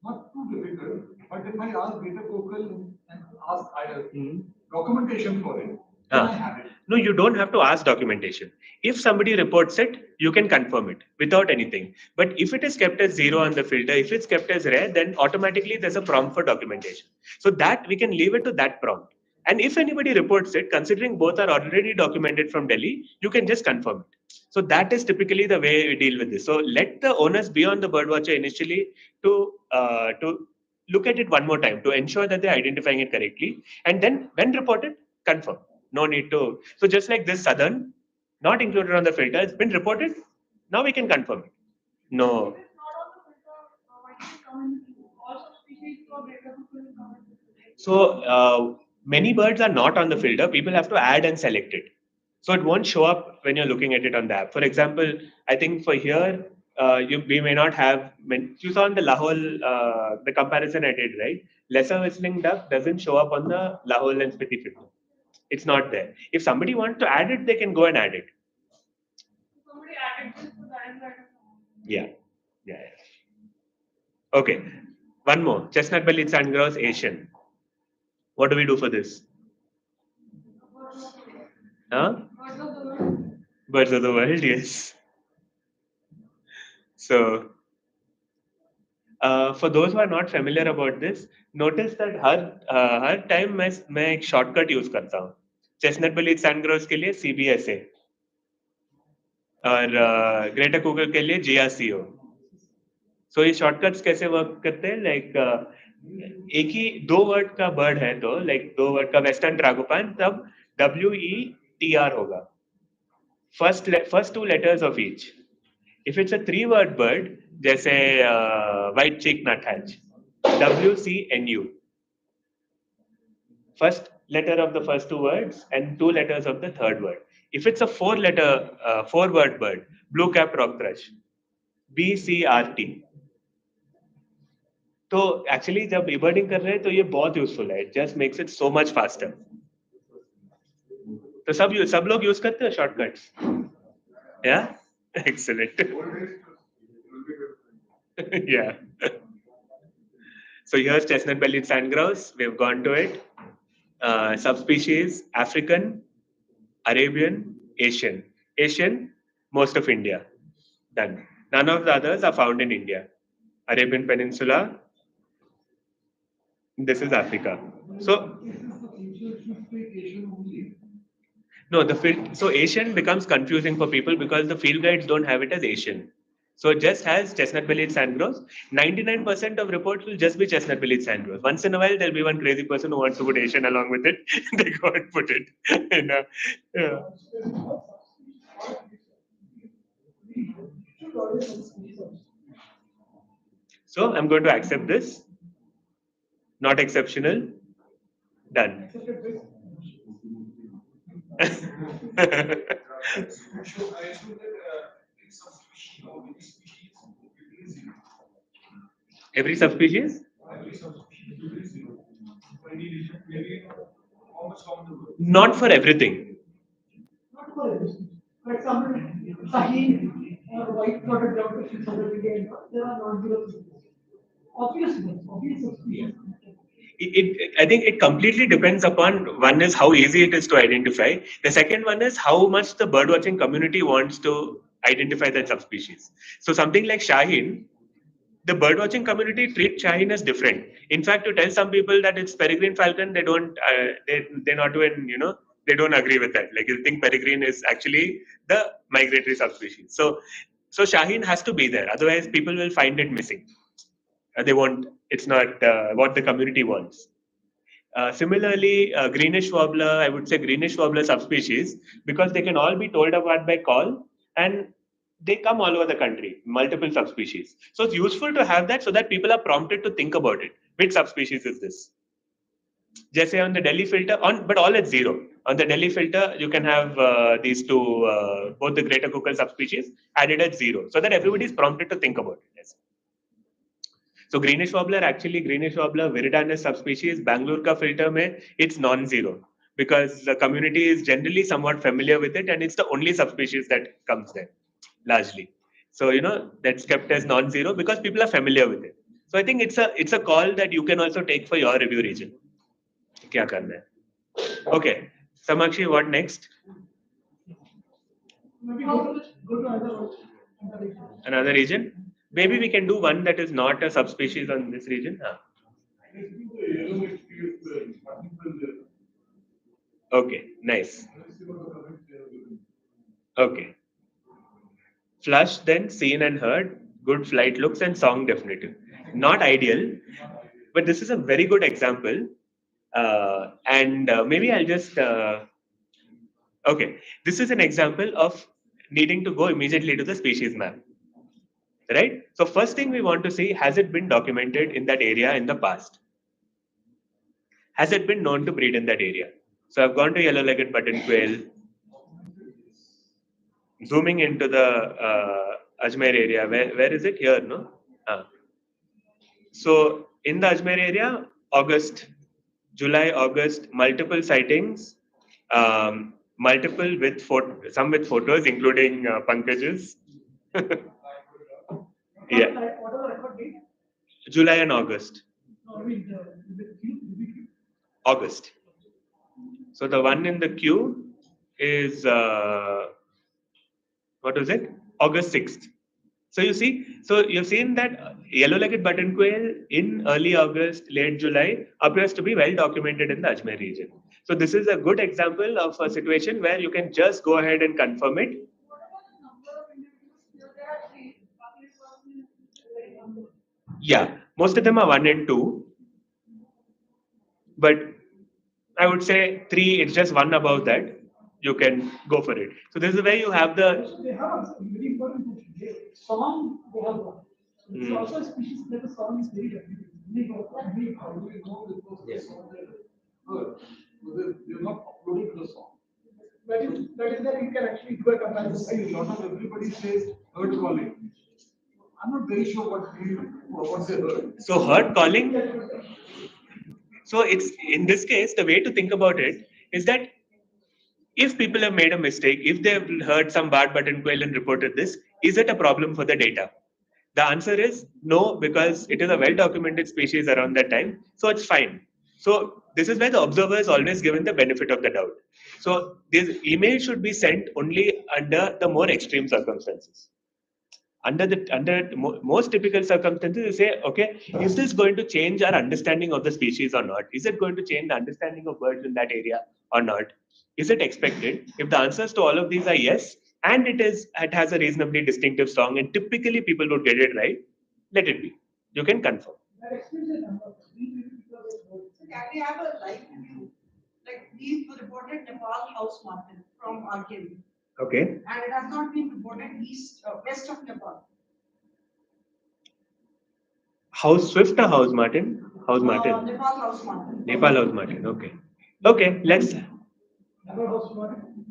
not too difficult, but if I ask data focal and ask documentation for it, then I have it. No, you don't have to ask documentation. If somebody reports it, you can confirm it without anything. But if it is kept as 0 on the filter, if it's kept as rare, then automatically there's a prompt for documentation. So that we can leave it to that prompt. And if anybody reports it, considering both are already documented from Delhi, you can just confirm it. So that is typically the way we deal with this. So let the owners be on the birdwatcher initially to look at it one more time to ensure that they're identifying it correctly. And then when reported, confirm. No need to. So just like this southern, not included on the filter, it's been reported. Now we can confirm it. No. So many birds are not on the filter. People have to add and select it. So it won't show up when you're looking at it on the app. For example, I think for here, we may not have, you saw on the Lahore, the comparison I did, right? Lesser whistling duck doesn't show up on the Lahore and Spiti filter. It's not there. If somebody wants to add it, they can go and add it. Somebody added this to that. Yeah. Okay. One more. Chestnut-bellied sandgrouse Asian. What do we do for this? Huh? Birds of the world, yes. So, for those who are not familiar about this, notice that her time मैं एक shortcut use करता हूँ. Chestnut-bellied sandgrouse के लिए CBSA और greater cougar के लिए GRCO. So ये shortcuts कैसे work करते हैं? Like एक ही 2 वर्ड का bird है तो like 2 वर्ड का western tragopan तब WETR होगा. First 2 letters of each. If it's a 3-word bird, जैसे white cheek nuthatch, WCNU. First letter of the first 2 words and 2 letters of the third word. If it's a 4-word bird, blue cap rock thrush, BCRT. तो actually जब e-birding कर रहे हैं तो ये बहुत useful है. It just makes it so much faster. तो सब लोग use करते हैं shortcuts. Yeah, excellent. Yeah. So here's chestnut-bellied sandgrouse. We've gone to it. Subspecies: African, Arabian, Asian. Asian, most of India. Done. None of the others are found in India. Arabian Peninsula. This is Africa. So no, so Asian becomes confusing for people because the field guides don't have it as Asian. So it just has chestnut-bellied sandgrouse. 99% of reports will just be chestnut-bellied sandgrouse. Once in a while, there'll be one crazy person who wants to put Asian along with it. They go and put it. Yeah. So I'm going to accept this. Not exceptional. Done. Every subspecies? Not for everything. Not for everything. For example, Sahin or white spotted dogfish in southern India, there are non-zero species. Obvious subspecies. I think it completely depends upon, one is how easy it is to identify. The second one is how much the birdwatching community wants to identify that subspecies. So something like Shaheen, the birdwatching community treats Shaheen as different. In fact, to tell some people that it's peregrine falcon, they don't, they're not even, they don't agree with that. Like, you think peregrine is actually the migratory subspecies. So Shaheen has to be there. Otherwise, people will find it missing. They won't, it's not what the community wants. Similarly, greenish warbler, I would say greenish warbler subspecies, because they can all be told apart by call and they come all over the country, multiple subspecies. So it's useful to have that so that people are prompted to think about it. Which subspecies is this? Just say on the Delhi filter, but all at 0. On the Delhi filter, you can have these two, both the greater Kukal subspecies added at 0, so that everybody is prompted to think about it. So greenish warbler, viridanus subspecies, Bangalore ka filter mein, it's non-zero because the community is generally somewhat familiar with it, and it's the only subspecies that comes there, largely. So that's kept as non-zero because people are familiar with it. So I think it's a call that you can also take for your review region. Kya karna hai? Okay, Samakshi, what next? Maybe go to Another region? Maybe we can do one that is not a subspecies on this region. Okay, nice. Okay. Flush, then seen and heard, good flight looks and song definitive. Not ideal, but this is a very good example. And maybe I'll just, okay, this is an example of needing to go immediately to the species map. Right? So first thing we want to see, has it been documented in that area in the past? Has it been known to breed in that area? So I've gone to yellow-legged button quail, zooming into the Ajmer area. Where is it? Here, no? So in the Ajmer area, July, August, multiple sightings, multiple with some with photos, including Pankaj's. Yeah. July and August. August. So the one in the queue is what was it? August 6th. So you see, so you've seen that yellow-legged button quail in early August, late July appears to be well documented in the Ajmer region. So this is a good example of a situation where you can just go ahead and confirm it. Yeah, most of them are 1 and 2, but I would say 3, it's just one above that. You can go for it. So this is where you have the. They have a very important function. Song, they have one. It's also a species that the song is very different. How do we know because the song they heard? They're not uploading the song. That is that you can actually do a comparison. A lot of everybody says herd calling. I'm not very sure what they heard. So herd calling. So it's in this case, the way to think about it is that if people have made a mistake, if they've heard some barred button quail and reported this, is it a problem for the data? The answer is no, because it is a well-documented species around that time, so it's fine. So this is where the observer is always given the benefit of the doubt. So this email should be sent only under the more extreme circumstances. Under most typical circumstances, you say, okay, is this going to change our understanding of the species or not? Is it going to change the understanding of birds in that area or not? Is it expected? If the answers to all of these are yes, and it has a reasonably distinctive song, and typically people would get it right, let it be. You can confirm. So can we have a live review? Like these were reported Nepal house martin from RKB. Okay. And it has not been reported west of Nepal. House Swift or House Martin? House Martin. Nepal house martin. Nepal house Martin. Okay. Okay. Let's. Nepal house martin.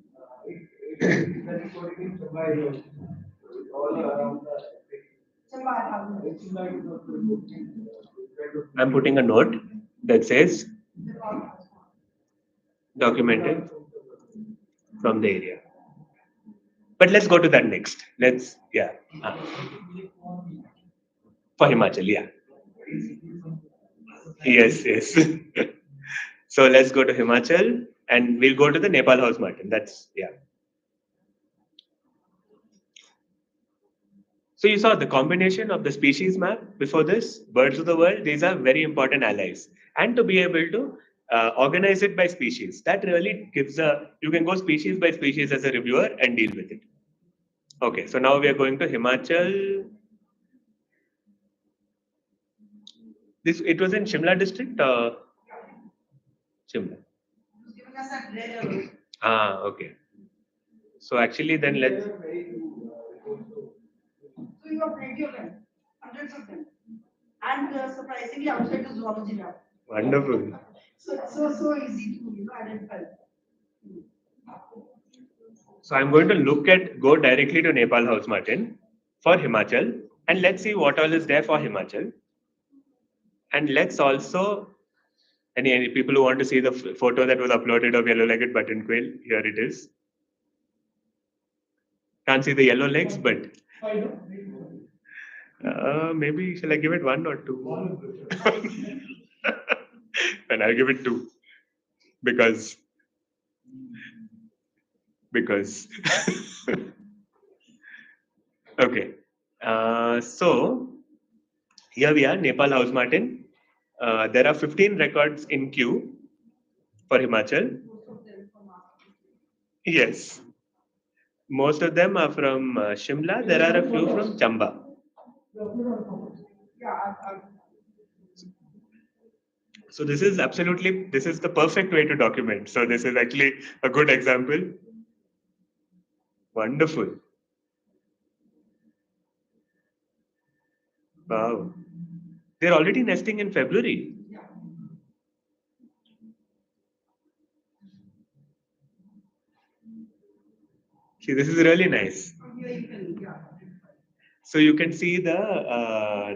I'm putting a note that says documented from the area. But let's go to that next. For Himachal, yeah. Yes. So let's go to Himachal and we'll go to the Nepal house martin. So you saw the combination of the species map before this, birds of the world, these are very important allies. And to be able to organize it by species, that really gives you can go species by species as a reviewer and deal with it. Okay, so now we are going to Himachal. It was in Shimla district? Shimla. Okay. So actually then let's. So you have plenty of them, hundreds of them. And surprisingly, outside the zoology lab. Wonderful. So easy to identify. So I'm going to go directly to Nepal house martin for Himachal, and let's see what all is there for Himachal. And let's also, any people who want to see the photo that was uploaded of yellow-legged button quail, here it is. Can't see the yellow legs, but maybe shall I give it 1 or 2? Then I'll give it 2 because okay. So here we are, Nepal house martin. There are 15 records in queue for Himachal. Yes. Most of them are from Shimla. There are a few from Chamba. So this is the perfect way to document. So this is actually a good example. Wonderful. Wow. They're already nesting in February. See, this is really nice. So you can see the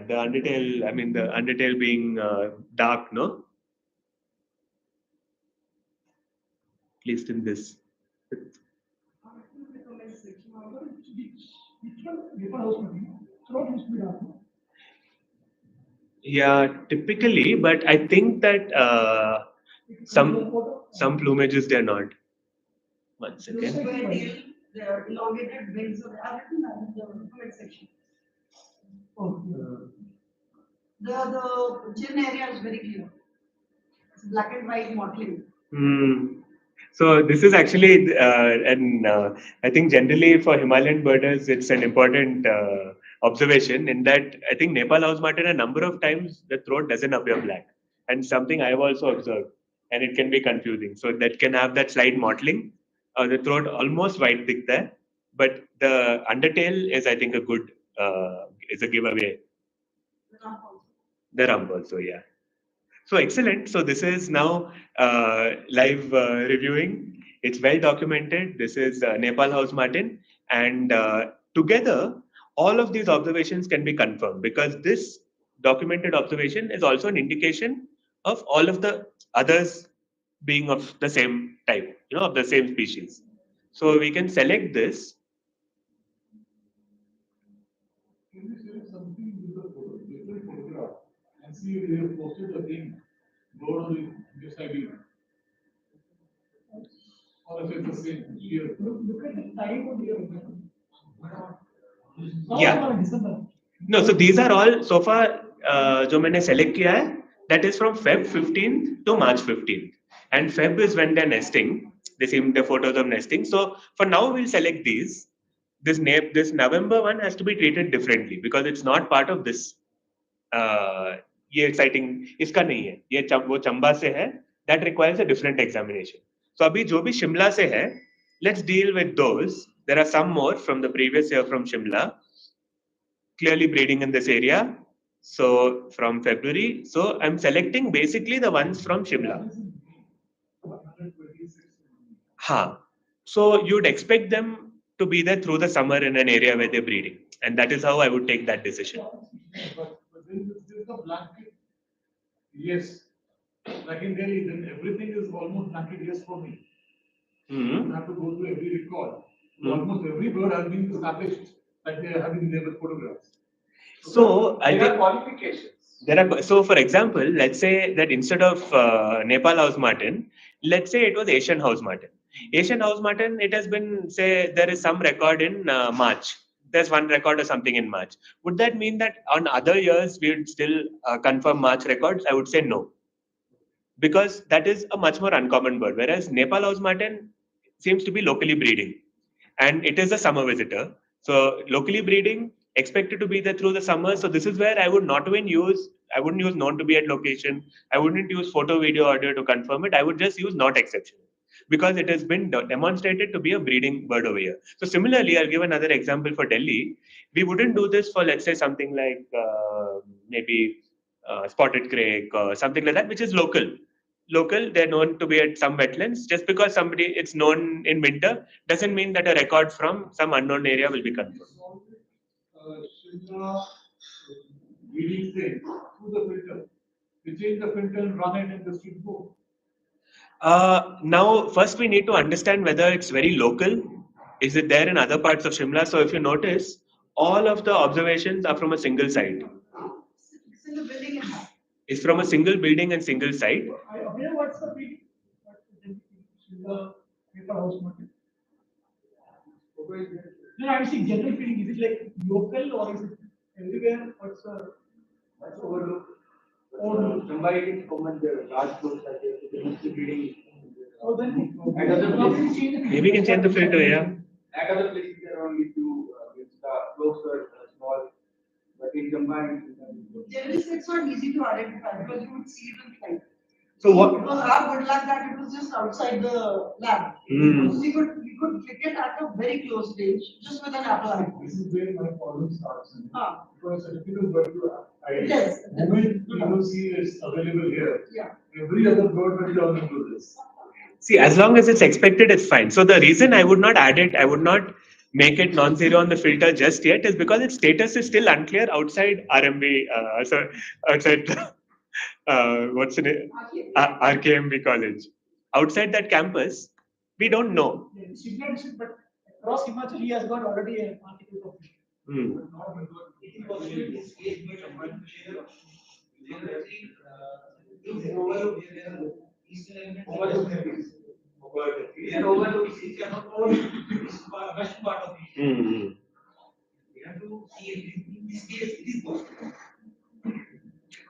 undertail. I mean, the undertail being dark, no? At least in this. Yeah, typically, but I think that some plumages they're not. 1 second. The elongated wings of the comment section. The chin area is very clear. It's black and white mottling. So this is actually, I think generally for Himalayan birders, it's an important observation in that I think Nepal house martin a number of times the throat doesn't appear black, and something I've also observed, and it can be confusing. So that can have that slight mottling, the throat almost white thick there, but the undertail is I think a good is a giveaway. The rump also, yeah. So excellent. So this is now live reviewing. It's well documented. This is Nepal house martin, and together all of these observations can be confirmed because this documented observation is also an indication of all of the others being of the same type, of the same species. So we can select this. Can you select something with the different photograph and see if they have posted the same bird on this ID? Or if it's the same year? Look at the time of year. Yeah. No, so these are all so far जो मैंने select किया है, that is from Feb 15th to March 15th, and Feb is when they're nesting. They seem the photos of nesting. So for now we'll select these. This November one has to be treated differently because it's not part of this. ये exciting इसका नहीं है. ये वो चंबा से है. That requires a different examination. So अभी जो भी शिमला से है, let's deal with those. There are some more from the previous year from Shimla. Clearly breeding in this area. So from February. So I'm selecting basically the ones from Shimla. So you'd expect them to be there through the summer in an area where they're breeding. And that is how I would take that decision. But then there's the blanket. Yes. Like in Delhi, then everything is almost blanket yes for me. You have to go through every record. Almost every bird has been established that they are having their photographs. So I There think are qualifications. so for example, let's say that instead of Nepal house martin, let's say it was Asian house martin. Asian house martin, it has been, say, there is some record in March. There's one record or something in March. Would that mean that on other years we would still confirm March records? I would say no. Because that is a much more uncommon bird. Whereas Nepal house martin seems to be locally breeding. And it is a summer visitor. So locally breeding, expected to be there through the summer. So this is where I wouldn't use known to be at location. I wouldn't use photo, video, audio to confirm it. I would just use not exceptional because it has been demonstrated to be a breeding bird over here. So similarly, I'll give another example for Delhi. We wouldn't do this for, let's say, something like maybe spotted crake or something like that, which is local. Local, they're known to be at some wetlands. Just because it's known in winter doesn't mean that a record from some unknown area will be confirmed. Reading thing through the filter. We change the filter and run it and the stream go. Now, first we need to understand whether it's very local. Is it there in other parts of Shimla? So if you notice, all of the observations are from a single site. Single building and It's from a single building and single site. What's the peak? The paper house market. No, I'm saying general feeling. Is it like local or is it everywhere? What's overlooked? Somebody can comment the large floors like the building. Oh, then At other places, Maybe we can change the filter, yeah. at other places there are only few, the floors are small, but in combined. generally it's not easy to identify because you would see it in flight. So what? It was our good luck that it was just outside the lab. Hmm. So we could click it at a very close range, just with an Apple eye. This is where my problem starts. Ah. Because it's a difficult bird to identify. Yes. The moment you see it's available here, Yeah. every other bird will turn into this. See, as long as it's expected, it's fine. So the reason I would not add it, I would not make it non-zero on the filter just yet, is because its status is still unclear outside RMB, outside what's the name? RKMB college. Outside that campus, we don't know. But across Himachal, he has got already an article published. Hmm. Hmm.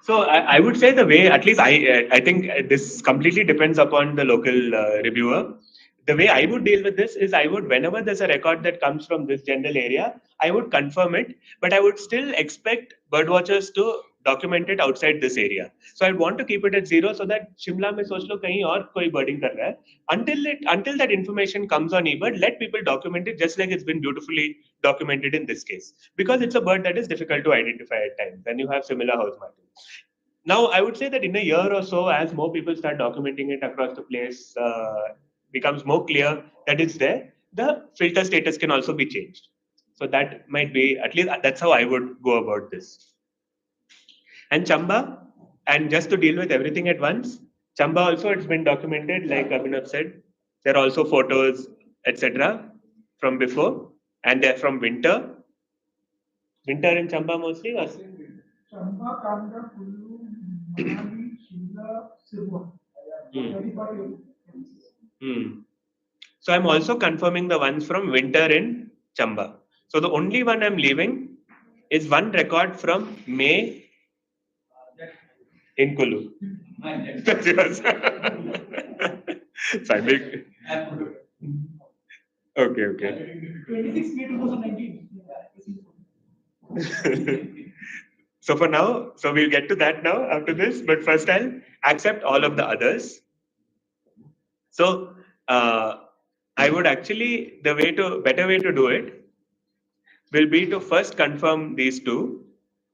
So I would say the way, at least I think this completely depends upon the local reviewer. The way I would deal with this is I would, whenever there's a record that comes from this general area, I would confirm it, but I would still expect birdwatchers to document it outside this area. So I want to keep it at 0 so that Shimla mein soch lo kahin aur koi birding kar raha hai. Until that information comes on eBird, let people document it just like it's been beautifully documented in this case. Because it's a bird that is difficult to identify at times and you have similar house markings. Now, I would say that in a year or so, as more people start documenting it across the place, becomes more clear that it's there, the filter status can also be changed. So that might be, at least that's how I would go about this. And Chamba, and just to deal with everything at once, Chamba also, it's been documented, like Abhinav said, there are also photos, etc. from before, and they're from winter. Winter in Chamba mostly? Or? Chamba, Kanda, Kullu, Manali, Shimla, Sirwan. So I'm also confirming the ones from winter in Chamba. So the only one I'm leaving is one record from May in Kullu. That's yours. Fine. Okay. 26 May 2019. So for now, so we'll get to that now after this, but first I'll accept all of the others. So I would actually, better way to do it will be to first confirm these two,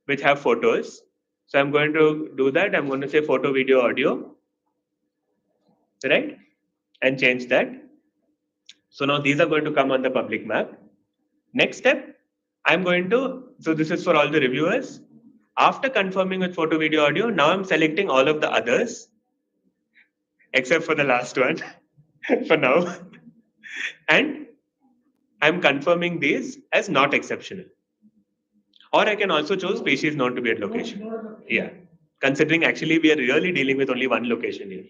which have photos. So I'm going to do that. I'm going to say photo, video, audio, right? And change that. So now these are going to come on the public map. Next step, I'm going to, so this is for all the reviewers. After confirming with photo, video, audio, now I'm selecting all of the others, except for the last one for now. And I'm confirming these as not exceptional. Or I can also choose species known to be at location. Yeah. Considering actually we are really dealing with only one location here.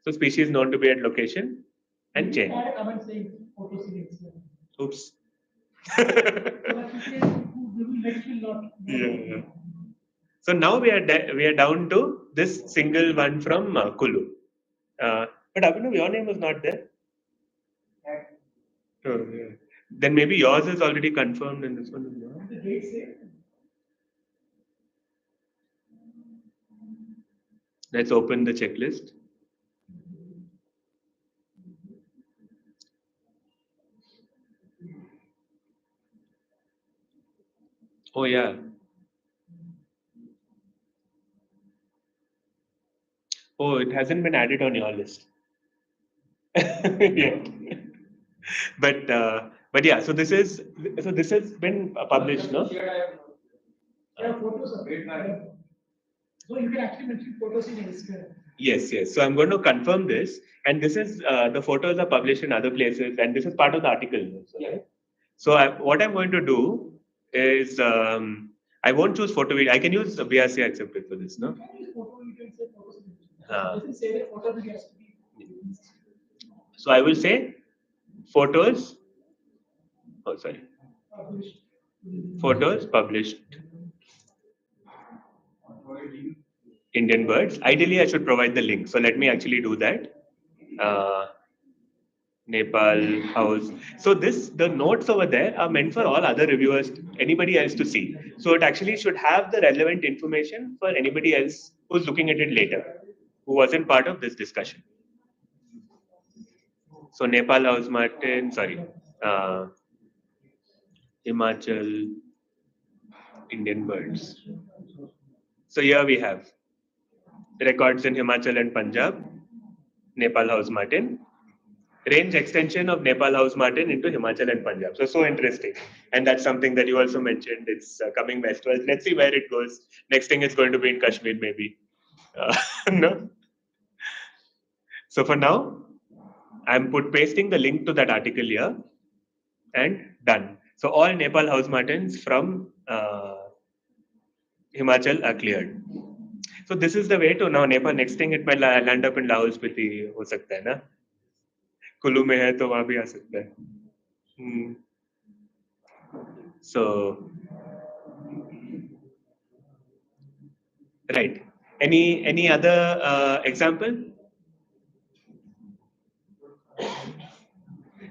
So species known to be at location and change. Oops. Yeah. So now we are down to this single one from Kullu. But Abhinav, your name was not there. Oh, yeah. Then maybe yours is already confirmed and this one is not. Let's open the checklist. Oh yeah. Oh, it hasn't been added on your list yet. But yeah, so this has been published, no? Yeah, photos are great. So you can actually mention photos in elsewhere. Yes, yes. So I'm going to confirm this, and this is the photos are published in other places, and this is part of the article. Also, right? So what I'm going to do is I won't choose photo video. I can use the BRC accepted for this, no? You can use photo, you can say photos in elsewhere. It doesn't say that photo video has to be. So I will say photos. Oh, sorry. Published. Photos published. Indian birds. Ideally, I should provide the link. So let me actually do that. Nepal house. So the notes over there are meant for all other reviewers, anybody else to see. So it actually should have the relevant information for anybody else who's looking at it later, who wasn't part of this discussion. So Nepal house martin, Himachal Indian birds. So here we have records in Himachal and Punjab, Nepal house martin, range extension of Nepal house martin into Himachal and Punjab. So interesting. And that's something that you also mentioned. It's coming westwards. Let's see where it goes. Next thing is going to be in Kashmir, maybe. No? So for now, I'm pasting the link to that article here and done. So all Nepal house martins from Himachal are cleared. So this is the way to now Nepal. Next thing it might land up in Lahore Spiti हो सकता है ना? कुल्लू में है तो वहाँ भी आ सकता है. So right. Any other example?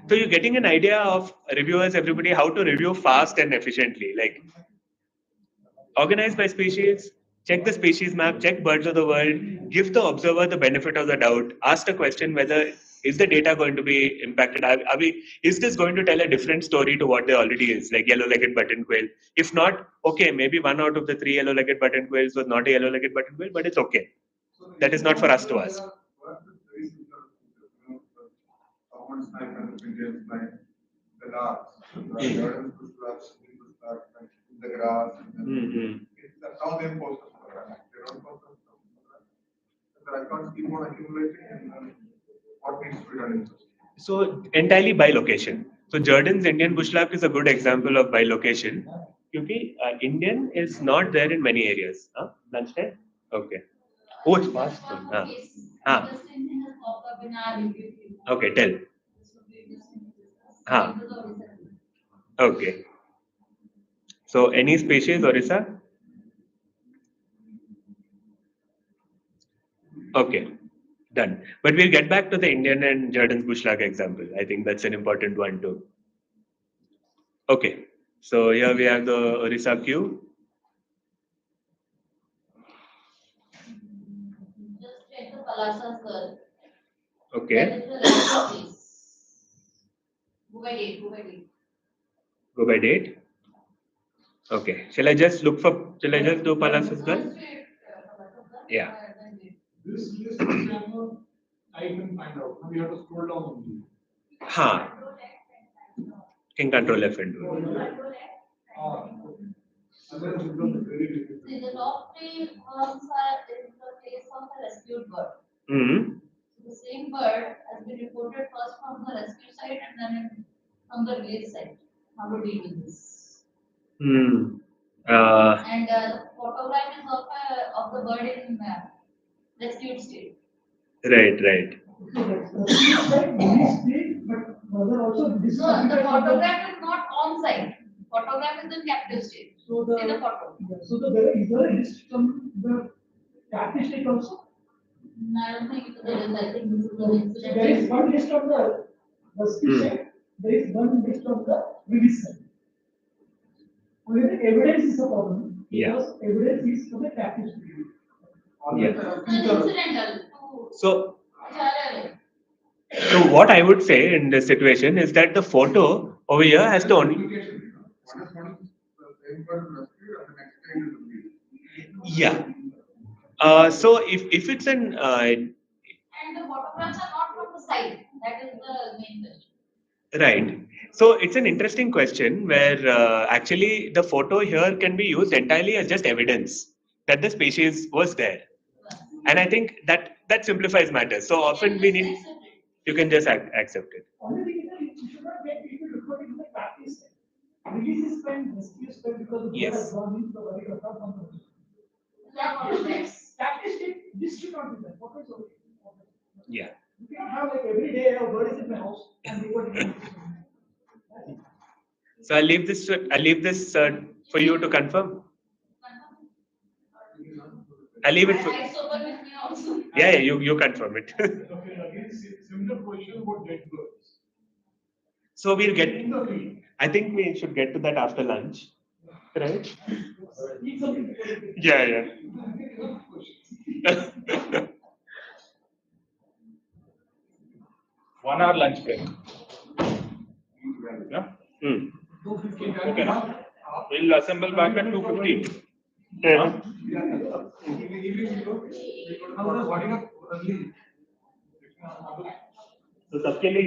So you're getting an idea of reviewers, everybody, how to review fast and efficiently. Like organize by species, check the species map, check birds of the world, give the observer the benefit of the doubt, ask the question whether is the data going to be impacted? Is this going to tell a different story to what they already is, like yellow-legged button quail? If not, okay, maybe 1 out of the 3 yellow-legged button quails was not a yellow-legged button quail, but it's okay. That is not for us to ask. The grass, that's how they post the photograph. They don't post the photograph. The records keep on accumulating and what needs to be done in system. So entirely by location. So Jordan's Indian bushlark is a good example of by location. Because Indian is not there in many areas. Huh? Lunchtime? Okay. Oh, it's fast. Okay, tell. Okay. So any species, Orissa? Okay, done. But we'll get back to the Indian and Jordan's bushlark example. I think that's an important one too. Okay, so here we have the Orissa queue. Just check the Palasas girl. Okay. Go by date, go by date. Go by date? Okay. Shall I just do Palasas girl? Yeah. This list, for example, I can find out. We have to scroll down only. Ha. Can control F and do it. See, the top 3 ones are in the case of a rescued bird. Mm-hmm. The same bird has been reported first from the rescue site and then from the release site. How to deal with this? Hmm. And the photograph is of the bird in rescued state. Right. No, the photograph is not on site. Photograph is in captive state. So In the photo. So there is a list from the captive state also. I don't think there is. I think this is the incident. There is one list of the rescue site. There is one list of the release site. Only the evidence is a problem. Because evidence is from the captive state. It's incidental. So what I would say in this situation is that the photo over here has to only. One is the same bird rescued and the next thing is the release. Yeah. So if it's an And the photographs are not from the side. That is the main question. right. So it's an interesting question where actually the photo here can be used entirely as just evidence that the species was there. And I think that simplifies matters. So often we need, you can just accept it. Only thing is that you should not get people to put it in the practice. Release is spent, rescue is spent because the bird Yes. has gone into the body of the company. Yeah. Practice it, this should not be there. What is okay? Yeah. You cannot have like every day a bird is in my house and they want to. So I'll leave this for you to confirm. I'll leave it for. I sober with me also. Yeah, you confirm it. Okay, again, similar question about dead birds. So we'll get. In the field. I think we should get to that after lunch, right? Eat something before you take. Yeah. 1 hour lunch break. Yeah. Okay, now we'll assemble back at 2:15. Yeah. Evening, we go to the body of early. So सबके लिए